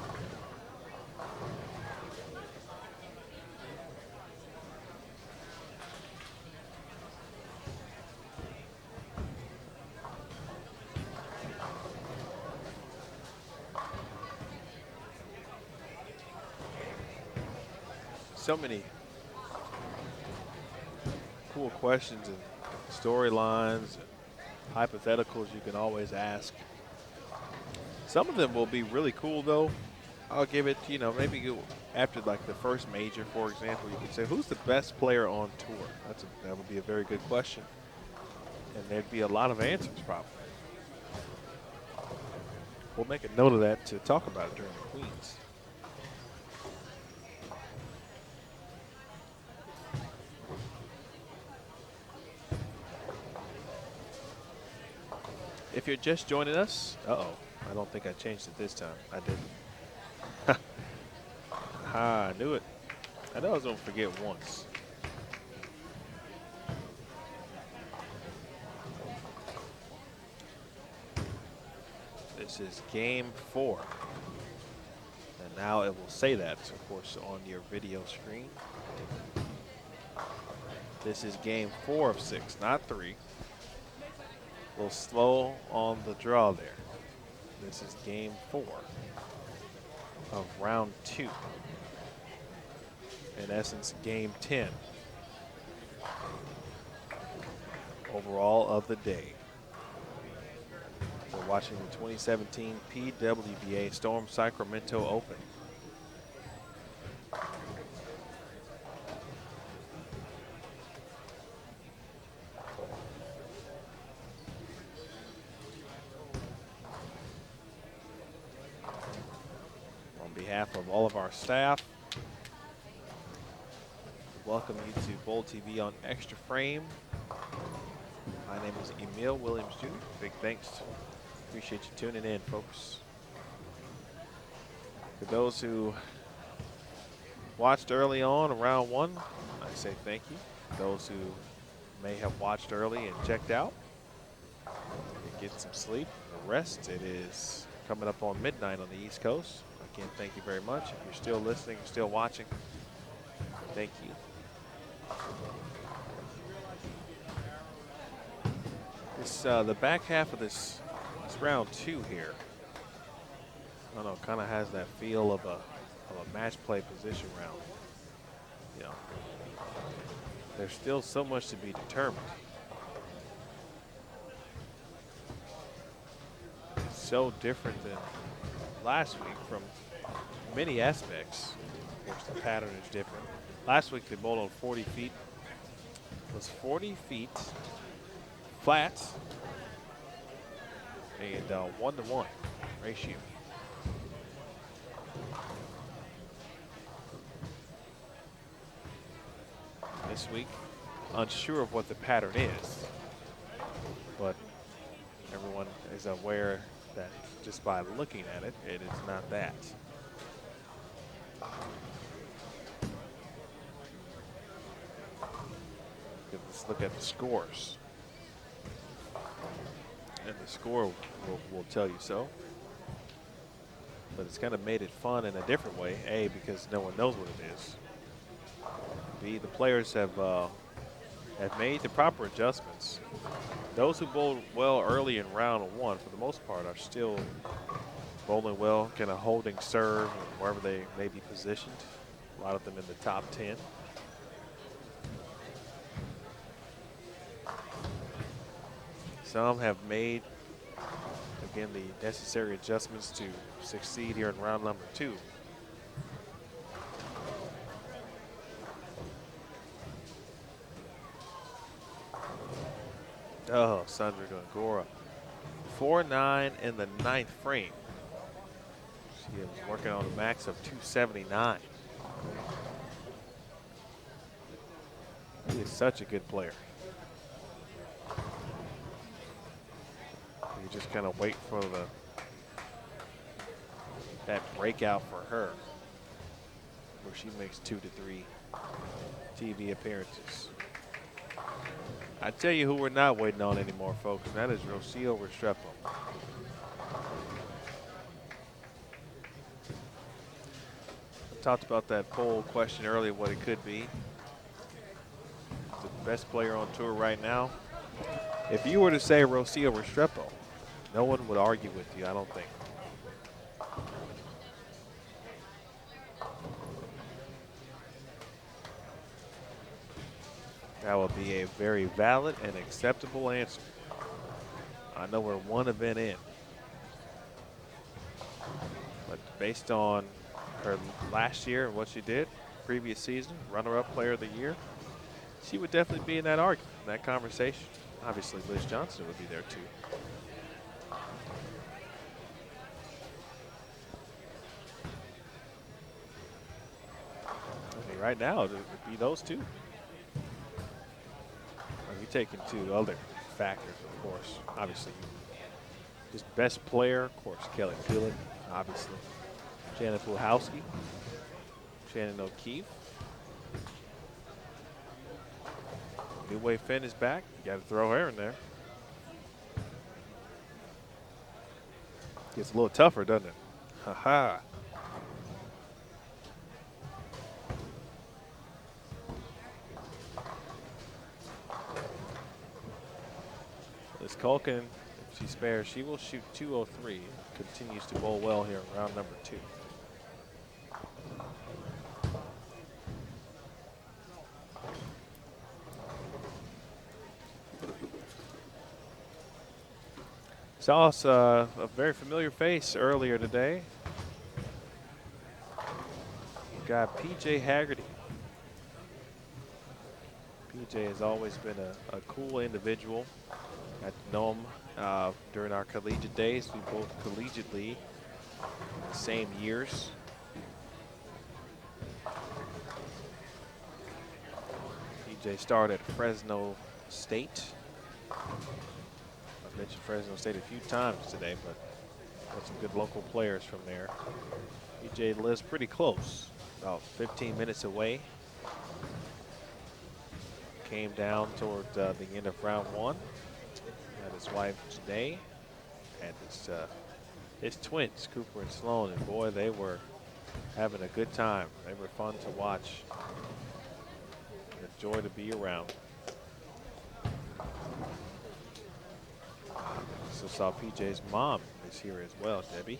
So many cool questions and storylines and hypotheticals you can always ask. Some of them will be really cool though. I'll give it, you know, maybe after like the first major, for example, you could say, who's the best player on tour? That would be a very good question. And there'd be a lot of answers probably. We'll make a note of that to talk about it during the Queens. If you're just joining us, I don't think I changed it this time. I didn't. I knew it. I know I was going to forget once. This is game 4. And now it will say that, of course, on your video screen. This is game 4 of 6, not 3. A little slow on the draw there. This is game 4 of round 2. In essence, game 10 overall of the day. We're watching the 2017 PWBA Storm Sacramento Open. On behalf of all of our staff, welcome you to Bowl TV on Extra Frame. My name is Emil Williams Jr. Big thanks. Appreciate you tuning in, folks. For those who watched early on round 1, I say thank you. Those who may have watched early and checked out, get some sleep, rest. It is coming up on midnight on the East Coast. Again, thank you very much. If you're still listening, you're still watching, thank you. This the back half of this round 2 here. I don't know, kind of has that feel of a match play position round. You know, there's still so much to be determined. So different than last week from many aspects. Of course, the pattern is different. Last week they bowled on 40 feet. It was 40 feet flat and 1-to-1 ratio. This week, unsure of what the pattern is, but everyone is aware that just by looking at it, it is not that. Let's look at the scores. And the score will tell you so. But it's kind of made it fun in a different way. A, because no one knows what it is. B, the players have made the proper adjustments. Those who bowled well early in round 1, for the most part, are still bowling well, kind of holding serve wherever they may be positioned. A lot of them in the top 10. Some have made, again, the necessary adjustments to succeed here in round number 2. Oh, Sandra Gongora. 4-9 in the 9th frame. She is working on a max of 279. He is such a good player. You just kind of wait for that breakout for her, where she makes 2 to 3 TV appearances. I tell you who we're not waiting on anymore, folks, and that is Rocio Restrepo. I talked about that poll question earlier, what it could be. The best player on tour right now. If you were to say Rocio Restrepo, no one would argue with you, I don't think. That would be a very valid and acceptable answer. I know we're one event in, but based on her last year and what she did, previous season, runner-up player of the year, she would definitely be in that argument, in that conversation. Obviously, Liz Johnson would be there too. I mean, right now, it would be those two. You take into other factors, of course. Obviously, just best player, of course, Kelly Kulick, obviously. Shannon Puhalski, Shannon O'Keefe. New Way Finn is back. You got to throw her in there. Gets a little tougher, doesn't it? Ha-ha. Liz Culkin, if she spares, she will shoot 203. Continues to bowl well here in round number 2. Saw us a very familiar face earlier today. We've got PJ Haggerty. PJ has always been a cool individual. Got to know him during our collegiate days. We both collegiately the same years. PJ started at Fresno State. I've mentioned Fresno State a few times today, but got some good local players from there. PJ lives pretty close, about 15 minutes away. Came down toward the end of round 1. Had his wife Janae and his twins, Cooper and Sloan, and boy, they were having a good time. They were fun to watch. A joy to be around. Also saw PJ's mom is here as well, Debbie.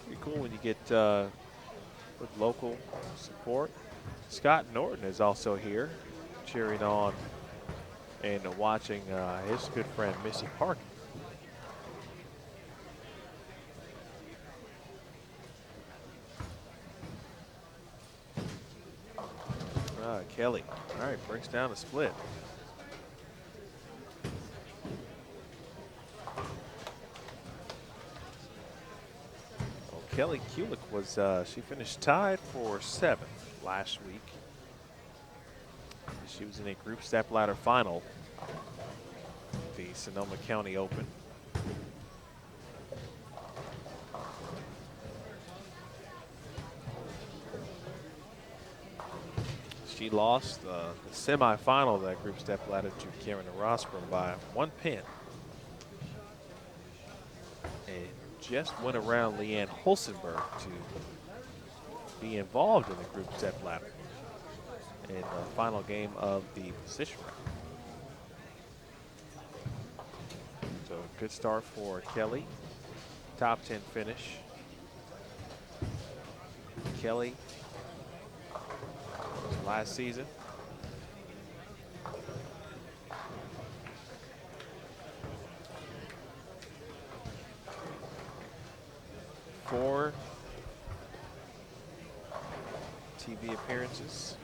Pretty cool when you get with local support. Scott Norton is also here, cheering on and watching his good friend Missy Park. Kelly, all right, breaks down the split. Well, Kelly Kulick was, she finished tied for 7th last week. She was in a group step ladder final, the Sonoma County Open. She lost the semifinal of that group step ladder to Karen Rosburn by 1 pin. And just went around Leanne Holsenberg to be involved in the group step ladder in the final game of the position round. So good start for Kelly. Top 10 finish. Kelly last season. Four TV appearances.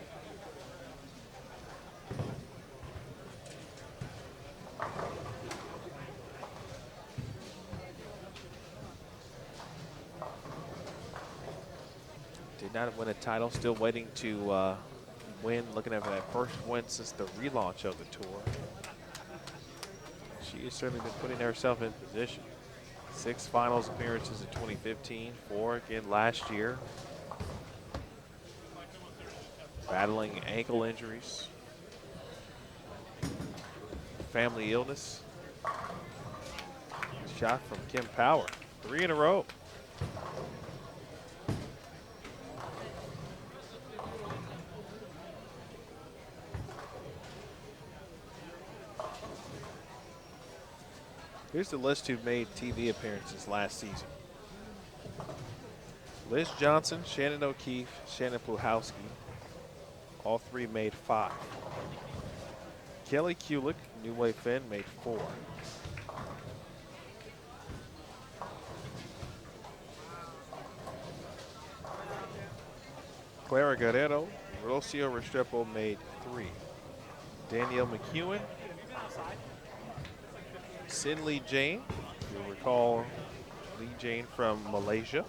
Did not win a title. Still waiting to win. Looking at that first win since the relaunch of the tour. She has certainly been putting herself in position. 6 finals appearances in 2015, 4 again last year. Battling ankle injuries, family illness. Shot from Kim Power, 3 in a row. Here's the list who made TV appearances last season. Liz Johnson, Shannon O'Keefe, Shannon Puhowski. All 3 made 5. Kelly Kulick, New Wave Finn, made 4. Clara Guerrero, Rocio Restrepo made 3. Danielle McEwen, Sin Lee Jane, you'll recall Lee Jane from Malaysia.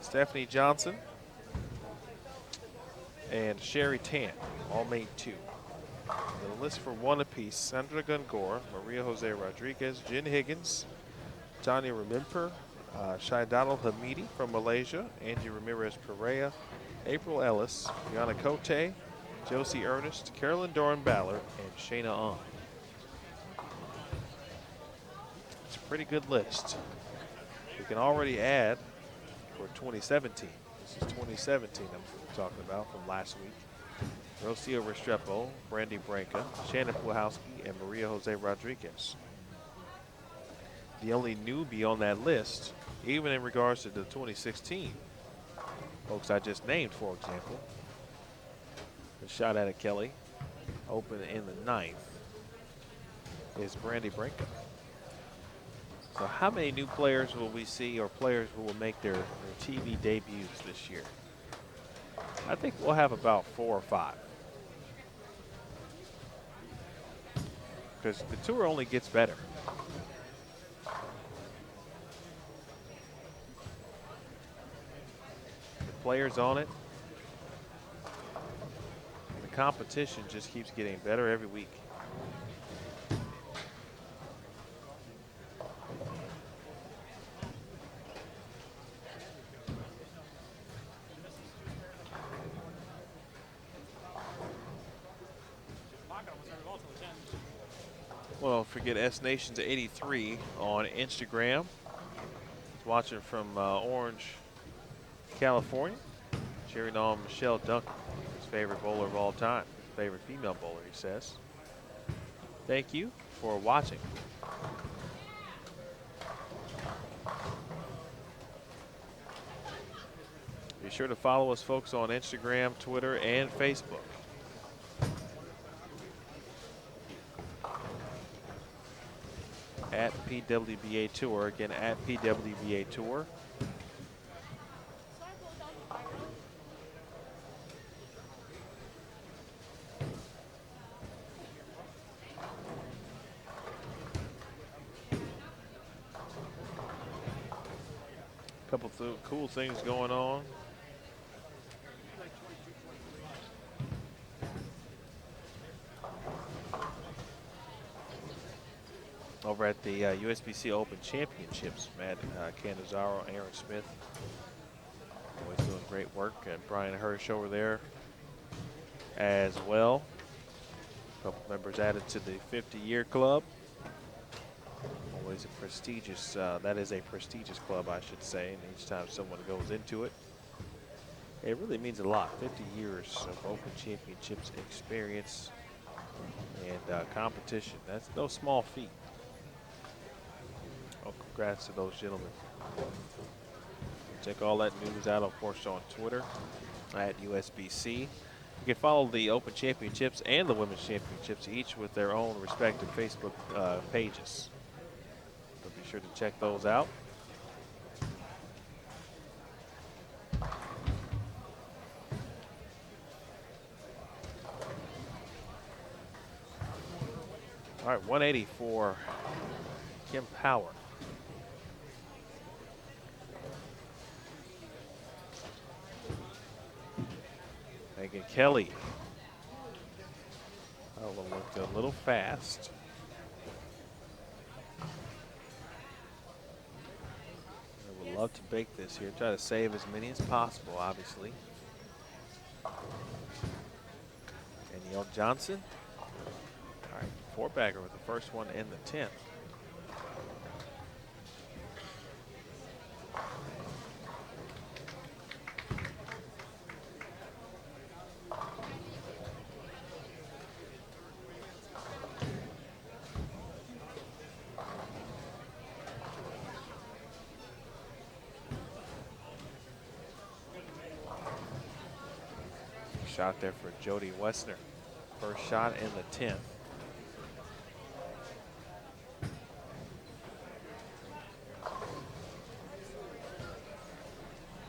Stephanie Johnson and Sherry Tan all made 2. The list for 1 apiece: Sandra Gungor, Maria Jose Rodriguez, Jen Higgins, Tanya Remimper, Shaidal Hamidi from Malaysia, Angie Ramirez Perea, April Ellis, Brianna Cote, Josie Ernest, Carolyn Doran Ballard, and Shayna On. It's a pretty good list. We can already add for 2017. This is 2017 I'm talking about from last week. Rocio Restrepo, Brandy Branca, Shannon Puhowski, and Maria Jose Rodriguez. The only newbie on that list, even in regards to the 2016 folks I just named, for example, the shot at a Kelly, open in the 9th, is Brandy Branca. So how many new players will we see, or players who will make their TV debuts this year? I think we'll have about 4 or 5. Because the tour only gets better. The players on it, and the competition just keeps getting better every week. Well, don't forget S Nations 83 on Instagram. Watching from Orange, California. Cheering on Michelle Duncan, his favorite bowler of all time, his favorite female bowler, he says. Thank you for watching. Be sure to follow us, folks, on Instagram, Twitter, and Facebook. At PWBA Tour, again at PWBA Tour. Couple of cool things going on. Over at the USBC Open Championships, Matt Canizaro, Aaron Smith, always doing great work, and Brian Hirsch over there as well. A couple members added to the 50-year club. Always a prestigious, that is a prestigious club, I should say, and each time someone goes into it, it really means a lot. 50 years of Open Championships experience and competition. That's no small feat. Oh, congrats to those gentlemen. Check all that news out, of course, on Twitter at USBC. You can follow the Open Championships and the Women's Championships, each with their own respective Facebook pages. So be sure to check those out. All right, 180 for Kim Power. Megan Kelly. Oh, looked a little fast. I would love to bake this here. Try to save as many as possible, obviously. Danielle Johnson. All right, four-bagger with the first one in the 10th. Shot there for Jody Wessner. First shot in the 10th.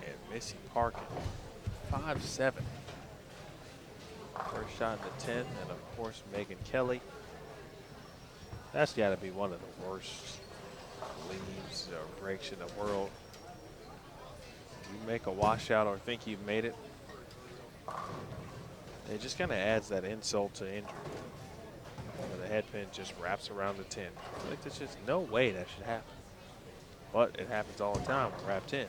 And Missy Parkin, 5'7". First shot in the 10th, and of course Megan Kelly. That's got to be one of the worst leaves or breaks in the world. You make a washout or think you've made it, it just kind of adds that insult to injury. When the head pin just wraps around the 10. Like, there's just no way that should happen. But it happens all the time with wrap 10s.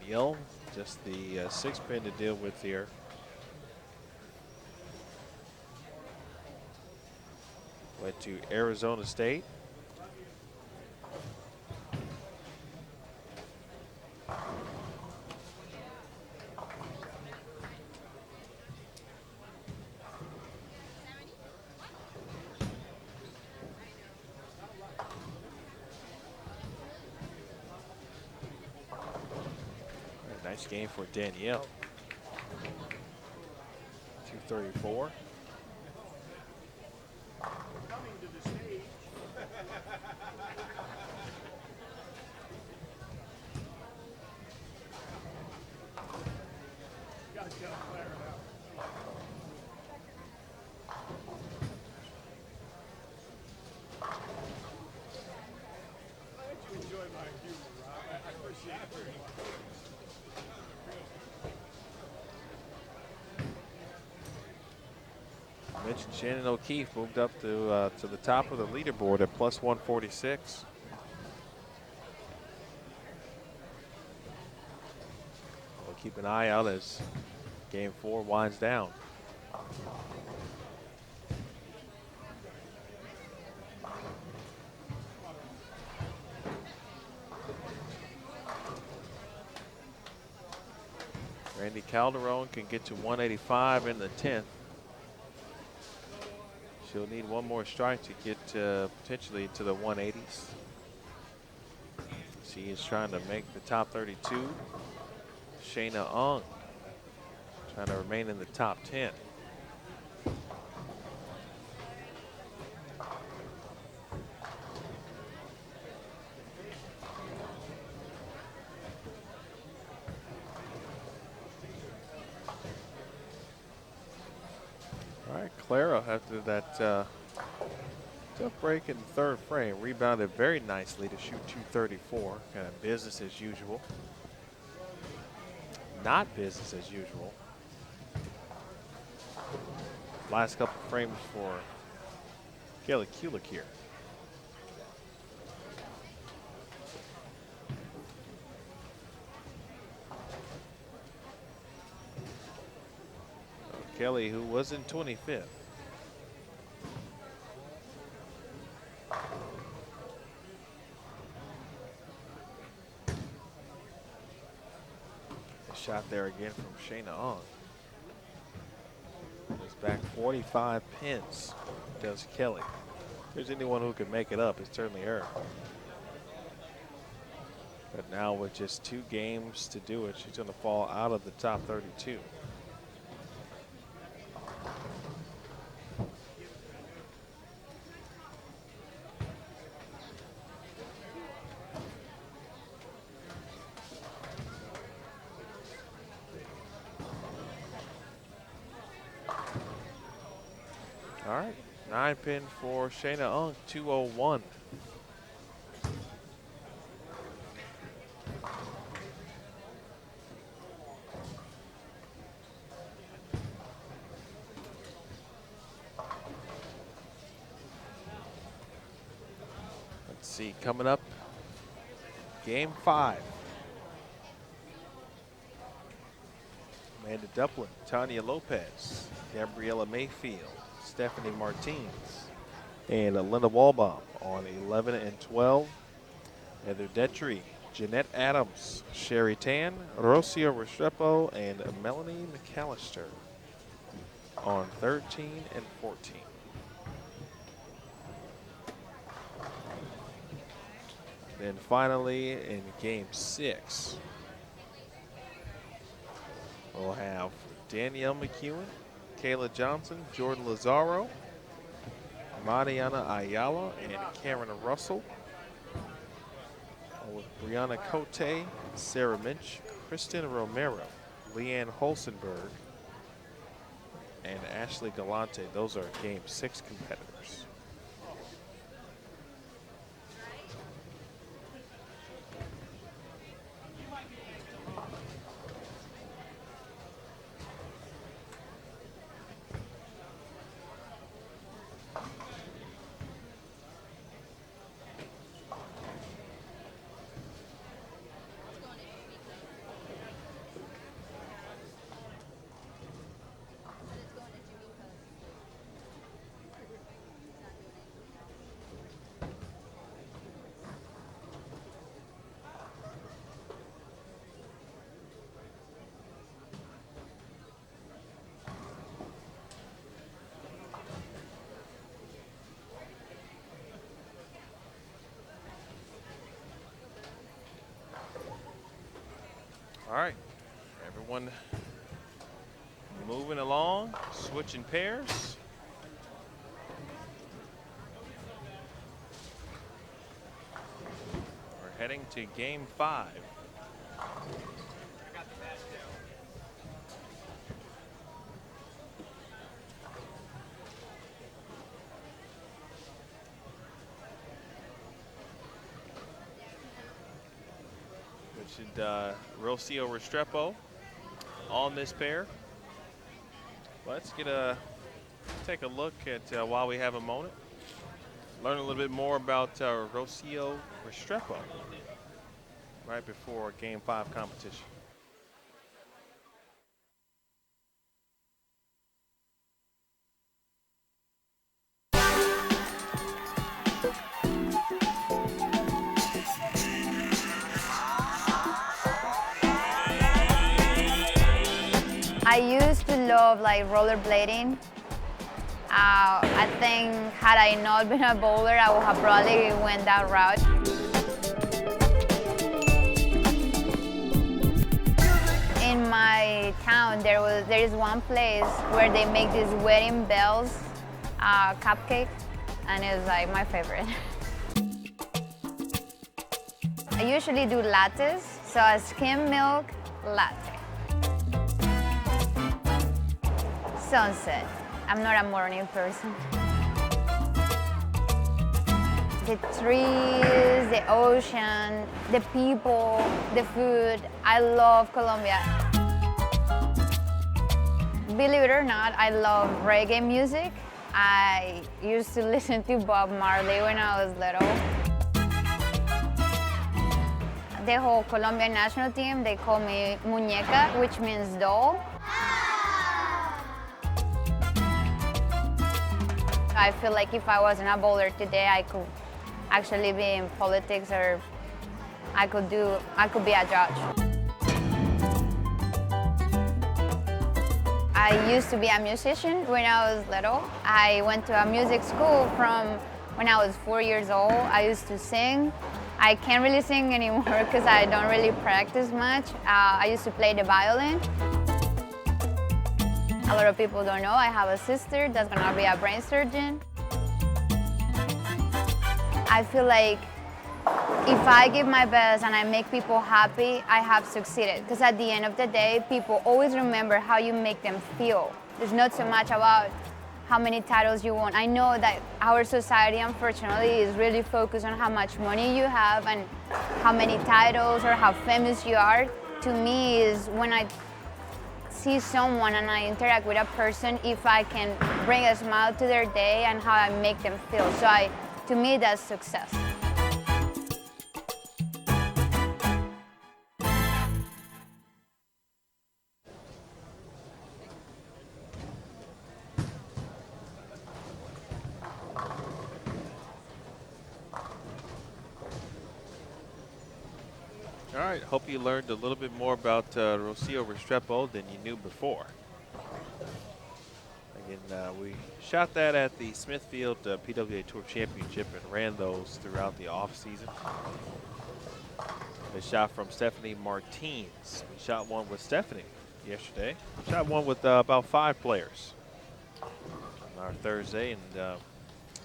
Danielle, just the 6 pin to deal with here. Went to Arizona State. Nice game for Danielle. 234. Mentioned Shannon O'Keefe moved up to the top of the leaderboard at plus 146. We'll keep an eye out as game 4 winds down. Randy Calderon can get to 185 in the 10th. She'll need one more strike to get potentially to the 180s. She is trying to make the top 32. Shayna Ong trying to remain in the top 10. All right, Clara, after that tough break in the 3rd frame, rebounded very nicely to shoot 234. Kind of business as usual. Not business as usual. Last couple frames for Kelly Kulik here. Kelly, who was in 25th. A shot there again from Shayna Ong. It's back 45 pins, does Kelly. If there's anyone who can make it up, it's certainly her. But now with just 2 games to do it, she's going to fall out of the top 32. 9 pin for Shannon, 201. Let's see, coming up, game 5. Amanda Duplin, Tanya Lopez, Gabriella Mayfield, Stephanie Martins, and Linda Walbaum on 11 and 12. Heather Detry, Jeanette Adams, Sherry Tan, Rocio Restrepo, and Melanie McAllister on 13 and 14. Then finally in game 6, we'll have Danielle McEwen, Kayla Johnson, Jordan Lazaro, Mariana Ayala, and Karen Russell. With Brianna Cote, Sarah Minch, Kristen Romero, Leanne Holsenberg, and Ashley Galante. Those are game 6 competitors. All right, everyone moving along, switching pairs. We're heading to game 5. Rocio Restrepo on this pair. Let's take a look at while we have a moment. Learn a little bit more about Rocio Restrepo right before game 5 competition. I used to love like rollerblading. I think had I not been a bowler, I would have probably went that route. In my town, there is one place where they make these wedding bells cupcake, and it's like my favorite. I usually do lattes, so a skim milk latte. Sunset. I'm not a morning person. The trees, the ocean, the people, the food. I love Colombia. Believe it or not, I love reggae music. I used to listen to Bob Marley when I was little. The whole Colombian national team, they call me muñeca, which means doll. I feel like if I wasn't a bowler today, I could actually be in politics, or I could be a judge. I used to be a musician when I was little. I went to a music school from when I was 4 years old. I used to sing. I can't really sing anymore because I don't really practice much. I used to play the violin. A lot of people don't know I have a sister that's gonna be a brain surgeon. I feel like if I give my best and I make people happy, I have succeeded. Because at the end of the day, people always remember how you make them feel. It's not so much about how many titles you won. I know that our society, unfortunately, is really focused on how much money you have and how many titles or how famous you are. To me, is when I see someone and I interact with a person, if I can bring a smile to their day and how I make them feel. So to me, that's success. All right, hope you learned a little bit more about Rocio Restrepo than you knew before. Again, we shot that at the Smithfield PWBA Tour Championship and ran those throughout the off season. They shot from Stephanie Martins. We shot one with Stephanie yesterday. We shot one with about 5 players on our Thursday, and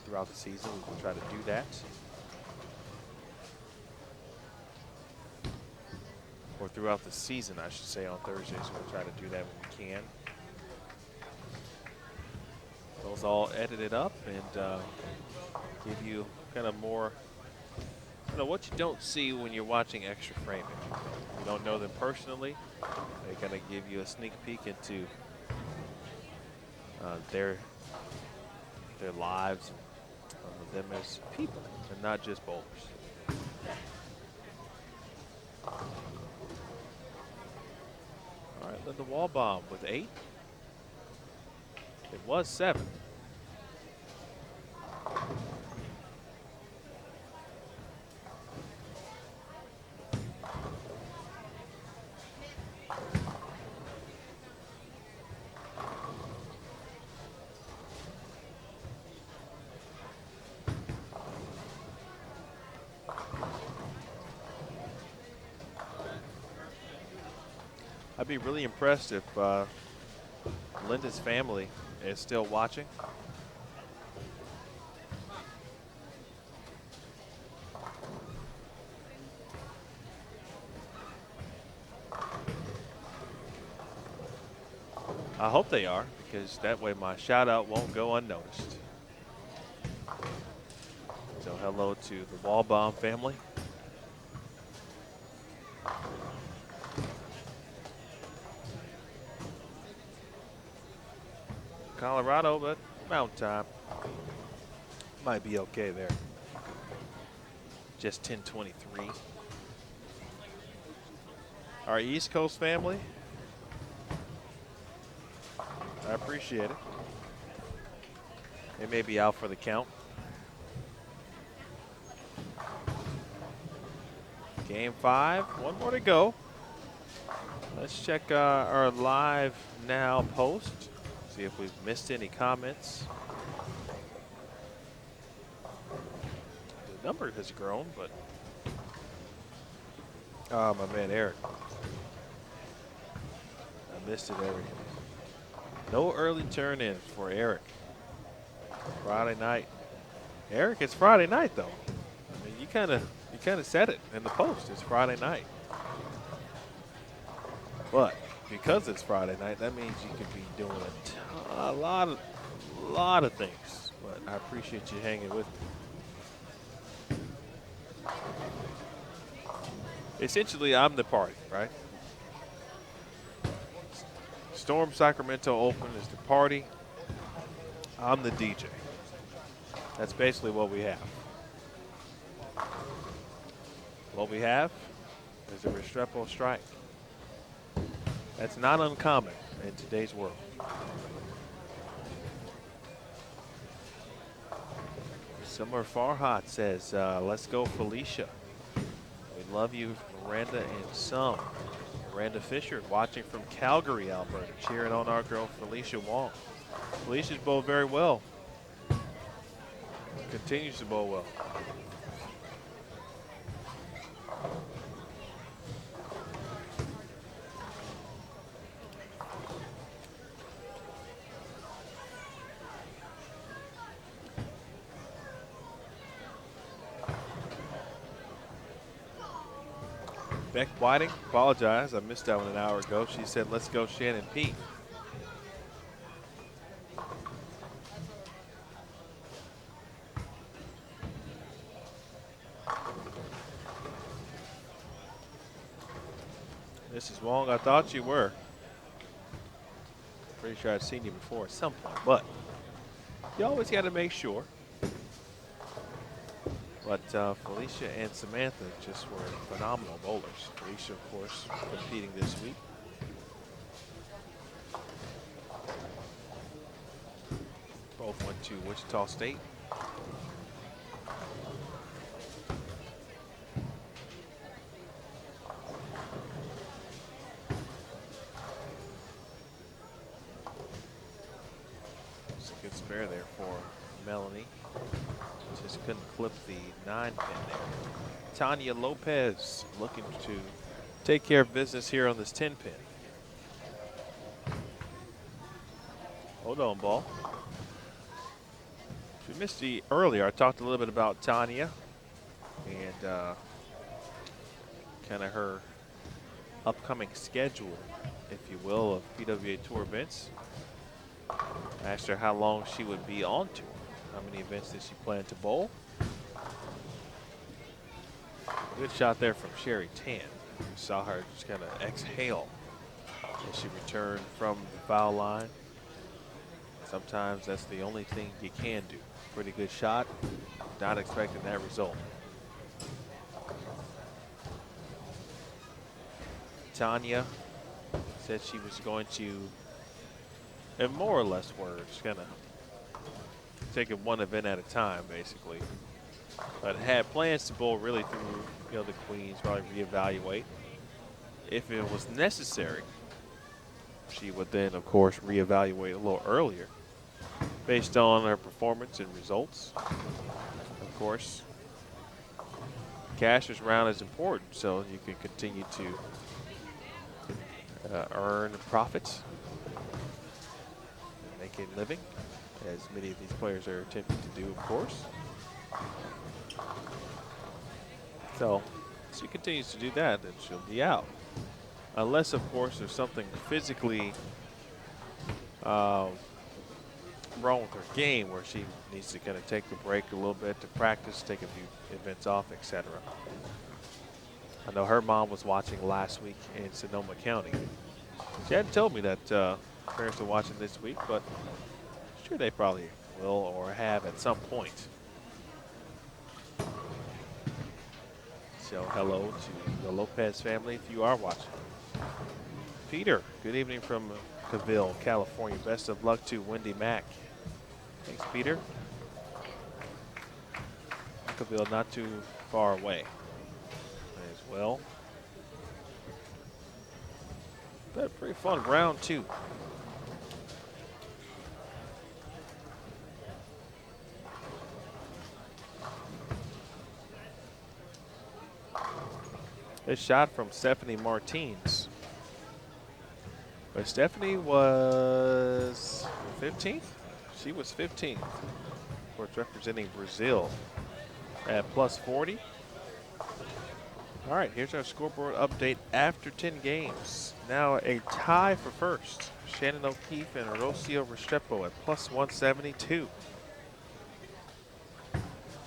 throughout the season we will try to do that. Or throughout the season, I should say, on Thursdays. We'll try to do that when we can. Those all edited up and give you kind of more, what you don't see when you're watching extra framing. You don't know them personally. They kind of give you a sneak peek into their lives and them as people and not just bowlers. All right, Linda Wallbaum with 8. It was 7. I'd be really impressed if Linda's family is still watching. I hope they are, because that way my shout out won't go unnoticed. So hello to the Wallbaum family. Colorado, but mountain time might be okay there. Just 10:23. Our East Coast family, I appreciate it. They may be out for the count. Game 5, one more to go. Let's check our live now post. See if we've missed any comments. The number has grown, but my man Eric, I missed it every. No early turn in for Eric. Friday night. Eric, it's Friday night though. I mean, you kind of said it in the post. It's Friday night. But because it's Friday night, that means you could be doing a lot of things. But I appreciate you hanging with me. Essentially, I'm the party, right? Storm Sacramento Open is the party. I'm the DJ. That's basically what we have. What we have is a Restrepo strike. That's not uncommon in today's world. Summer Farhat says, let's go Felicia. We love you, Miranda and some. Miranda Fisher watching from Calgary, Alberta, cheering on our girl Felicia Wong. Felicia's bowled very well. Continues to bowl well. Beck Whiting, apologize, I missed that one an hour ago. She said, let's go Shannon P. Mrs. Wong, I thought you were. Pretty sure I'd seen you before at some point, but you always got to make sure. But Felicia and Samantha just were phenomenal bowlers. Felicia, of course, competing this week. Both went to Wichita State. It's a good spare there for Melanie. Just couldn't clip the 9 pin there. Tanya Lopez looking to take care of business here on this 10 pin. Hold on, ball. If you missed the earlier, I talked a little bit about Tanya and kind of her upcoming schedule, if you will, of PWBA Tour events. I asked her how long she would be on tour. How many events did she plan to bowl? Good shot there from Sherry Tan. You saw her just kind of exhale as she returned from the foul line. Sometimes that's the only thing you can do. Pretty good shot. Not expecting that result. Tanya said she was going to, in more or less words, kind of take it one event at a time, basically. But had plans to bowl really through, the Queens, probably reevaluate. If it was necessary, she would then, of course, reevaluate a little earlier based on her performance and results. Of course, Cashier's round is important, so you can continue to earn profits, make a living, as many of these players are attempting to do, of course. So, if she continues to do that, then she'll be out. Unless, of course, there's something physically wrong with her game where she needs to kind of take a break a little bit to practice, take a few events off, etc. I know her mom was watching last week in Sonoma County. She hadn't told me that parents are watching this week, but I'm sure they probably will or have at some point. So hello to the Lopez family if you are watching. Peter, good evening from Cavill, California. Best of luck to Wendy Mack. Thanks, Peter. Cavill not too far away as well. But pretty fun round 2. This shot from Stephanie Martins. But Stephanie was 15th? She was 15th. Of course, representing Brazil at plus 40. All right, here's our scoreboard update after 10 games. Now a tie for first. Shannon O'Keefe and Rocio Restrepo at plus 172.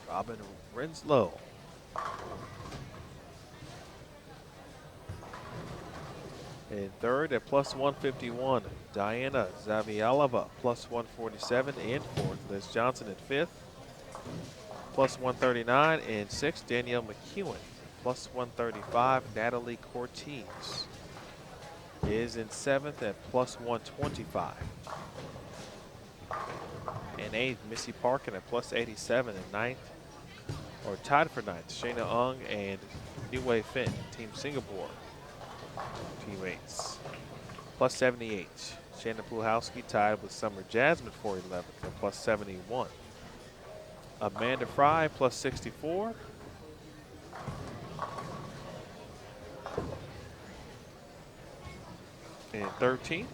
Robin Renslow. In third at plus 151, Diana Zavialova, plus 147. In fourth, Liz Johnson at fifth, plus 139. In sixth, Danielle McEwen, plus 135. Natalie Cortez is in seventh at plus 125. In eighth, Missy Parkin at plus 87. In ninth, or tied for ninth, Shayna Ung and Niwei Finn, Team Singapore. Teammates. Plus 78. Shannon Puhalski tied with Summer Jasmine for 11th at plus 71. Amanda Fry plus 64. And 13th.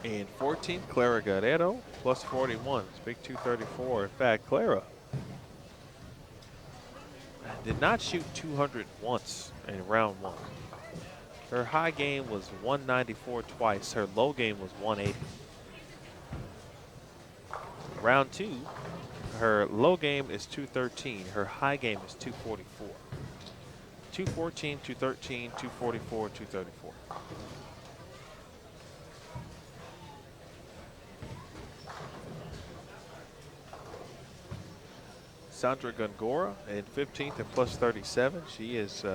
And 14th, Clara Guerrero, plus 41. It's big 234. In fact, Clara did not shoot 200 once in round 1. Her high game was 194 twice. Her low game was 180. Round 2, her low game is 213. Her high game is 244. 214, 213, 244, 234. Sandra Gongora in 15th at plus 37. She is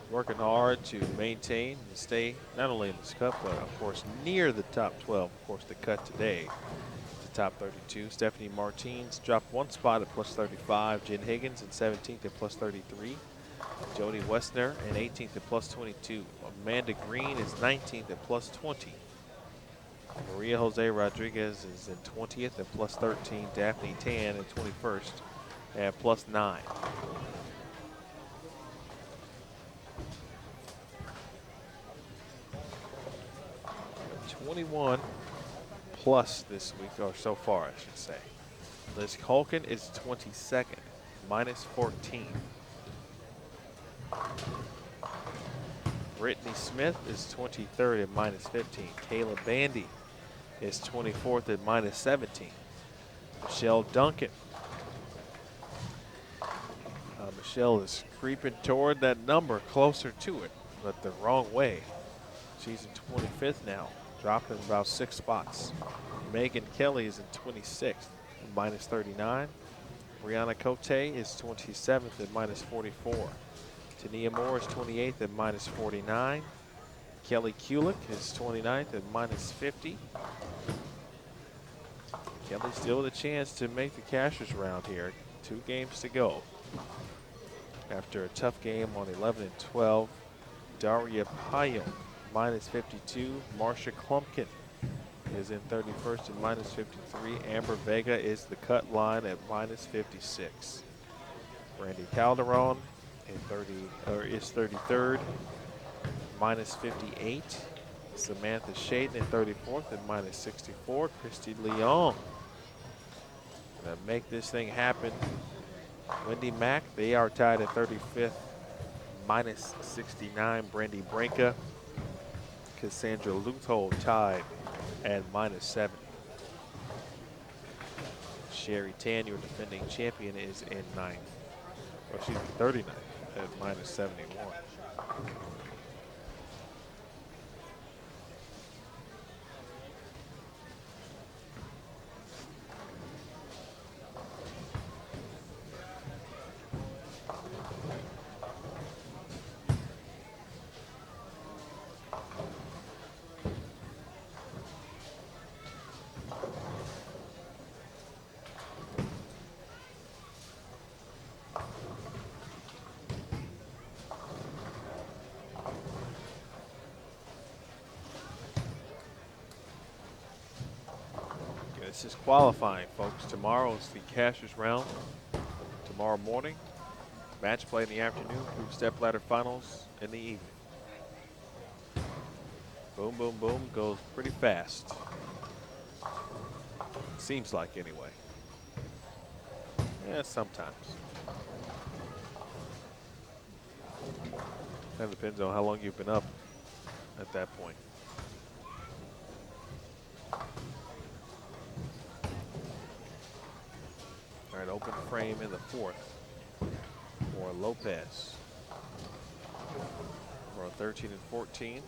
working hard to maintain and stay not only in this cup, but of course near the top 12. Of course, the cut today to top 32. Stephanie Martins dropped one spot at plus 35. Jen Higgins in 17th at plus 33. Jody Westner in 18th at plus 22. Amanda Green is 19th at plus 20. Maria Jose Rodriguez is in 20th at plus 13. Daphne Tan in 21st at plus 9. +21 this week, or so far, I should say. Liz Holken is 22nd, -14. Brittany Smith is 23rd at -15. Kayla Bandy is 24th at -17. Michelle Duncan. Michelle is creeping toward that number, closer to it, but the wrong way. She's in 25th now, dropping about 6 spots. Megan Kelly is in 26th, -39. Brianna Cote is 27th at -44. Tania Moore is 28th at -49. Kelly Kulik is 29th at -50. Kelly still with a chance to make the cashers round here. 2 games to go. After a tough game on 11 and 12, Daria Payom, -52. Marcia Klumpkin is in 31st at -53. Amber Vega is the cut line at -56. Brandy Calderon is 33rd, -58. Samantha Shaden in 34th at -64. Christy Leon gonna make this thing happen. Wendy Mack, they are tied at 35th, -69. Brandy Branca, Cassandra Luthold tied at -70. Sherry Tan, your defending champion, is in 9th. Well, she's 39th at -71. This is qualifying, folks. Tomorrow is the cashers round. Tomorrow morning, match play in the afternoon, group step ladder finals in the evening. Boom, boom, boom, goes pretty fast. Seems like, anyway. Yeah, sometimes. Kind of depends on how long you've been up at that point. All right, open frame in the 4th for Lopez. We're on 13 and 14.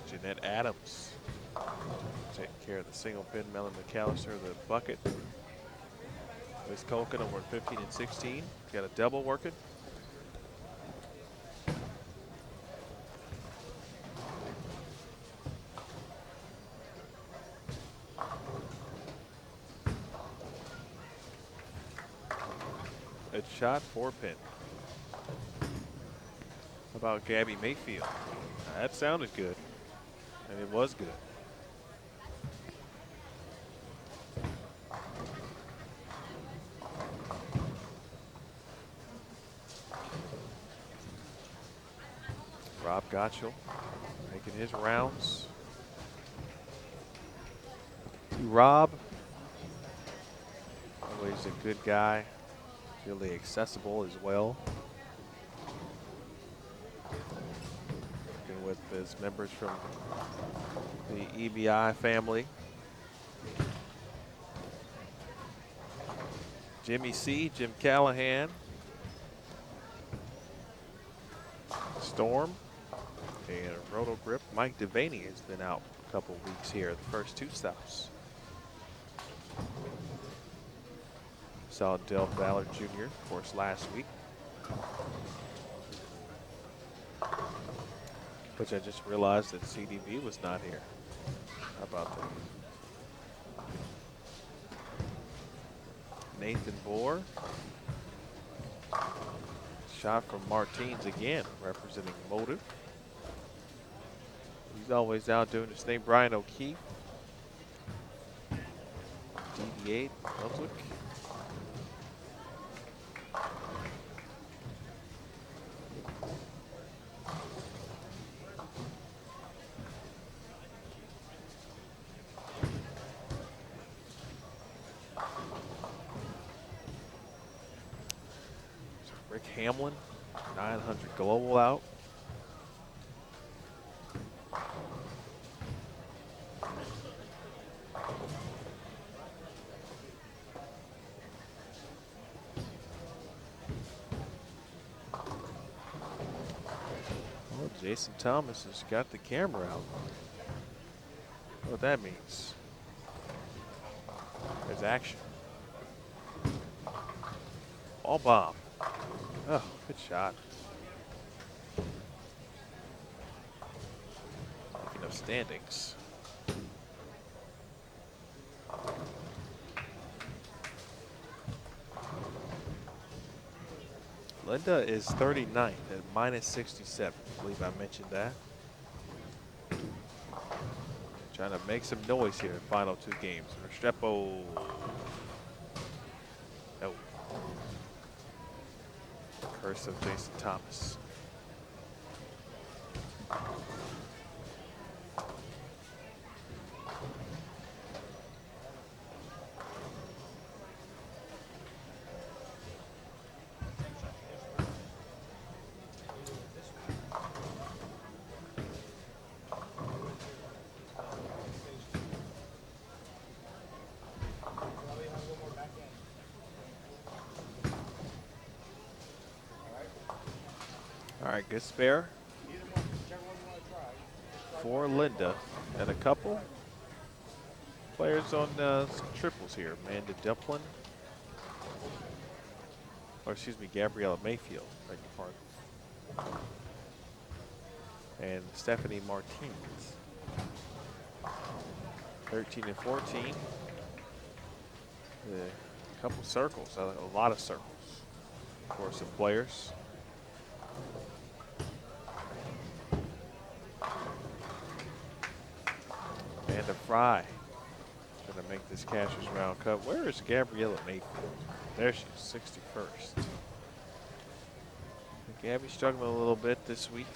Jeanette Adams taking care of the single pin. Melon McAllister, the bucket. Liz Colkin over 15 and 16. Got a double working. It's shot 4 pin. How about Gabby Mayfield? That sounded good, and it was good. Rob Gottschall making his rounds. Rob, always He's a good guy, really accessible as well. Working with his members from the EBI family. Jimmy C, Jim Callahan, Storm, and Roto Grip. Mike Devaney has been out a couple weeks here, the first 2 stops. Saw Del Ballard Jr., of course, last week. Which I just realized that CDB was not here. How about that? Nathan Bohr. Shot from Martins again, representing Motive. He's always out doing his thing. Brian O'Keefe. DD8, Brunswick. Rick Hamlin, 900 global out. Well, Jason Thomas has got the camera out. What that means. There's action. Ball bomb. Oh, good shot. Speaking of standings. Linda is 39th at minus 67. I believe I mentioned that. Trying to make some noise here in the final 2 games. Restrepo. No. Curse of Jason Thomas. All right, good spare for Linda, and a couple players on some triples here. Amanda Duplin, or excuse me, Gabriella Mayfield, beg your pardon, and Stephanie Martinez. 13 and 14. A couple circles, a lot of circles for some players. Amanda Fry gonna make this Cashers round cut. Where is Gabriella Mayfield? There she is, 61st. Gabby's struggling a little bit this week.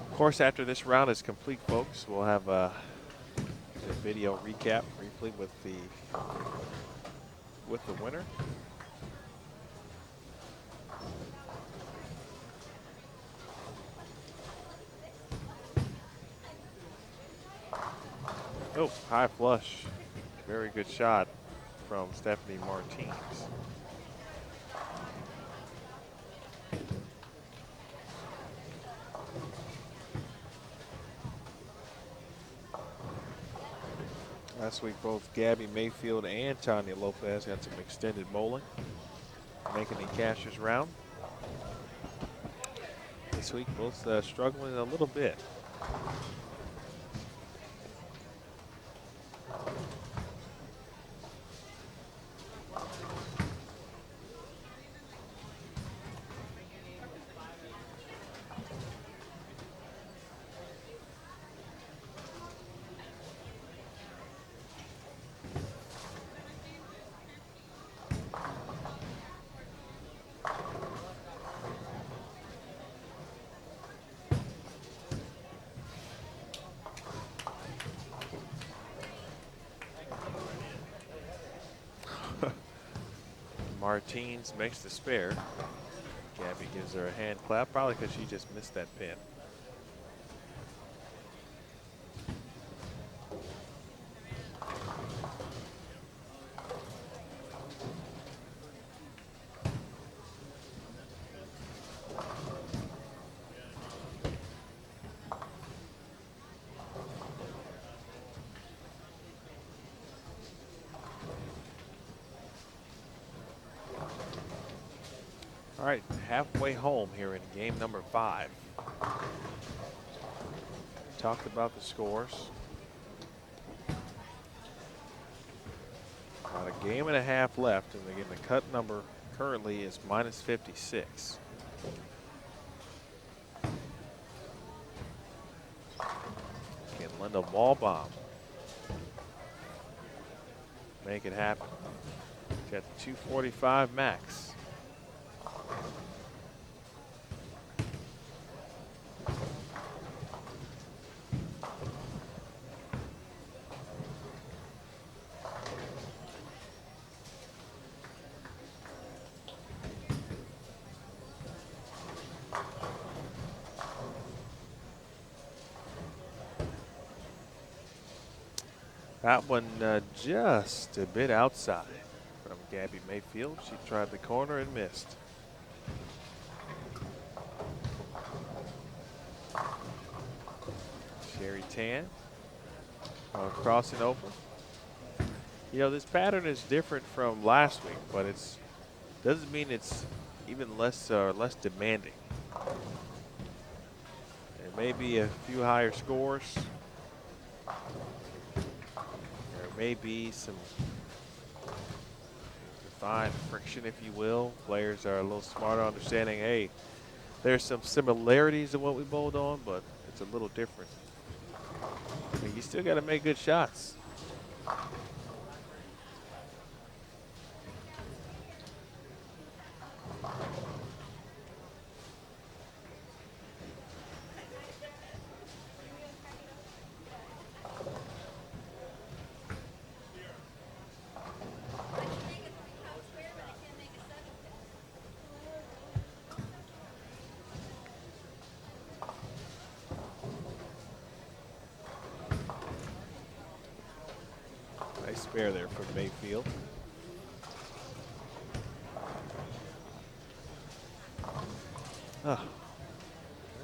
Of course, after this round is complete, folks, we'll have a video recap briefly with the winner. Oh, high flush. Very good shot from Stephanie Martins. Last week, both Gabby Mayfield and Tanya Lopez had some extended bowling, making the cashier's round. This week, both struggling a little bit. Martins makes the spare. Gabby gives her a hand clap, probably because she just missed that pin. All right, halfway home here in game number 5. Talked about the scores. About a game and a half left, and again, the cut number currently is -56. Can Linda Wallbaum make it happen? Got 245 max. That one just a bit outside from Gabby Mayfield. She tried the corner and missed. Sherry Tan crossing over. You know, this pattern is different from last week, but it doesn't mean it's even less demanding. There may be a few higher scores. May be some defined friction, if you will. Players are a little smarter, understanding, hey, there's some similarities to what we bowled on, but it's a little different. I mean, you still got to make good shots. Spare there for Mayfield. Oh,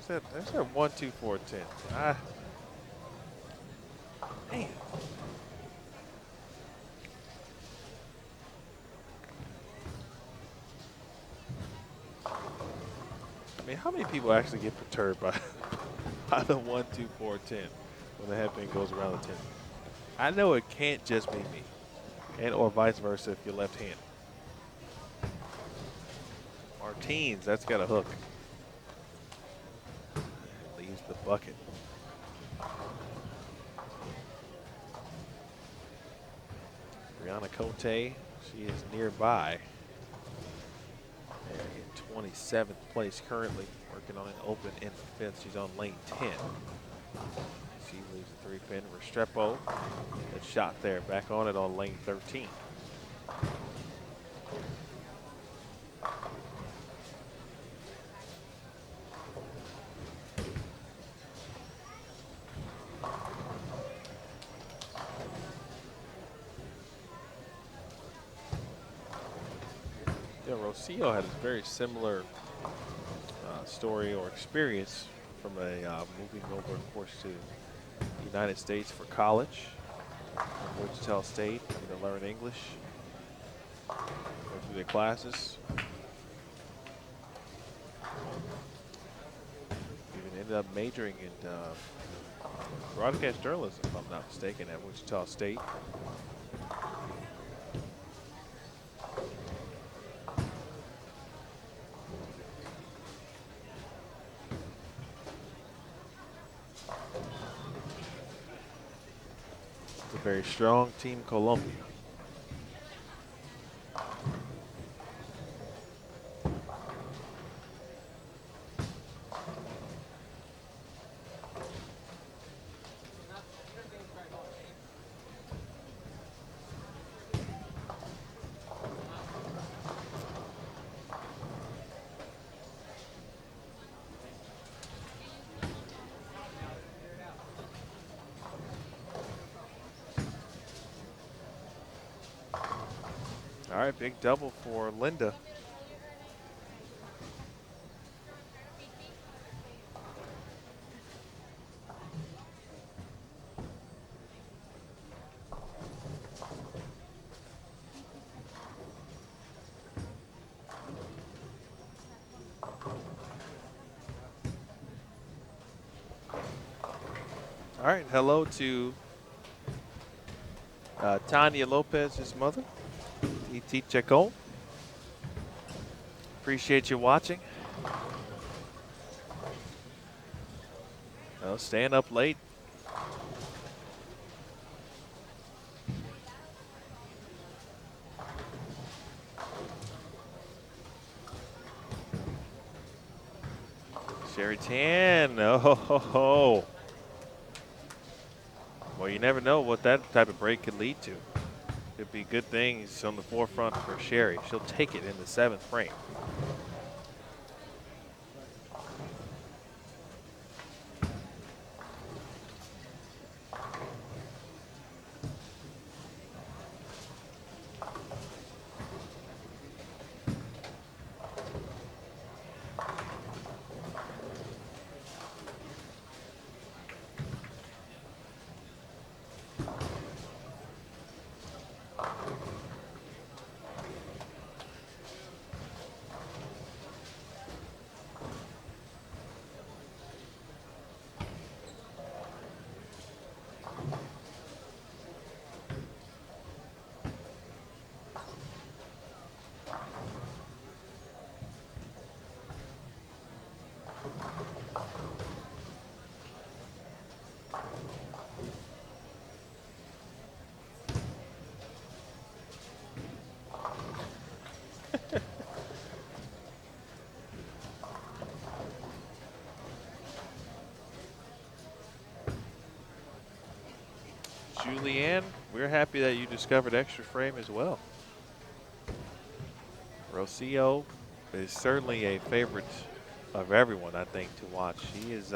there's that 1, 2, 4, 10. Man. I mean, how many people actually get perturbed by the 1, 2, 4, 10 when the headband goes around the 10? I know it can't just be me, and or vice versa if you're left-handed. Martins, that's got a hook. Leaves the bucket. Brianna Cote, she is nearby. In 27th place currently, working on an open in the 5th. She's on lane 10. She leaves a 3-pin. Restrepo, good shot there. Back on it on lane 13. Rocio had a very similar story or experience from a moving over, of course, to the United States for college at Wichita State, to learn English, go through their classes. Even ended up majoring in broadcast journalism, if I'm not mistaken, at Wichita State. It's a very strong Team Columbia. All right, big double for Linda. All right, hello to Tanya Lopez's mother, Titi Chacon. Appreciate you watching. Well, staying up late. Sherry Tan, oh ho, ho, ho. Well, you never know what that type of break could lead to. Could be good things on the forefront for Sherry. She'll take it in the 7th frame. Julianne, we're happy that you discovered extra frame as well. Rocio is certainly a favorite of everyone, I think, to watch. She is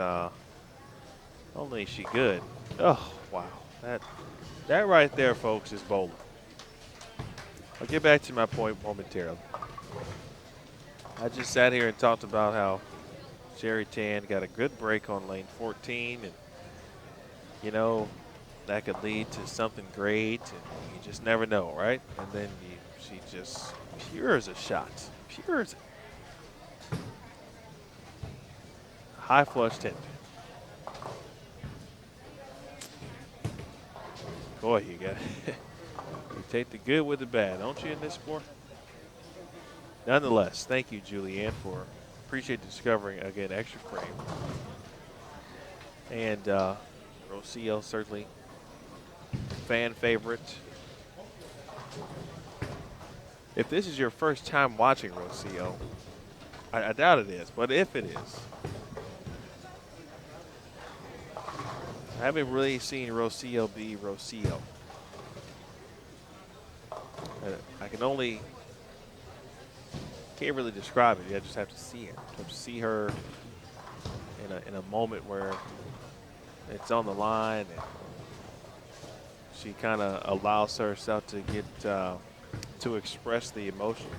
only is she good. Oh, wow. That right there, folks, is bowling. I'll get back to my point momentarily. I just sat here and talked about how Sherry Tan got a good break on lane 14, and you know, that could lead to something great, and you just never know, right? And then she just pures a shot, pures it. High flush tender. Boy, you got you take the good with the bad, don't you, in this sport? Nonetheless, thank you, Julianne, for appreciate discovering again extra frame. And Rocio certainly fan favorite. If this is your first time watching Rocio, I doubt it is, but if it is, I haven't really seen Rocio be Rocio. I can't really describe it. I just have to see it. I have to see her in a moment where it's on the line and she kind of allows herself to get to express the emotion.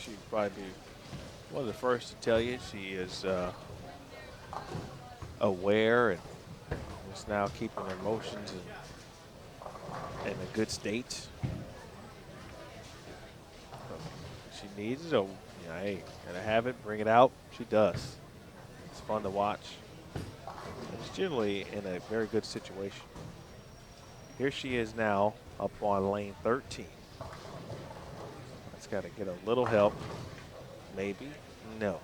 she'd probably be one of the first to tell you she is aware and is now keeping her emotions in a good state. She needs it, hey, gotta have it, bring it out. She does. It's fun to watch. It's generally in a very good situation. Here she is now up on lane 13. That's got to get a little help. Maybe. No.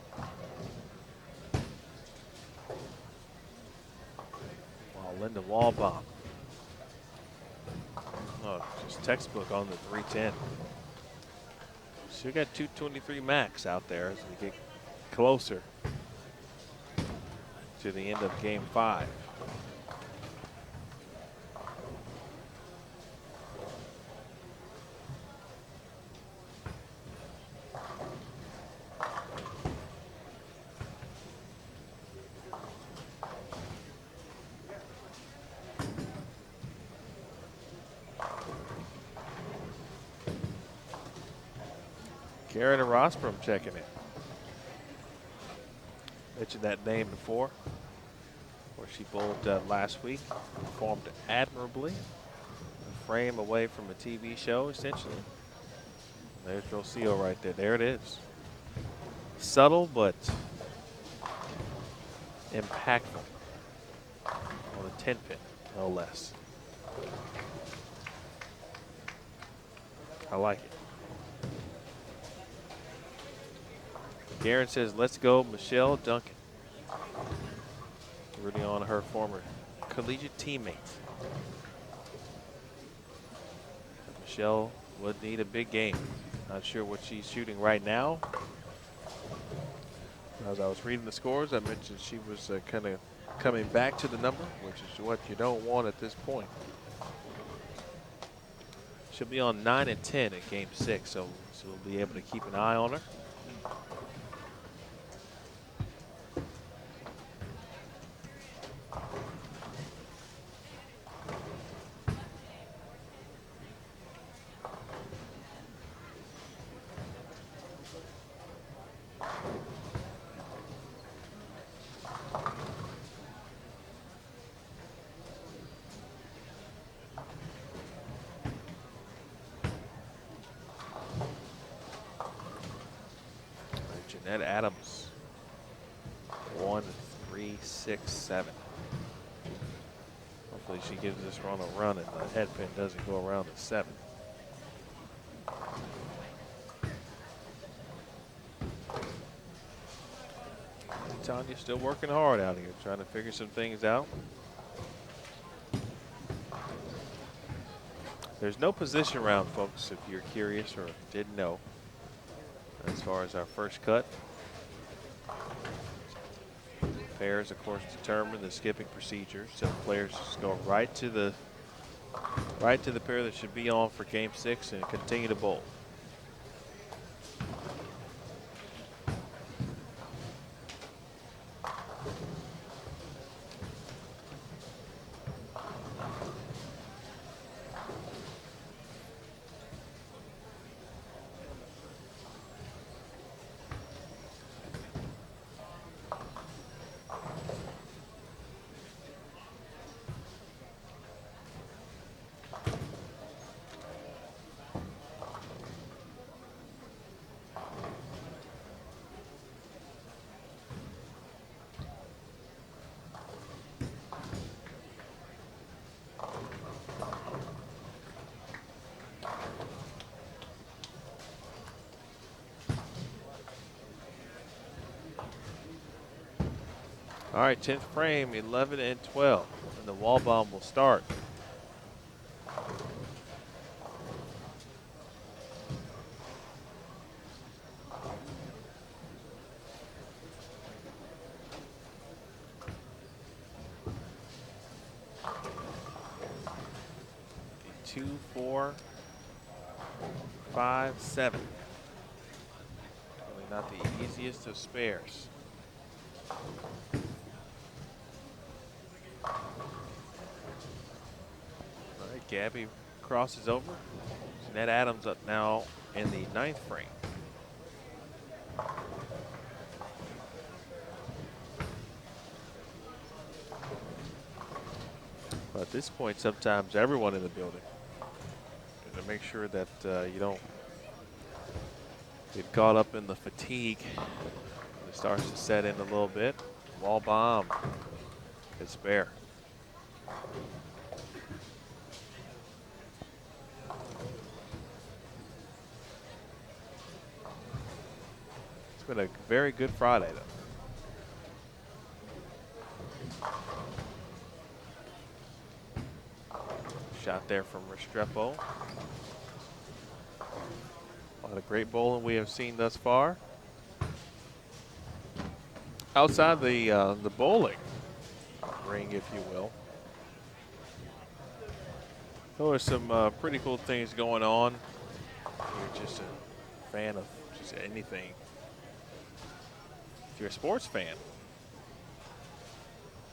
While Linda Walbaum. Oh, just textbook on the 310. She got 223 max out there as we get closer to the end of game 5. Karen Rosbrom checking in. Mentioned that name before, where she bowled last week. Performed admirably. A frame away from a TV show, essentially. There's Rocio right there. There it is. Subtle, but impactful. On a 10 pin, no less. I like it. Garen says, let's go, Michelle Duncan. Rooting on her former collegiate teammate. Michelle would need a big game. Not sure what she's shooting right now. As I was reading the scores, I mentioned she was kind of coming back to the number, which is what you don't want at this point. She'll be on 9 and 10 at game 6, so we'll be able to keep an eye on her. Jeanette Adams, 1, 3, 6, 7. Hopefully she gives this run a run and the head pin doesn't go around at 7. And Tanya's still working hard out here, trying to figure some things out. There's no position round, folks, if you're curious or didn't know. As far as our first cut, pairs, of course, determine the skipping procedure. So players just go right to the pair that should be on for game 6 and continue to bowl. All right, 10th frame, 11 and 12, and the wall bomb will start. The 2, 4, 5, 7. Really not the easiest of spares. Gabby crosses over. Jeanette Adams up now in the 9th frame. At this point, sometimes everyone in the building, to make sure that you don't get caught up in the fatigue. It starts to set in a little bit. Wall bomb. It's fair. It's been a very good Friday, though. Shot there from Restrepo. A lot of great bowling we have seen thus far. Outside the bowling ring, if you will, there are some pretty cool things going on. If you're just a fan of just anything, if you're a sports fan,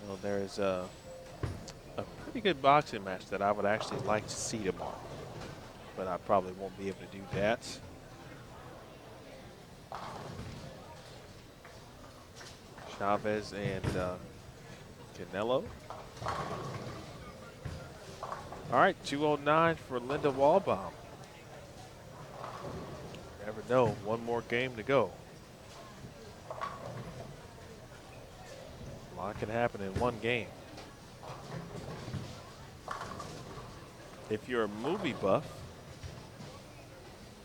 well, there's a pretty good boxing match that I would actually like to see tomorrow, but I probably won't be able to do that. Chavez and Canelo. All right, 209 for Linda Wallbaum. Never know, one more game to go. A lot can happen in one game. If you're a movie buff,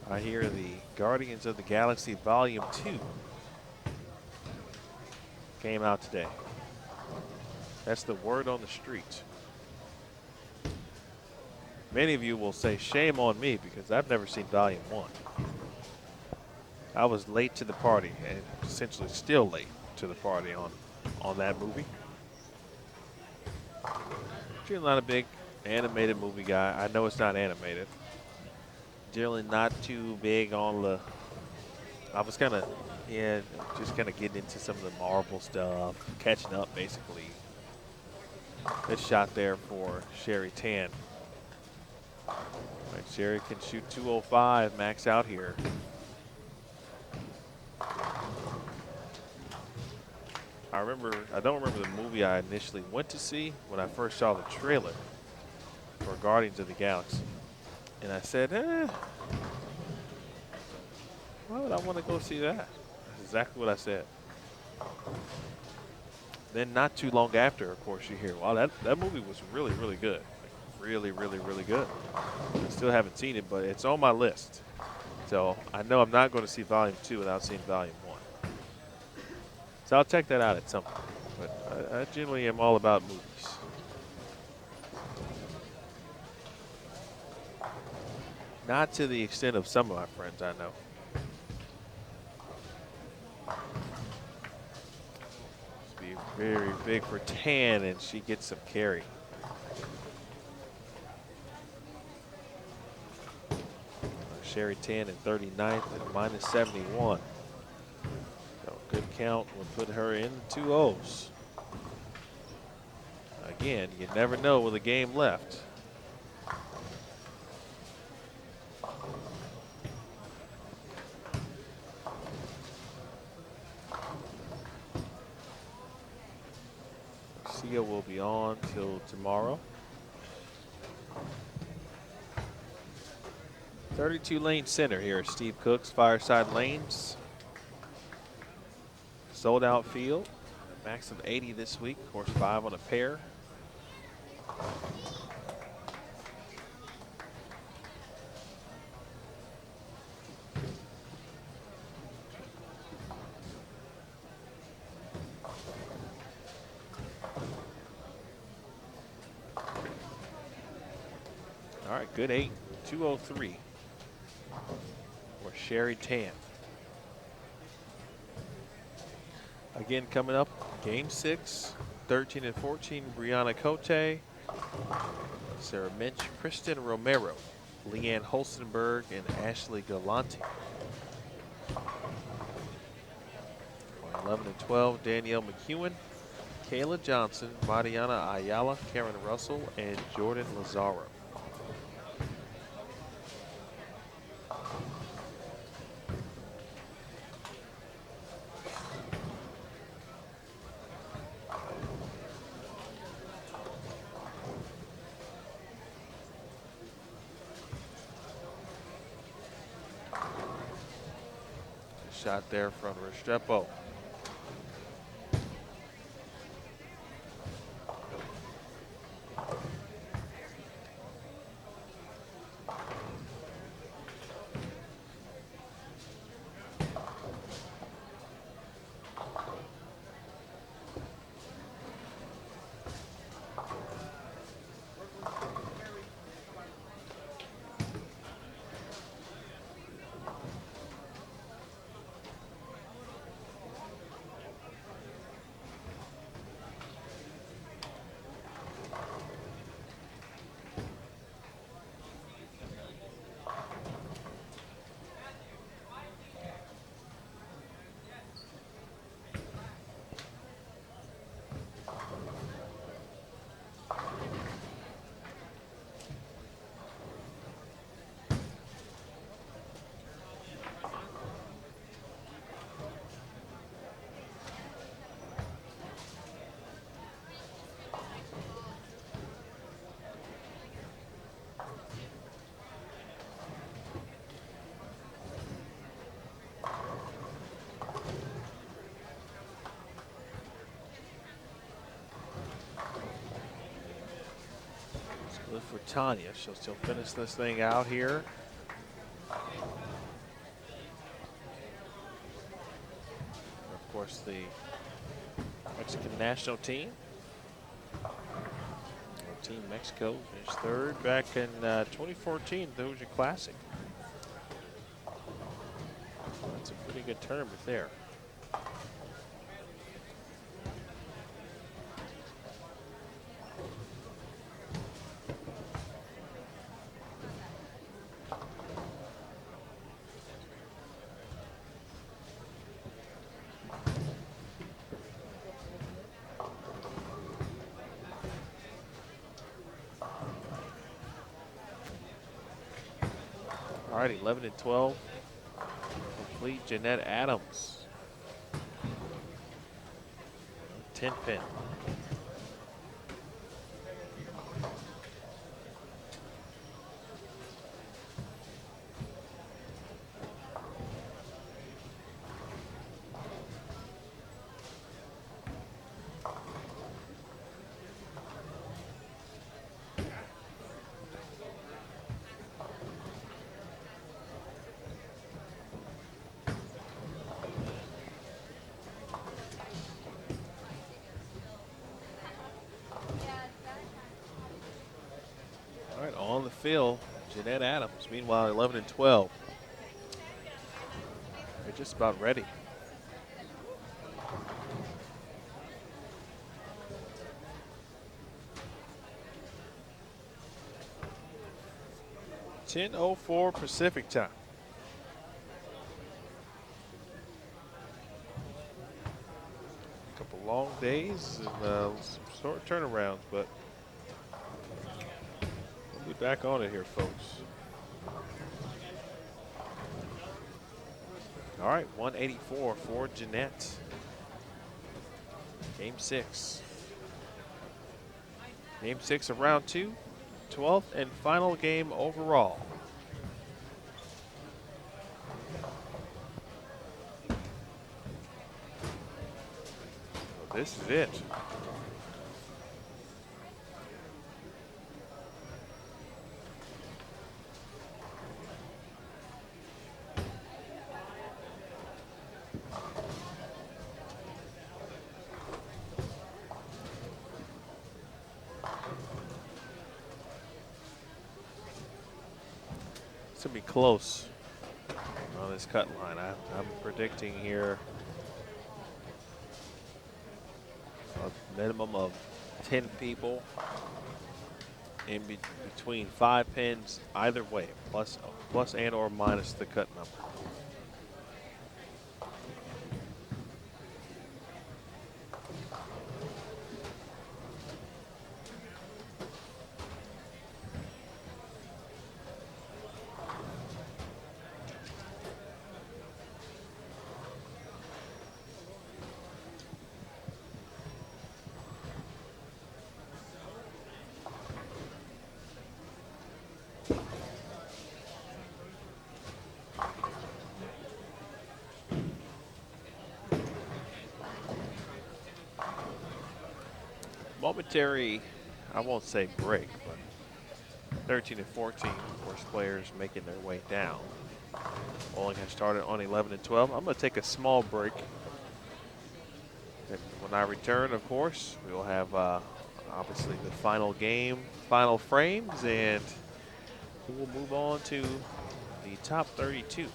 I hear the Guardians of the Galaxy Volume 2 came out today. That's the word on the street. Many of you will say shame on me because I've never seen Volume 1. I was late to the party and essentially still late to the party on that movie. Generally not a big animated movie guy. I know it's not animated. Generally not too big on the, I was kind of, just kind of getting into some of the Marvel stuff, catching up basically. This shot there for Sherry Tan. Right, Sherry can shoot 205, max out here. I don't remember the movie I initially went to see when I first saw the trailer for Guardians of the Galaxy. And I said, why would I want to go see that? That's exactly what I said. Then not too long after, of course, you hear, wow, that movie was really, really good. Like, really, really, really good. I still haven't seen it, but it's on my list. So I know I'm not going to see Volume 2 without seeing Volume 1. So I'll check that out at some point. But I generally am all about movies. Not to the extent of some of my friends I know. Must be very big for Tan, and she gets some carry. Sherry Tan in 39th at minus 71. So good count would put her in 2 O's. Again, you never know with a game left. Garcia will be on till tomorrow. 32 lane center here at Steve Cook's Fireside Lanes. Sold out field. Max of 80 this week. Of course, 5 on a pair. All right, good 8. 203 for Sherry Tan. Again, coming up, Game 6, 13 and 14, Brianna Cote, Sarah Minch, Kristen Romero, Leanne Holstenberg, and Ashley Galante. 11 and 12, Danielle McEwen, Kayla Johnson, Mariana Ayala, Karen Russell, and Jordan Lazaro. shot there from Restrepo. Good for Tanya. She'll still finish this thing out here. Of course, the Mexican national team. Team Mexico finished third back in 2014, the Hoosier Classic. That's a pretty good tournament there. All right, 11 and 12. Complete. Jeanette Adams. 10 pin. On the field, Jeanette Adams. Meanwhile, 11 and 12. They're just about ready. (10:04) Pacific time. A couple long days and some short turnarounds, but we'll be back on it here, folks. All right, 184 for Jeanette. Game 6. Game 6 of round 2. 12th and final game overall. So this is it. It's going to be close on this cut line. I'm predicting here a minimum of 10 people in between 5 pins either way, plus and or minus the cut number. momentary, I won't say break, but 13 and 14, of course, players making their way down. Bowling has started on 11 and 12. I'm going to take a small break. And when I return, of course, we will have obviously the final game, final frames, and we will move on to the top 32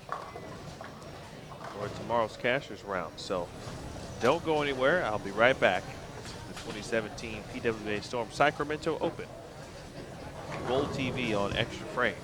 for tomorrow's cashers round. So don't go anywhere. I'll be right back. The 2017 PWBA Storm Sacramento Open. Gold TV on Extra Frame.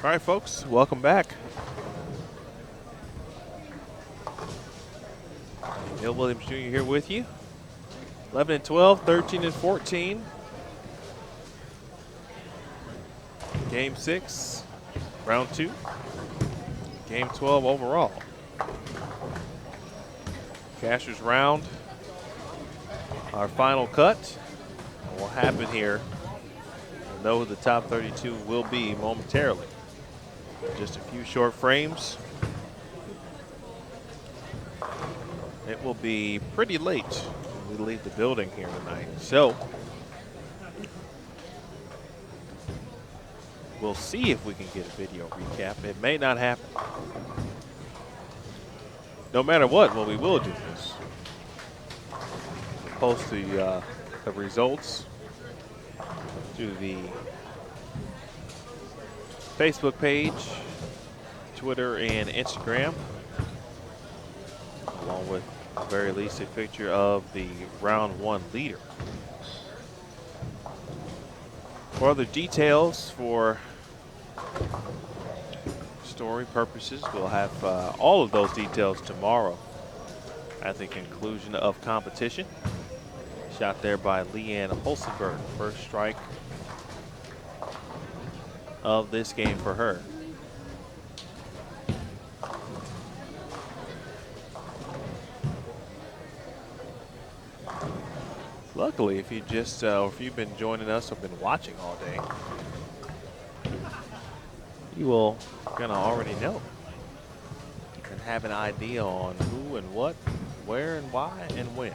All right, folks, welcome back. Bill Williams Jr. here with you. 11 and 12, 13 and 14. Game 6, round 2. Game 12 overall. Cashier's round. Our final cut. What will happen here? We'll know who the top 32 will be momentarily. Just a few short frames. It will be pretty late when we leave the building here tonight. So we'll see if we can get a video recap. It may not happen. No matter what we will do is post the results to the Facebook page, Twitter, and Instagram, along with at the very least a picture of the round 1 leader. For other details, for story purposes, we'll have all of those details tomorrow at the conclusion of competition. Shot there by Leanne Holstenberg, first strike of this game for her. Luckily, if you just, if you've been joining us or been watching all day, you will gonna already know and have an idea on who and what, where and why and when.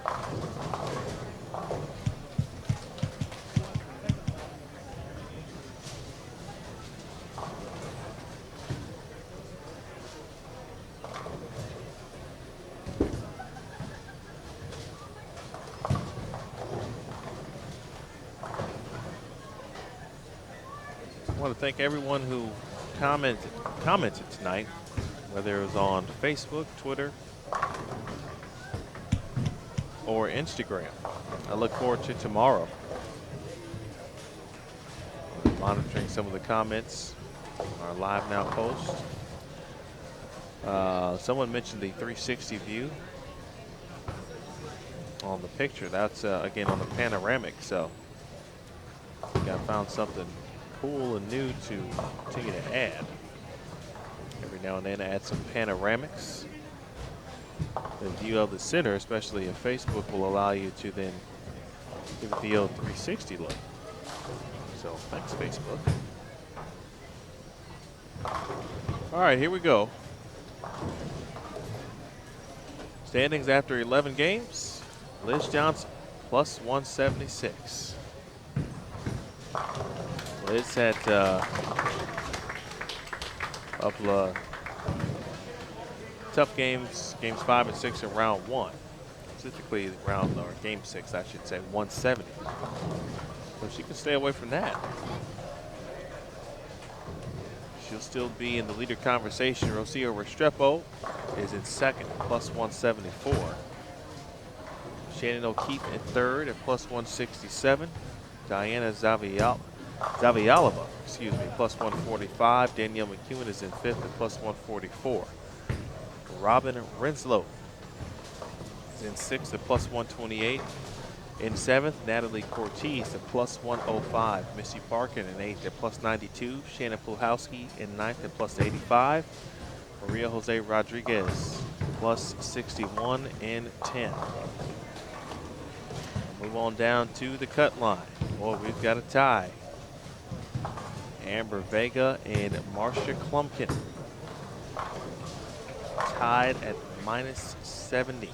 I want to thank everyone who commented tonight, whether it was on Facebook, Twitter, or Instagram. I look forward to tomorrow. Monitoring some of the comments on our Live Now post. Someone mentioned the 360 view on the picture. That's again on the panoramic, so I think I found something cool and new to continue to add. Every now and then add some panoramics. The view of the center, especially in Facebook, will allow you to then give it the old 360 look. So thanks, Facebook. All right, here we go. Standings after 11 games. Liz Johnson, plus 176. Liz had a couple of tough games, games 5 and 6 in round 1. Specifically game 6, I should say, 170. So she can stay away from that. She'll still be in the leader conversation. Rocio Restrepo is in second, plus 174. Shannon O'Keefe in third at plus 167. Diana Zavialova, plus 145. Danielle McEwen is in fifth at plus 144. Robin Renslow is in sixth at plus 128. In seventh, Natalie Cortez at plus 105. Missy Parkin in eighth at plus 92. Shannon Pulhowski in ninth at plus 85. Maria Jose Rodriguez plus 61 in 10. Move on down to the cut line. Boy, we've got a tie. Amber Vega and Marcia Klumpkin tied at minus 70.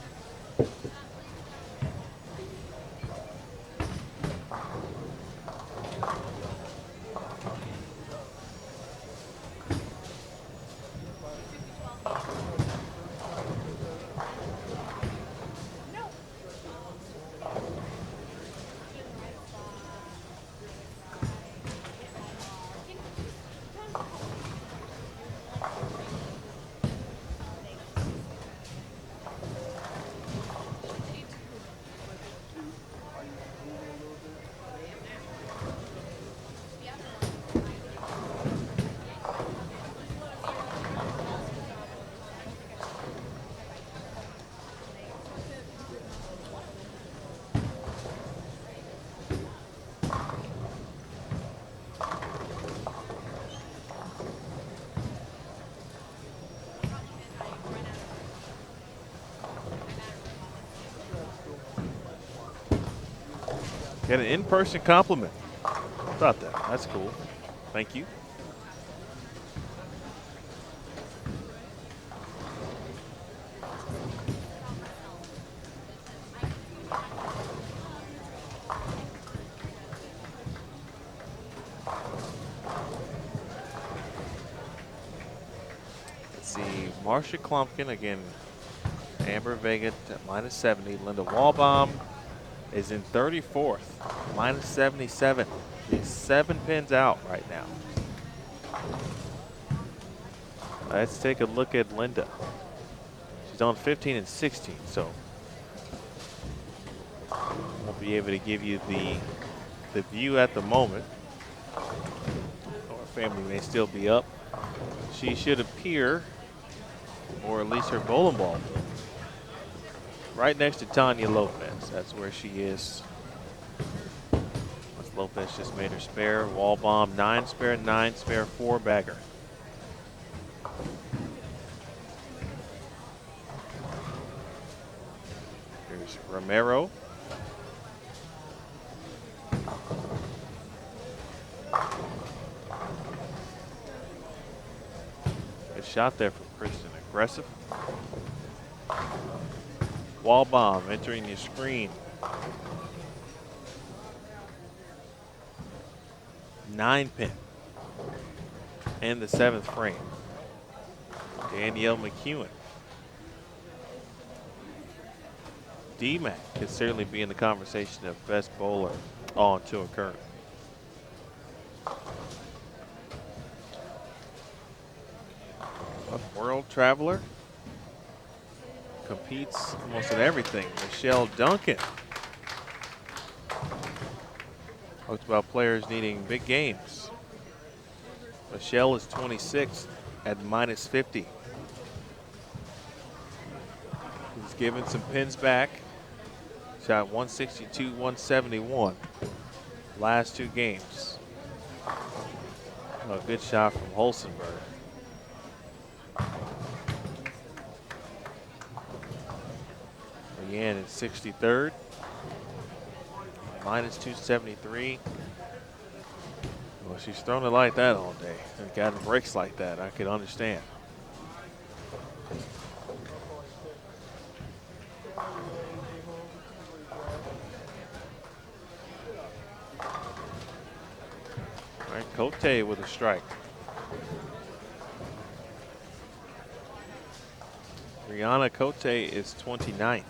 Get an in-person compliment. About that. That's cool. Thank you. Let's see. Marsha Klumpkin again. Amber Vega at -70. Linda Walbaum is in 34th, -77. She's 7 pins out right now. Let's take a look at Linda. She's on 15 and 16, so won't be able to give you the view at the moment. Our family may still be up. She should appear, or at least her bowling ball, right next to Tanya Lopez. That's where she is. Lopez just made her spare. Walbaum 9 spare, 9 spare, 4 bagger. Here's Romero. Good shot there from Kristen. Aggressive. Walbaum entering your screen. 9 pin. And the 7th frame. Danielle McEwen. D-Mac could certainly be in the conversation of best bowler on tour current. A world traveler. Competes almost in everything. Michelle Duncan. Talked about players needing big games. Michelle is 26 at -50. He's given some pins back. Shot 162, 171. Last 2 games. A good shot from Holsenberg. Again in 63rd. -273. Well, she's thrown it like that all day and gotten breaks like that. I could understand. All right, Cote with a strike. Rihanna Cote is 29th.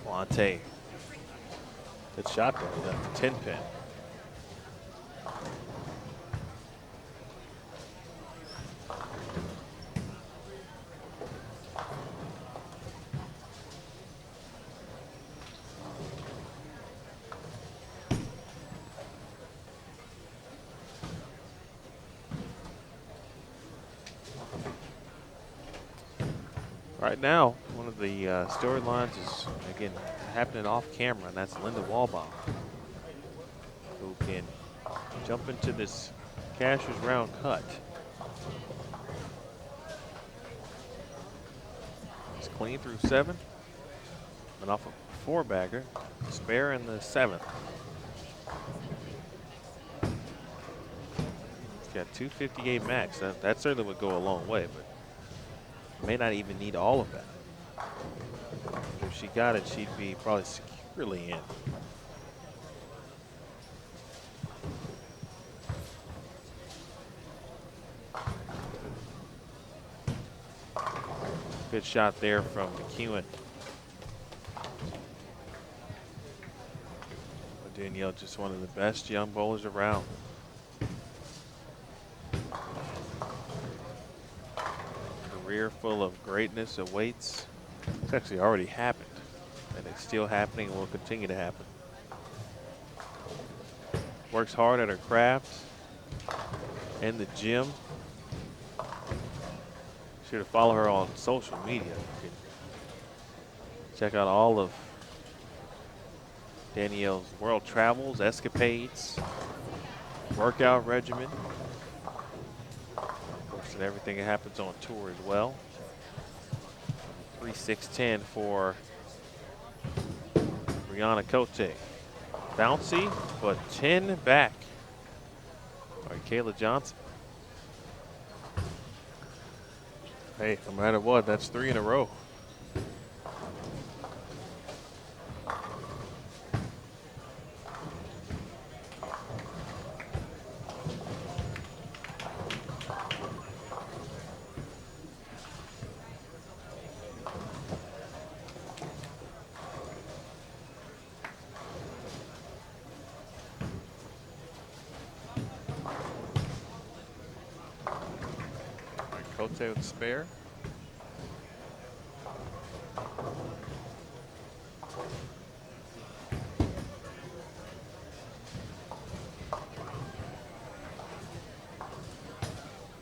Monte. Good shot there, the 10 pin. Right now, one of the storylines is, again, happening off camera, and that's Linda Walbaum. who can jump into this cashier's round cut. It's clean through 7. And off a 4-bagger, spare in the 7th. He's got 258 max. That certainly would go a long way, but may not even need all of that. If she got it, she'd be probably securely in. Good shot there from McEwen. Danielle, just one of the best young bowlers around. Career full of greatness awaits. It's actually already happened, and it's still happening and will continue to happen. Works hard at her craft in the gym. Sure to follow her on social media. You can check out all of Danielle's world travels, escapades, workout regimen. Of course, and everything that happens on tour as well. 3-6-10 for Brianna Cote. Bouncy, but 10 back. All right, Kayla Johnson. Hey, no matter what, that's 3 in a row. Cote with the spare.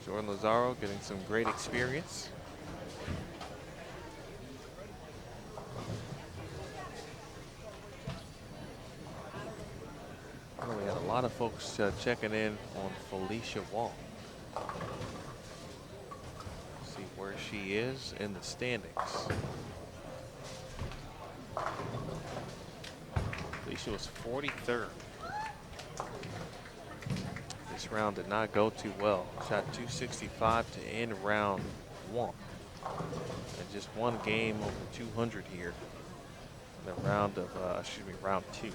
Jordan Lazaro getting some great experience. Well, we had a lot of folks checking in on Felicia Wong. See where she is in the standings. Felicia was 43rd. This round did not go too well. Shot 265 to end round 1. And just one game over 200 here in the round of, round 2.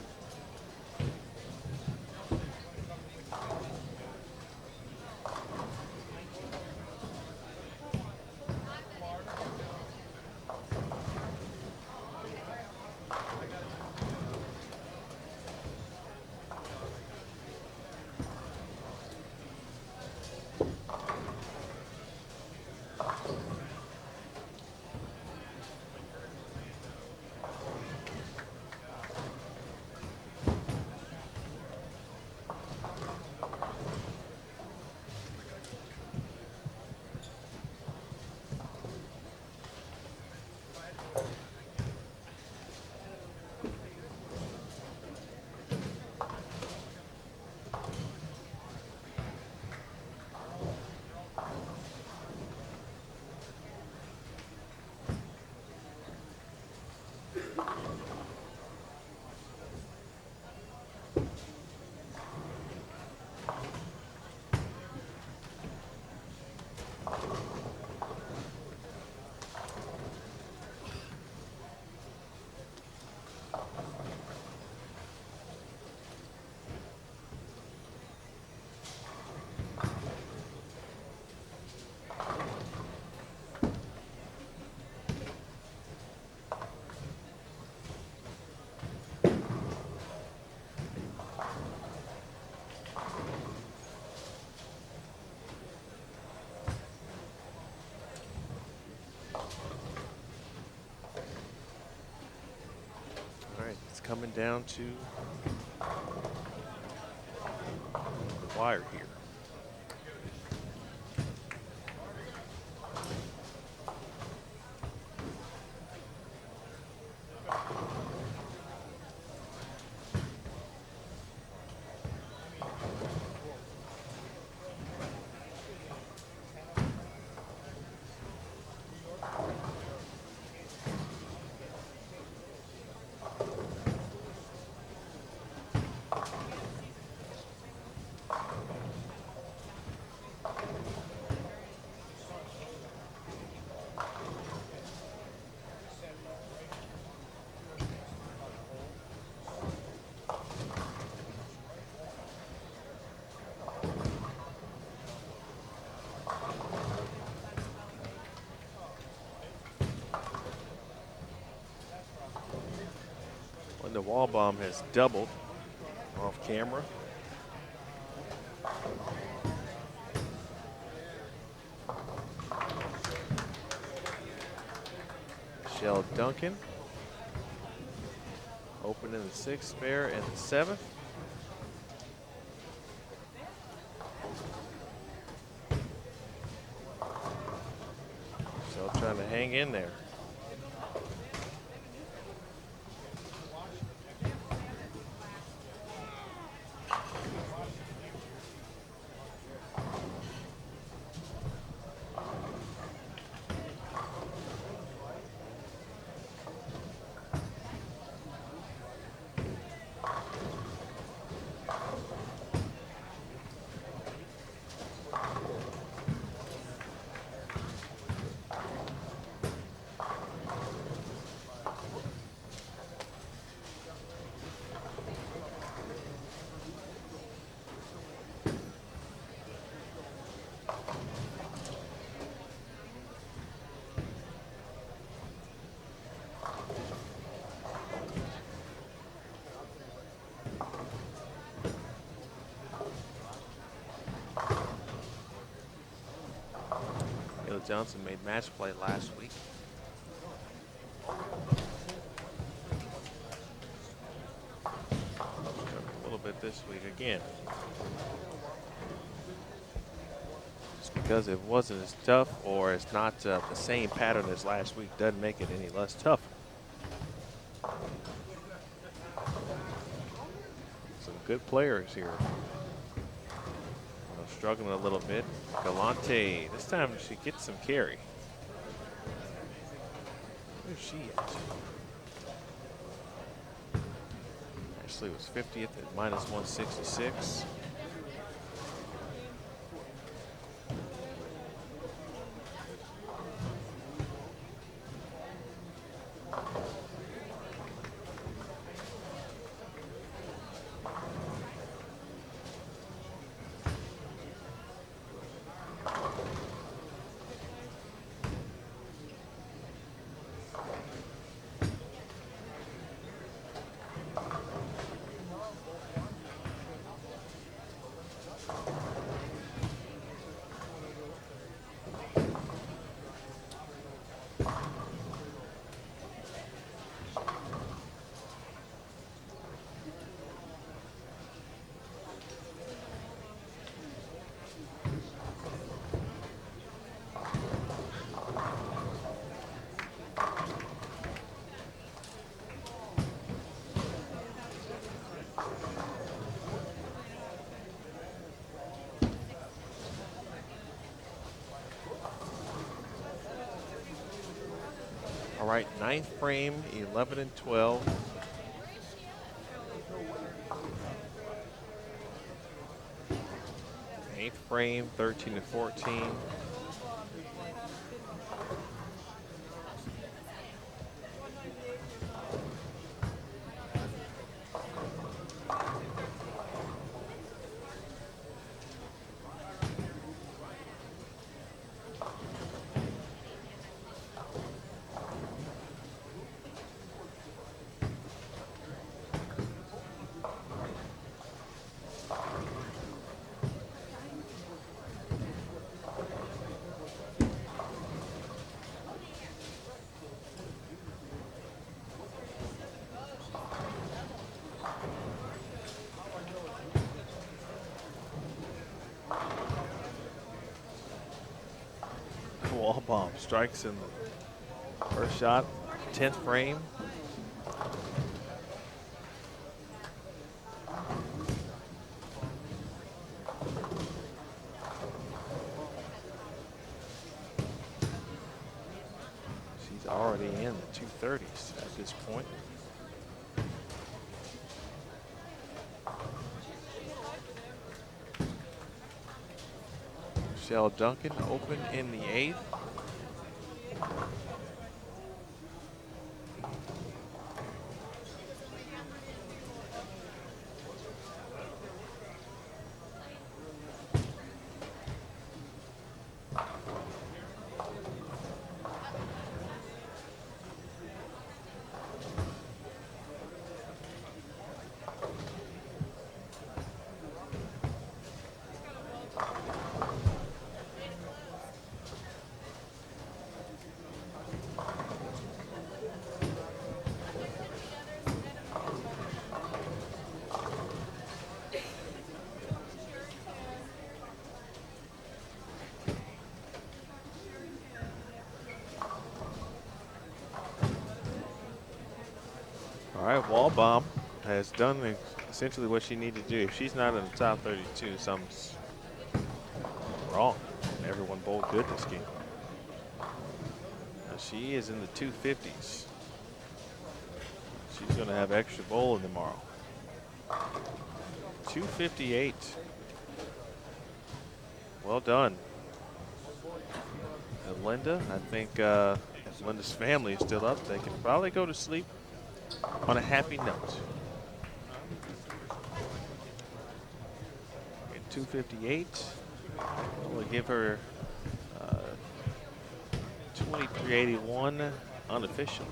Coming down to the wire here. When the wall bomb has doubled off camera. Michelle Duncan open in the 6th, spare in the 7th. Still trying to hang in there. Johnson made match play last week. A little bit this week again. Just because it wasn't as tough or it's not the same pattern as last week doesn't make it any less tough. Some good players here. Struggling a little bit. Galante, this time she gets some carry. Where's she at? Ashley was 50th at minus 166. All right, 9th frame, 11 and 12. Eighth frame, 13 and 14. Wall bomb strikes in the first shot, 10th frame. She's already in the 230s at this point. Michelle Duncan open in the 8th. All right, Wall Bomb has done essentially what she needed to do. If she's not in the top 32, something's wrong. Everyone bowled good this game. Now she is in the 250s. She's going to have extra bowling tomorrow. 258. Well done. And Linda, I think if Linda's family is still up, they can probably go to sleep on a happy note. At 258, we'll give her 2381 unofficial.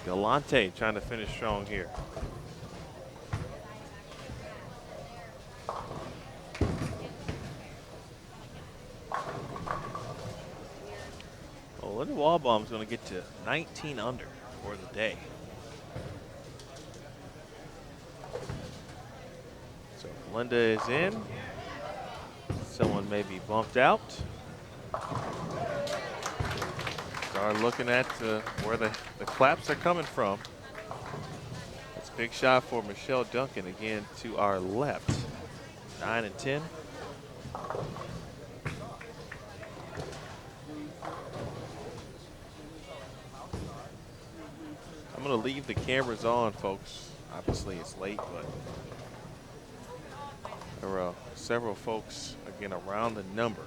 Galante trying to finish strong here. Well, Linda Wallbaum's going to get to 19 under for the day. So if Linda is in, someone may be bumped out. Start looking at where the claps are coming from. It's a big shot for Michelle Duncan again to our left. 9 and 10. I'm going to leave the cameras on, folks. Obviously, it's late, but there are several folks, again, around the number.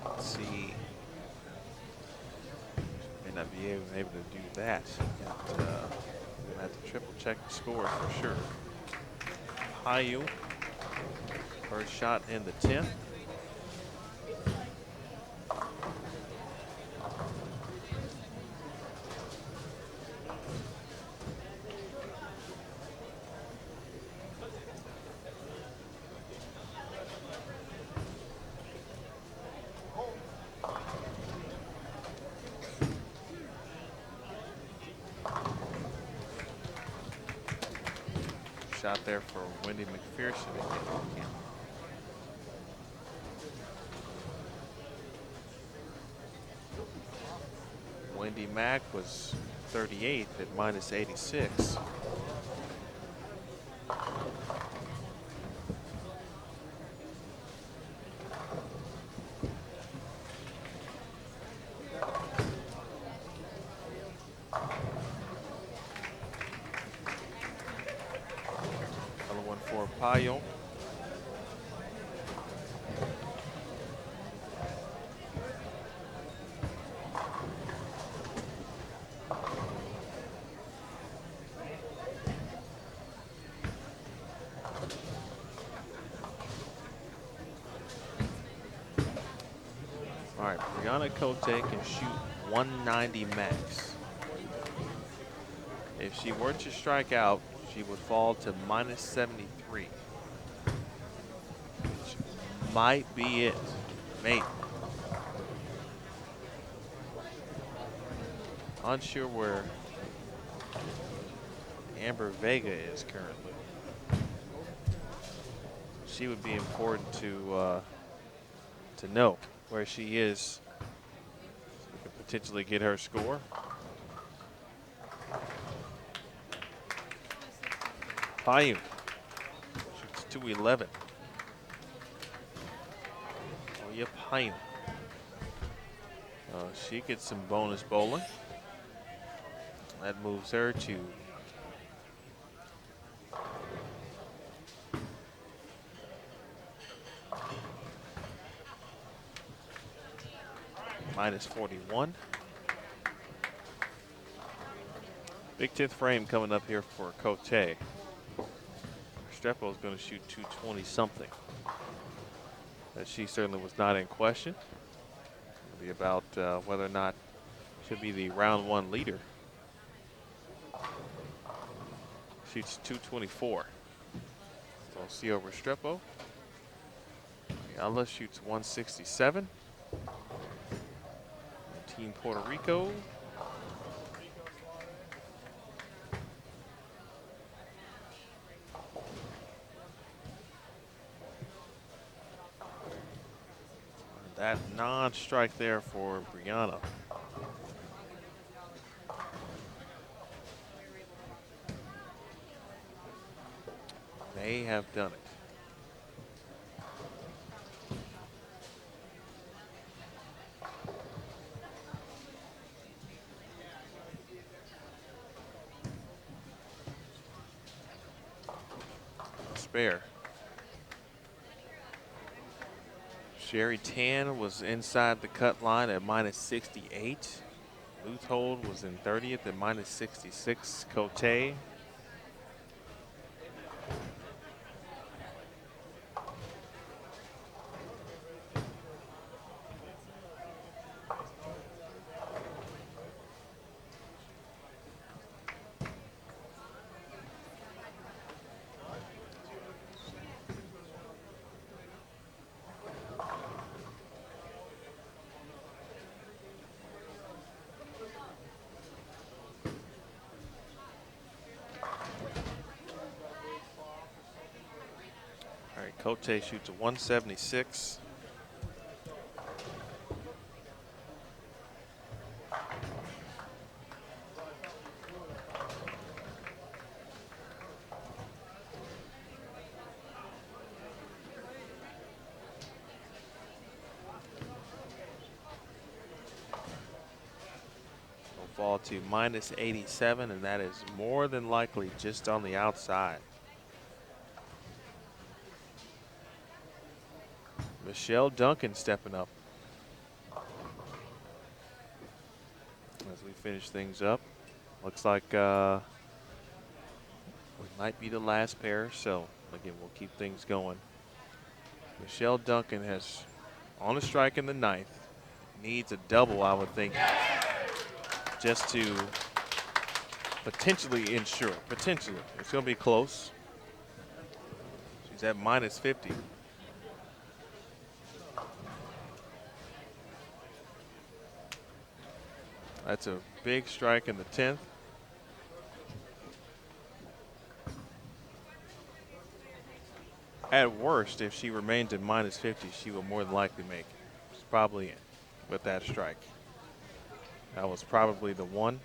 Let's see. May not be able to do that. We're going to have to triple check the scores for sure. Hayu, first shot in the 10th. Shot there for Wendy McPherson. Wendy Mack was 38th at minus 86. Payon. All right, Brianna Cote can shoot 190 max. If she were to strike out, she would fall to minus 73. Which might be it. Maybe. Unsure where Amber Vega is currently. She would be important to know where she is. We could potentially get her score. Payune shoots 211. Oh, yeah, Payune. She gets some bonus bowling. That moves her to minus 41. Big 10th frame coming up here for Cote. Restrepo is going to shoot 220 something. That she certainly was not in question. It'll be about whether or not she'll be the round one leader. Shoots 224. So Cio Restrepo. Ayala shoots 167. Team Puerto Rico. That non-strike there for Brianna. May have done it. Spare. Sherry Tan was inside the cut line at minus 68. Luthold was in 30th at minus 66. Cote. Cote shoots a 176. Will fall to minus 87, and that is more than likely just on the outside. Michelle Duncan stepping up as we finish things up. Looks like we might be the last pair, so again, we'll keep things going. Michelle Duncan has on a strike in the ninth. Needs a double, I would think, just to potentially ensure. Potentially. It's going to be close. She's at minus 50. That's a big strike in the 10th. At worst, if she remains at minus 50, she will more than likely make it. She's probably in with that strike. That was probably the one.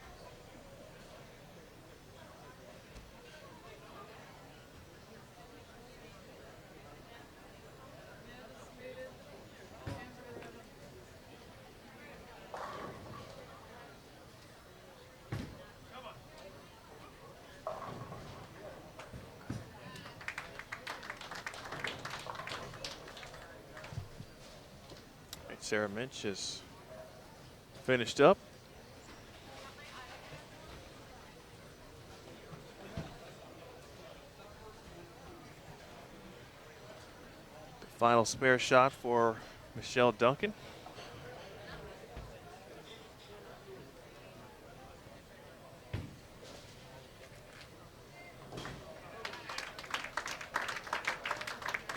Sarah Minch is finished up. The final spare shot for Michelle Duncan.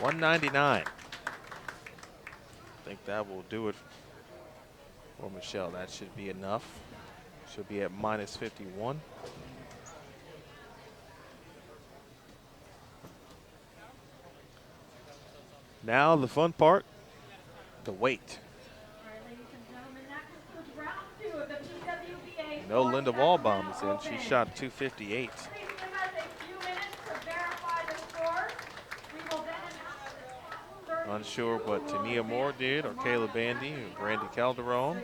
199. I think that will do it for Michelle. That should be enough. She'll be at minus 51. Now the fun part, the weight. All right, ladies and gentlemen, that concludes round 2 of the PWBA. No Linda Wallbaum is in. She shot 258. Please give us a few minutes to verify the scores. We will then announce the Unsure what Tania Moore did, or Kayla Bandy, or Brandy Calderon.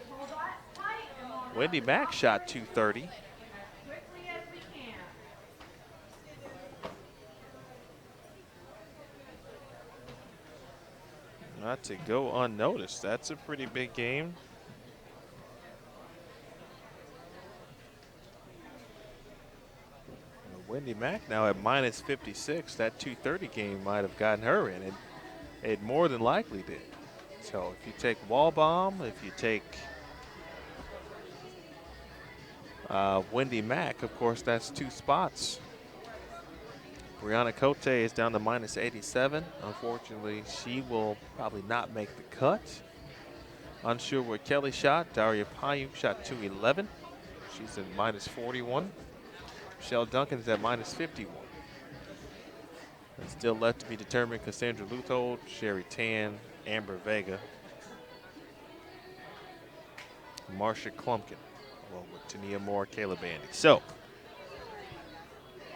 Wendy Mack shot 230. as quickly as we can. Not to go unnoticed. That's a pretty big game. Wendy Mack now at minus 56. That 230 game might have gotten her in. It more than likely did. So if you take Wallbaum, if you take Wendy Mack, of course, that's 2 spots. Brianna Cote is down to minus 87. Unfortunately, she will probably not make the cut. Unsure where Kelly shot. Daria Payuk shot 211. She's at minus 41. Michelle Duncan is at minus 51. And still left to be determined Cassandra Luthold, Sherry Tan, Amber Vega, Marcia Klumpkin, along with Tania Moore, Kayla Bandy. So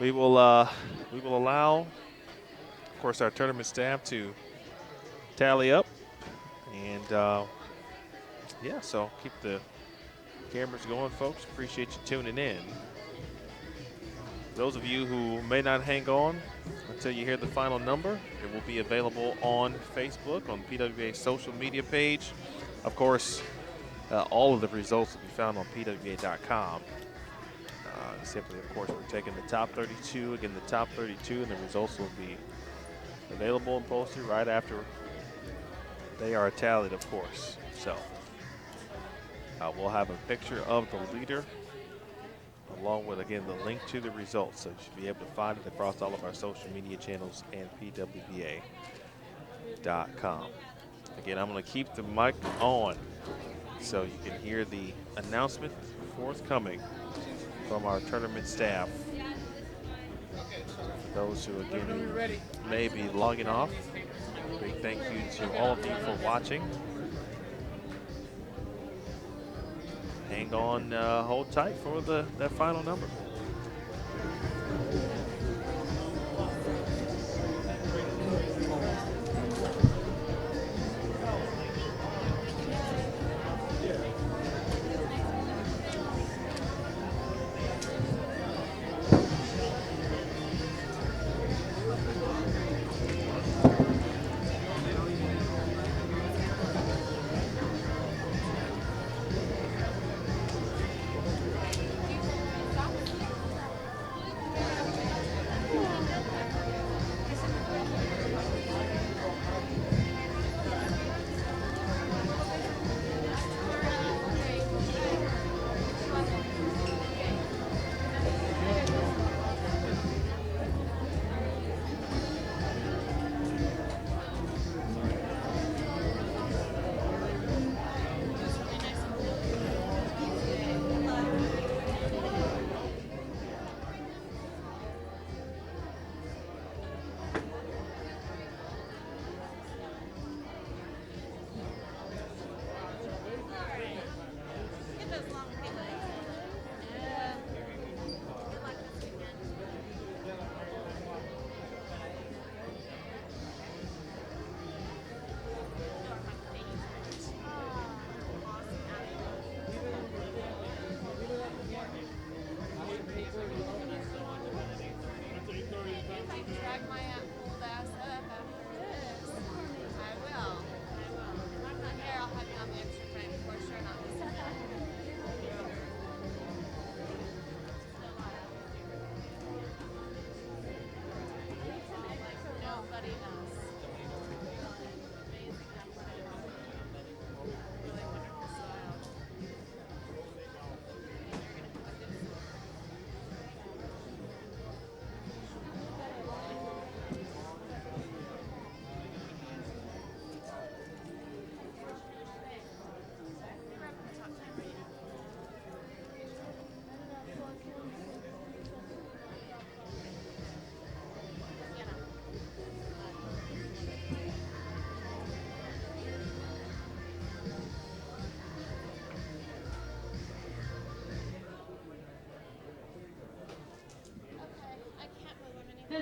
we will allow, of course, our tournament staff to tally up, and yeah, so keep the cameras going, folks. Appreciate you tuning in. Those of you who may not hang on until you hear the final number, it will be available on Facebook, on PWBA social media page. Of course, all of the results will be found on PWBA.com. Simply, of course, we're taking the top 32, again, the top 32, and the results will be available and posted right after they are tallied, of course. So we'll have a picture of the leader, along with, again, the link to the results. So you should be able to find it across all of our social media channels and PWBA.com. Again, I'm going to keep the mic on so you can hear the announcement forthcoming from our tournament staff. For those who, again, may be logging off, big thank you to all of you for watching. Hang on, hold tight for that final number.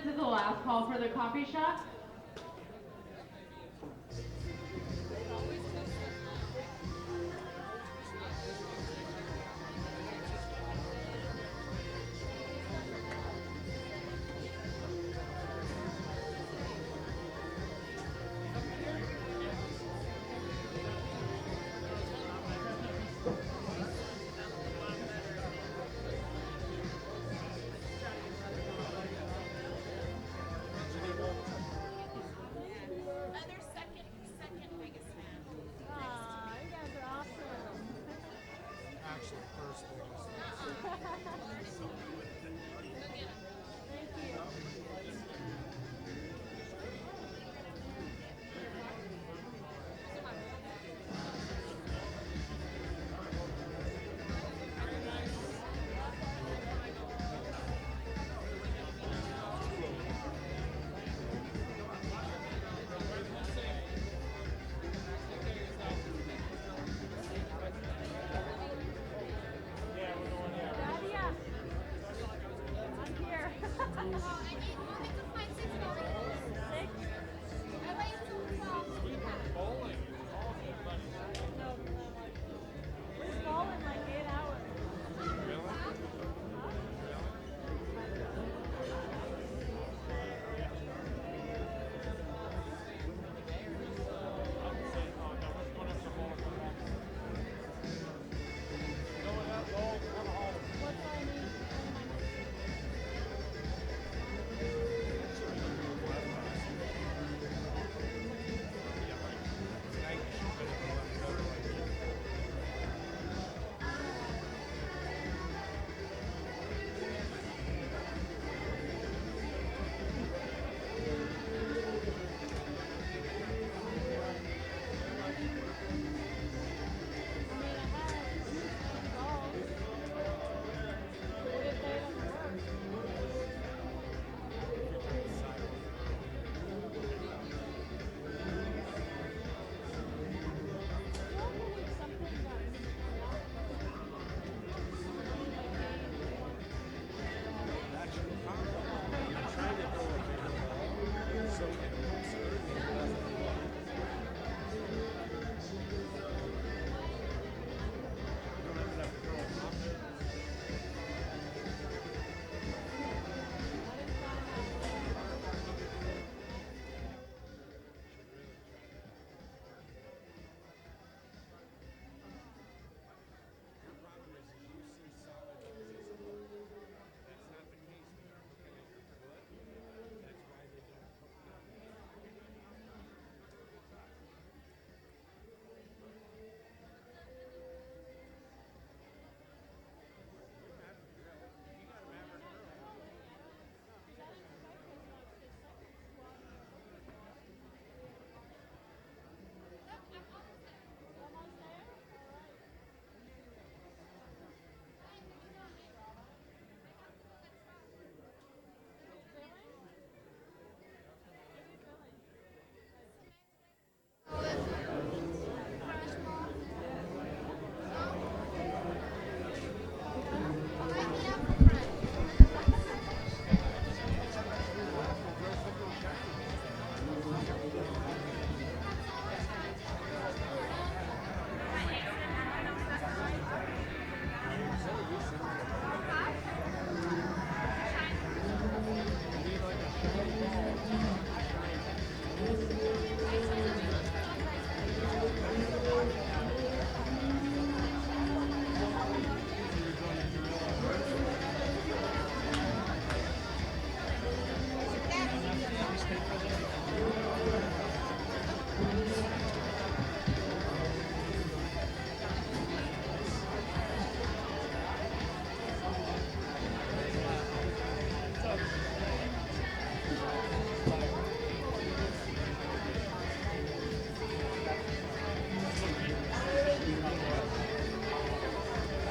this is the last call for the coffee shop.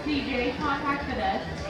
DJ, contact for this.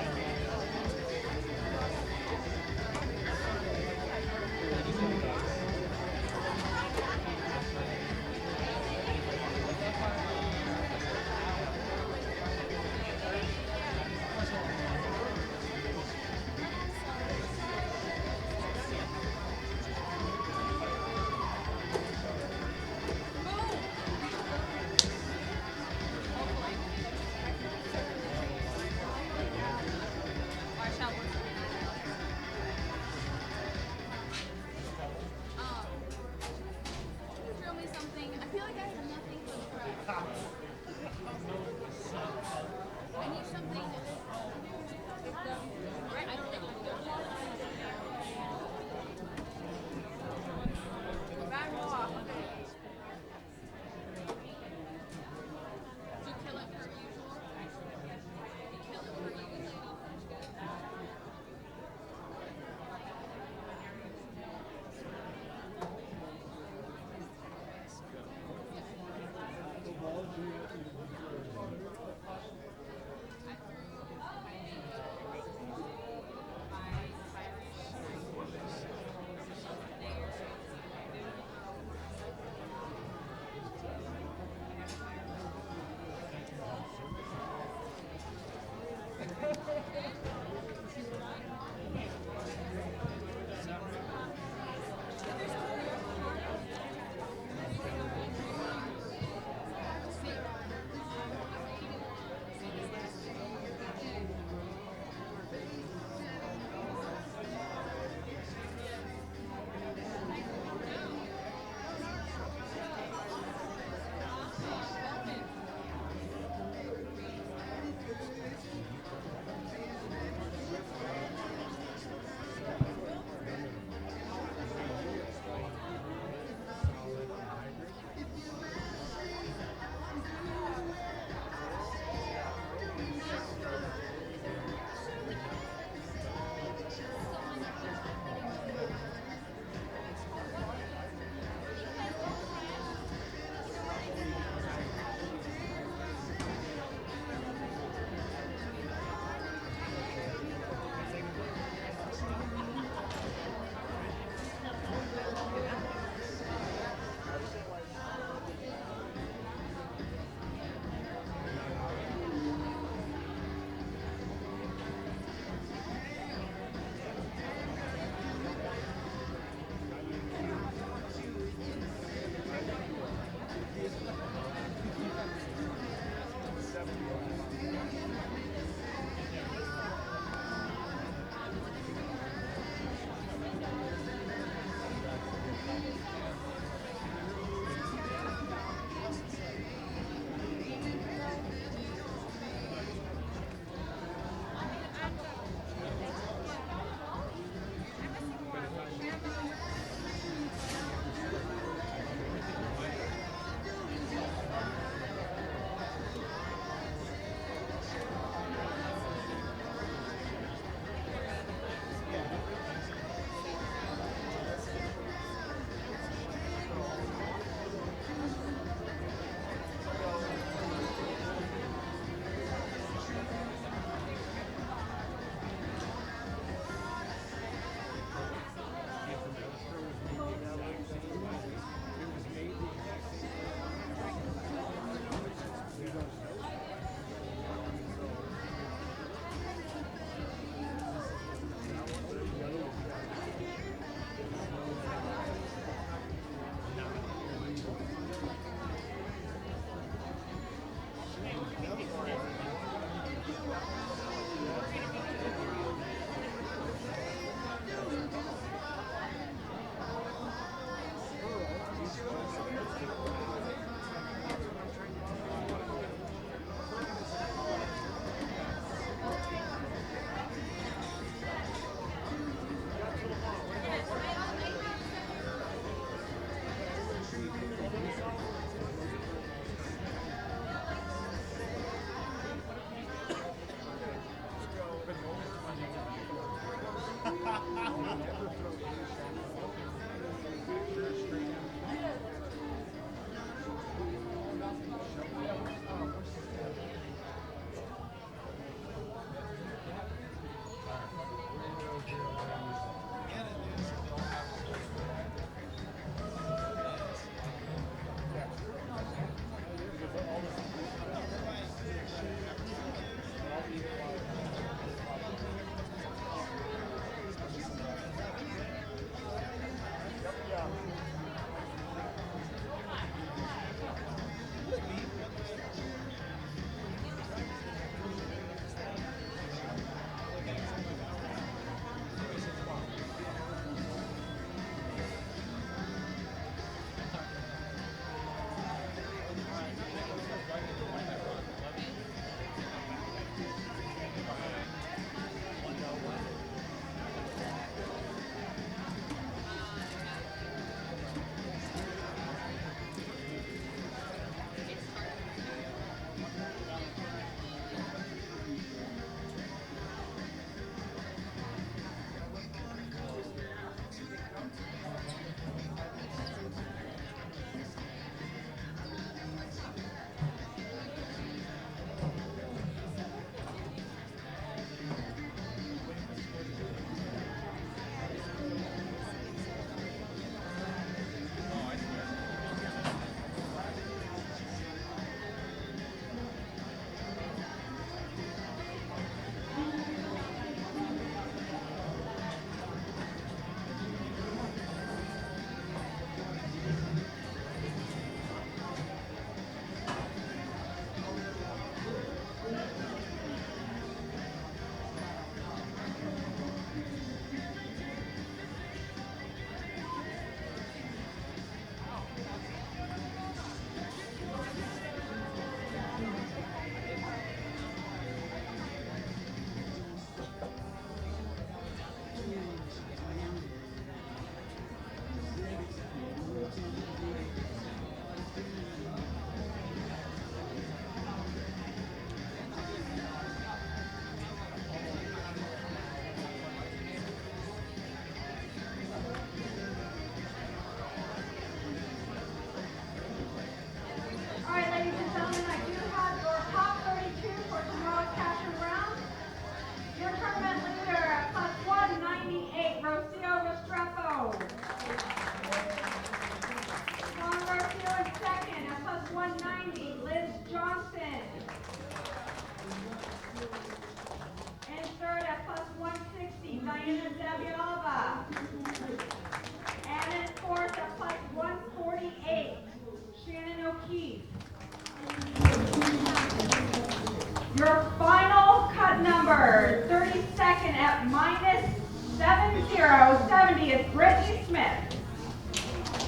Your final cut number, 32nd at -7070 is Brittany Smith.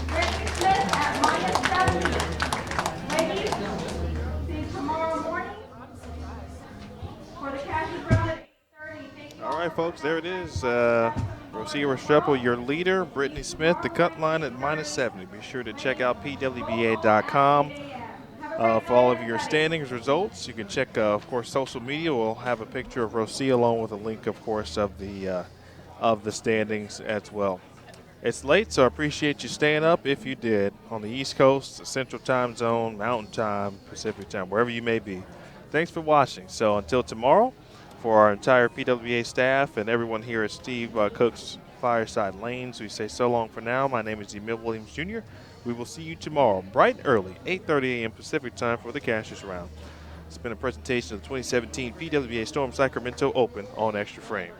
Brittany Smith at -70. Ladies, see you tomorrow morning for the cashes round at 8:30. Thank you All right, folks, there it is. Rosia Restrepo, your leader. Brittany Smith, the cut line at -70. Be sure to check out PWBA.com for all of your standings results. You can check, of course, social media. We'll have a picture of Rosia along with a link, of course, of the standings as well. It's late, so I appreciate you staying up if you did on the East Coast, Central Time Zone, Mountain Time, Pacific Time, wherever you may be. Thanks for watching. So until tomorrow, for our entire PWBA staff and everyone here at Steve Cook's Fireside Lanes, we say so long for now. My name is Emil Williams Jr. We will see you tomorrow, bright and early, 8:30 a.m. Pacific Time for the Cashers Round. It's been a presentation of the 2017 PWBA Storm Sacramento Open on Extra Frame.